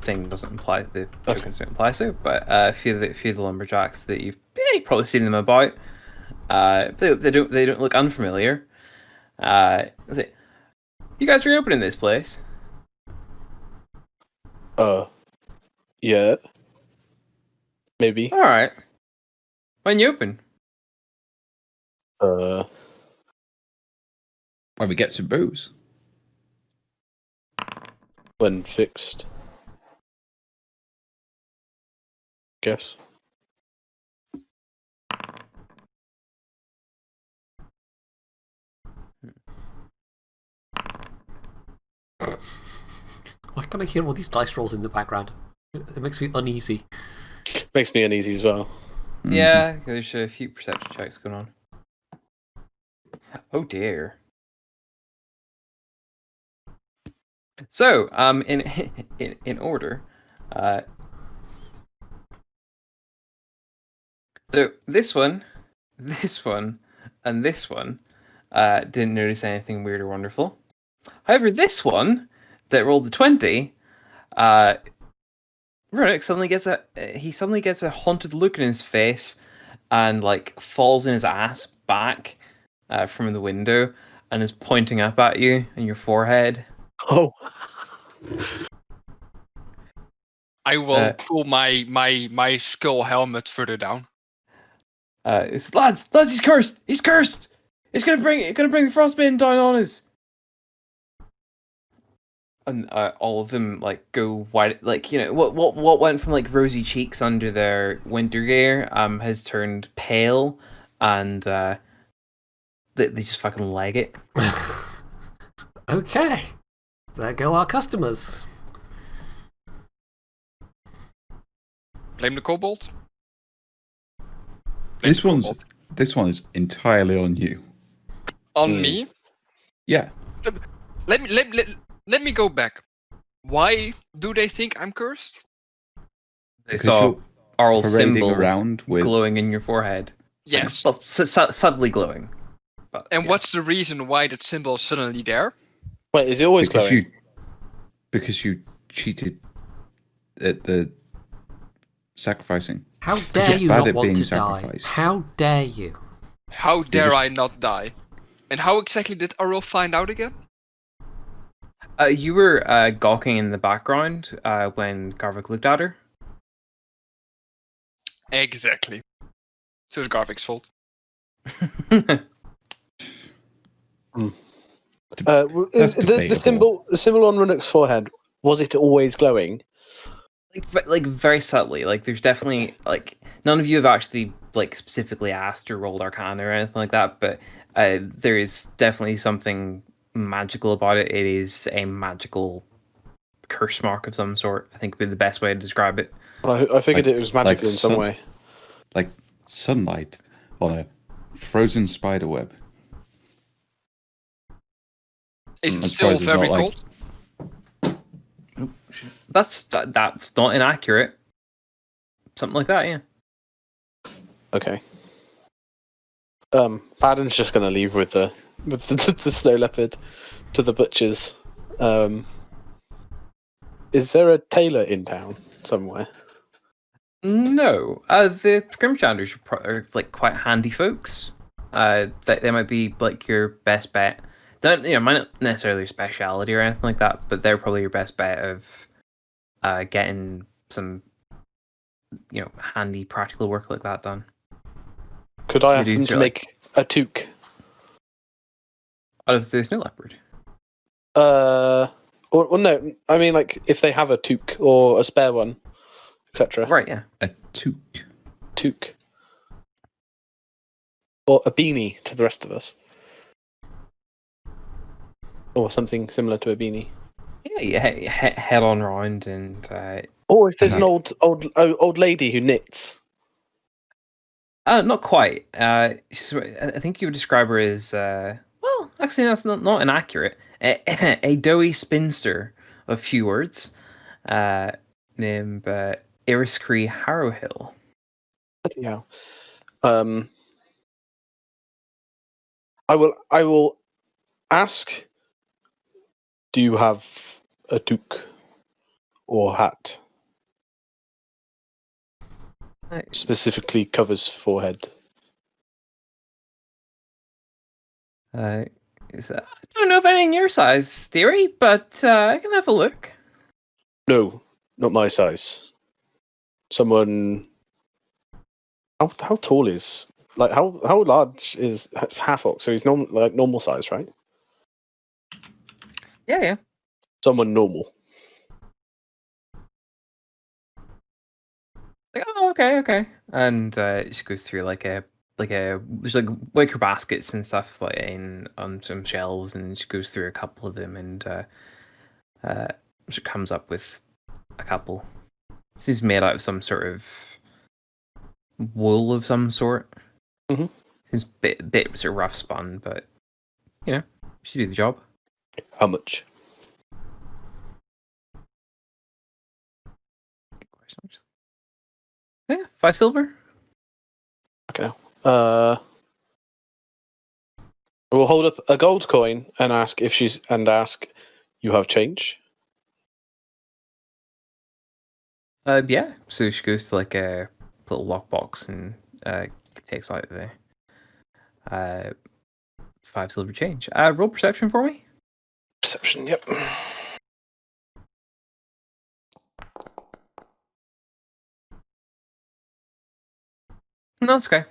thing doesn't imply the tokens don't imply so, but a few of the lumberjacks that you've probably seen them about. They don't look unfamiliar. Say, you guys reopening this place? Yeah. Maybe. All right. When you open? Uh, When we get some booze. when fixed. Guess. Why can't I hear all these dice rolls in the background? It makes me uneasy. Makes me uneasy as well. Yeah, there's a few perception checks going on. Oh dear. So, in order, so this one, and this one, didn't notice anything weird or wonderful. However, this one that rolled the 20, Runic suddenly gets a haunted look in his face, and like falls in his ass back from the window, and is pointing up at you in your forehead. Oh, I will pull my skull helmet further down. It's lads, he's cursed. He's cursed. It's gonna bring the Frost Maiden down on us. And all of them like go white, like what went from like rosy cheeks under their winter gear has turned pale, and they just fucking leg it. Okay. There go our customers. Blame the kobold. This one is entirely on you. On me. Yeah. Let me go back. Why do they think I'm cursed? They Because saw you're Arl's parading symbol around with glowing in your forehead. Yes. Well, subtly glowing. But, And yeah. what's the reason why that symbol is suddenly there? wait, is it always glowing? because you cheated at the sacrificing. How dare you're you bad not at want being to die? sacrificed. How dare you? How dare just- I not die? And how exactly did Arul find out again? You were gawking in the background when Garvik looked at her. Exactly. So it's Garvik's fault. Is the debatable. symbol on Runic's forehead, was it always glowing? like very subtly. Like there's definitely like none of you have actually like specifically asked or rolled Arcana or anything like that, but there is definitely something magical about it. It is a magical curse mark of some sort, I think would be the best way to describe it. I figured Like- it was magical like in some sun- way. Like sunlight on a frozen spider web. Is it I'm still surprised it's very not, like- cold? That's not inaccurate. Something like that, yeah. Okay. Fadden's just gonna leave with the snow leopard to the butchers. Is there a tailor in town somewhere? No, the Grimshanders are like quite handy folks. They might be like your best bet. Don't might not necessarily a speciality or anything like that, but they're probably your best bet of getting some handy practical work like that done. Could I You ask do them to sort of make a toque? Out of the snow leopard. Or no, I mean like if they have a toque or a spare one, etc. Right, yeah. A toque. Toque. Or a beanie to the rest of us. Or something similar to a beanie. Yeah, you head on round and Or if there's an Okay. old lady who knits. not quite. I think you would describe her as well. Actually, that's not inaccurate. A doughy spinster of few words, named Iriscree Harrowhill. Yeah. I will ask. Do you have a toque or hat? Specifically covers forehead. I don't know if any in your size, theory, but I can have a look. No, not my size. Someone. How tall is how large is half orc? So he's normal size, right? Yeah. Someone normal. Like, oh, okay. And she goes through there's like wicker baskets and stuff like on some shelves, and she goes through a couple of them and which comes up with a couple. This is made out of some sort of wool of some sort. Mhm. Seems bit sort of rough spun, but should do the job. How much? Good question, actually. Yeah, 5 silver. Okay. We'll hold up a gold coin and ask, you have change? Yeah. So she goes to like a little lockbox and takes out the 5 silver change. Roll perception for me. Perception, yep. No, that's okay.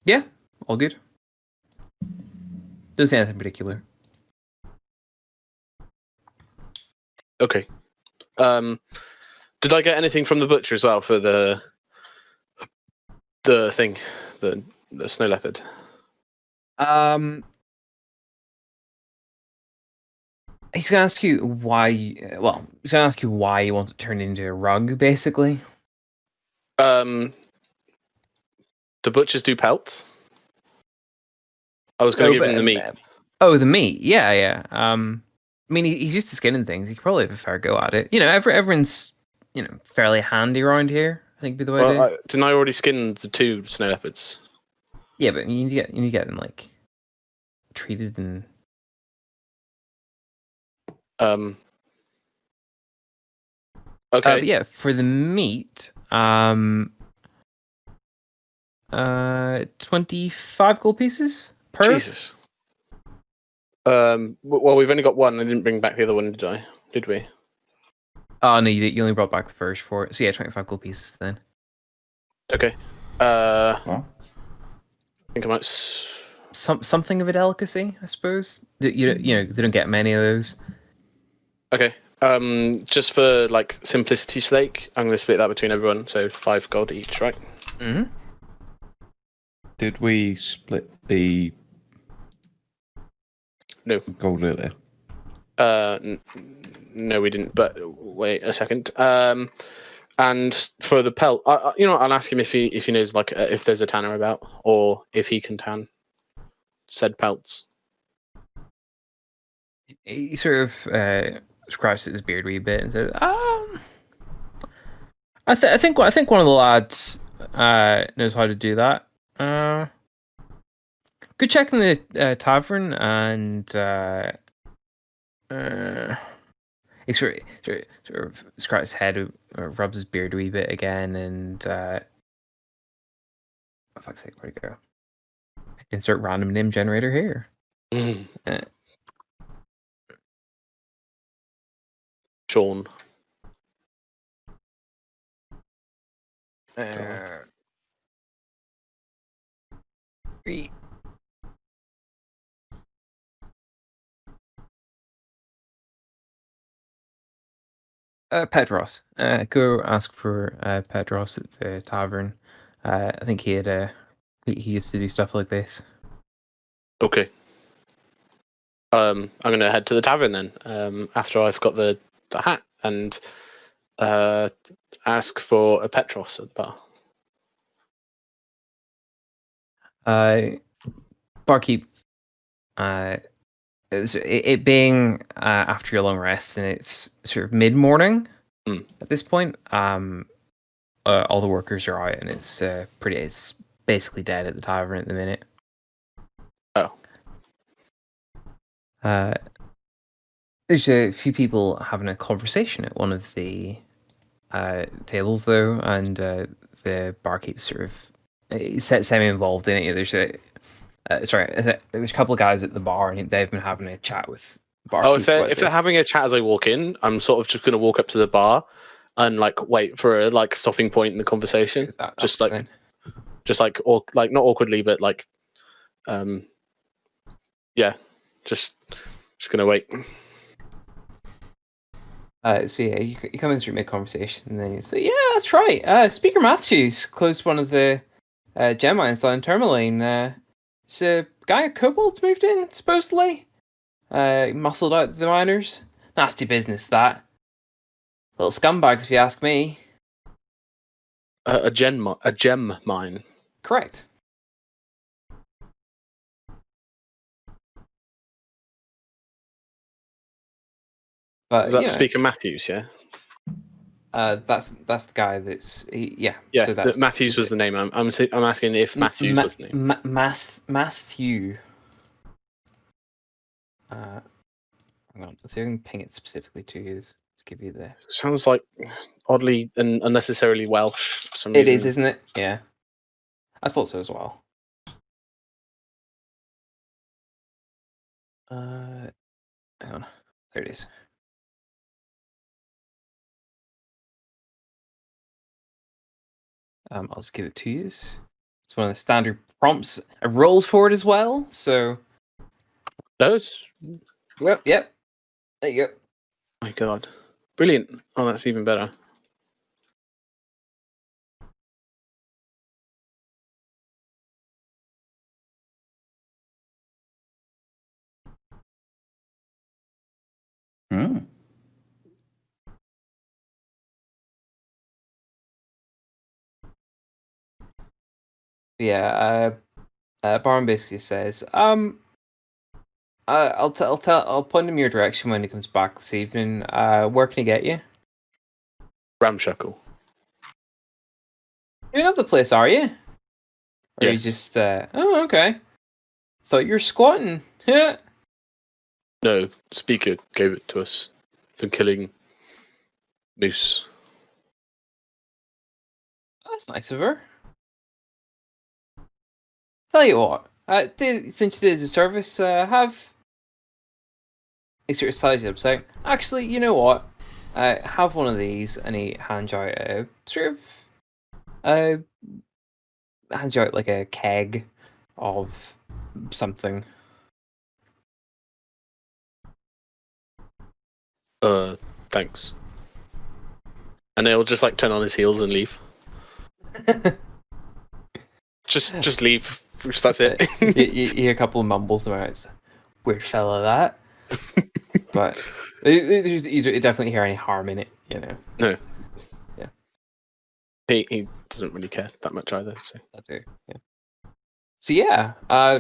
Yeah, all good. Doesn't say anything particular. Okay. Did I get anything from the butcher as well for the thing, the snow leopard? He's gonna ask you why. Well, he's gonna ask you why you want it turned into a rug, basically. The butchers do pelts. I was going to give him the meat. Oh, the meat. Yeah. I mean, he's used to skinning things. He could probably have a fair go at it. Everyone's fairly handy around here. I think would be the way to. Well, didn't I already skin the 2 snow leopards? Yeah, but you need to get them like treated and. Okay. But yeah, for the meat, 25 gold pieces per. Jesus. Well, we've only got one. I didn't bring back the other one, did I? Did we? Oh no, you only brought back the first for it. So yeah, 25 gold pieces then. Okay. Well, I think I might. Something of a delicacy, I suppose. They don't get many of those. Okay. Just for like simplicity's sake, I'm going to split that between everyone. So 5 gold each, right? Mm-hmm. did we split the No. gold earlier? No, we didn't. But wait a second. And for the pelt, I'll ask him if he knows like if there's a tanner about, or if he can tan said pelts. He sort of scratches his beard a wee bit and says, I think one of the lads knows how to do that. Good check in the tavern and he sort of scratches his head or rubs his beard a wee bit again and oh, fuck's sake, where'd it go? Insert random name generator here. Sean. Three. Pedros. Go ask for Pedros at the tavern. I think he used to do stuff like this. Okay. I'm gonna head to the tavern then. After I've got the hat and ask for a Petros at the bar. Barkeep. It being after your long rest and it's sort of mid-morning at this point. All the workers are out and it's basically dead at the tavern at the minute. Oh. There's a few people having a conversation at one of the tables though, and the barkeep sort of semi-involved in it. There's there's a couple of guys at the bar and they've been having a chat with the barkeep. If they're having a chat as I walk in, I'm sort of just going to walk up to the bar and like wait for a like stopping point in the conversation. Just not awkwardly, but like, yeah, just gonna wait. So yeah, you come in through mid-conversation and then you say, yeah, that's right. Speaker Matthews closed one of the gem mines down in Tourmaline. So a guy at Cobalt moved in, supposedly. Muscled out the miners. Nasty business, that. Little scumbags, if you ask me. A gem mine. Correct. But Is that you know, Speaker Matthews? Yeah. that's the guy that's yeah. Yeah. So that's Matthews was the name. I'm asking if Matthews was the name. Matthew. Hang on, let's see if I can ping it specifically to you. Let's give you the. Sounds like oddly and unnecessarily Welsh for some It reason. is, isn't it? Yeah. I thought so as well. Hang on. There it is. I'll just give it to you. It's one of the standard prompts. I rolled for it as well, so. No. Yep. There you go. My God. Brilliant. Oh, that's even better. Oh. Yeah. Baron basically says, I'll point him your direction when he comes back this evening. Where can he get you? Ramshackle. You know the place, are you? Or Yes. you just oh, okay. Thought you were squatting. Yeah. No, Speaker gave it to us for killing moose. That's nice of her. Tell you what, since you did the service, have he sort of sized it up saying, actually, you know what? Have one of these, and he hands out hands out like a keg of something. Thanks. And he'll just like turn on his heels and leave. Just leave. That's it. you hear a couple of mumbles about it's weird fella that, but you definitely hear any harm in it, you know. No. Yeah. He doesn't really care that much either. So. I do. Yeah. So yeah,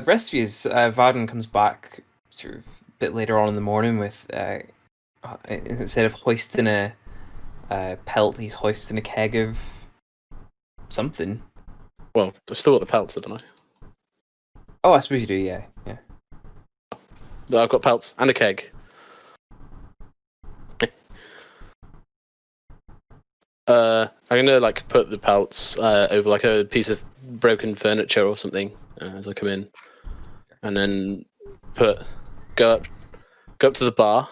rest of you, Vaden comes back sort of a bit later on in the morning with instead of hoisting a pelt, he's hoisting a keg of something. Well, I've still got the pelts, haven't I? Oh, I suppose you do. Yeah. No, I've got pelts and a keg. I'm gonna like put the pelts over like a piece of broken furniture or something as I come in, and then go up to the bar,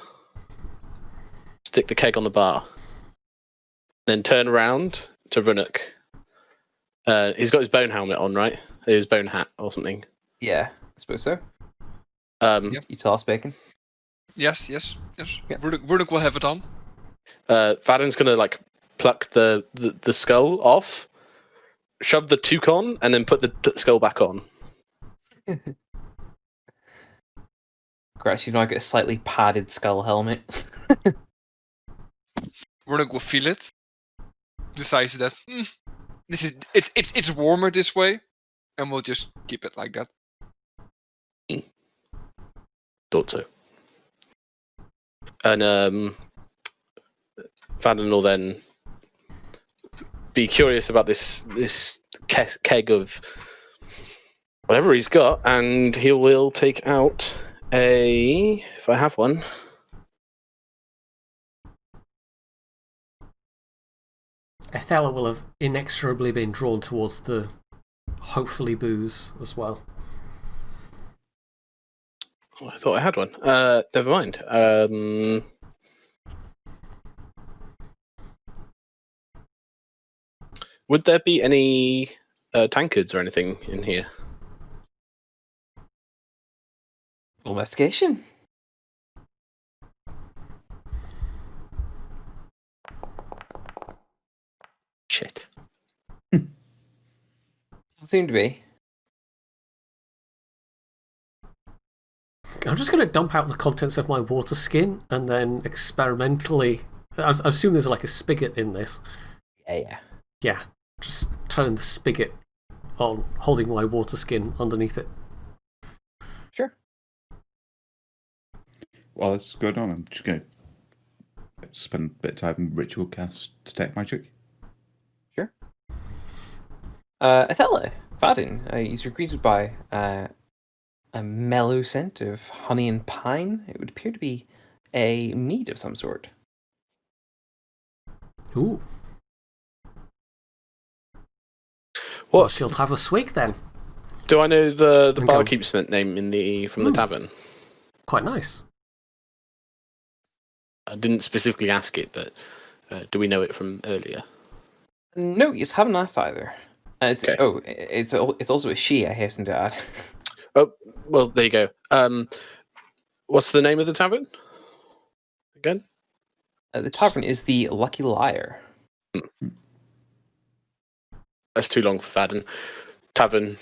stick the keg on the bar, then turn around to Runuk. He's got his bone helmet on, right? His bone hat or something. Yeah, I suppose so. Yep. You tell us, Bacon. Yes. Yeah. Runic will have it on. Vaden's gonna like pluck the skull off, shove the toucan, and then put the skull back on. Congrats, you've now got a slightly padded skull helmet. Runic will feel it. Decides that it's warmer this way, and we'll just keep it like that. Thought so. And Vaden will then be curious about this keg of whatever he's got, and he will take out if I have one. Ethella will have inexorably been drawn towards the hopefully booze as well. Oh, I thought I had one. Never mind. Would there be any tankards or anything in here? Investigation. Shit. Doesn't seem to be. I'm just going to dump out the contents of my water skin and then experimentally. I assume there's like a spigot in this. Yeah. Yeah, just turn the spigot on, holding my water skin underneath it. Sure. While this is going on, I'm just going to spend a bit of time in ritual cast detect magic. Sure. Athela, Fadin, you're greeted by a mellow scent of honey and pine. It would appear to be a mead of some sort. Ooh. Well, What she'll have a swig then. do I know the Okay. barkeep's name from the tavern? Quite nice. I didn't specifically ask it, but do we know it from earlier? No, you haven't asked either. And it's Okay. it's also a she. I hasten to add. Oh, well, there you go. What's the name of the tavern? Again? The tavern is the Lucky Liar. That's too long for Fadden. Tavern,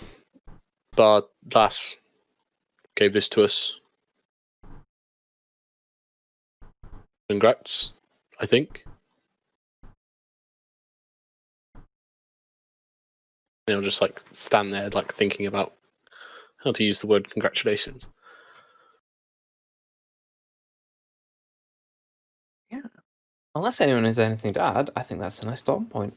bar, lass gave this to us. Congrats, I think. And I'll just like stand there, like thinking about how to use the word congratulations. Yeah. Unless anyone has anything to add, I think that's a nice stopping point.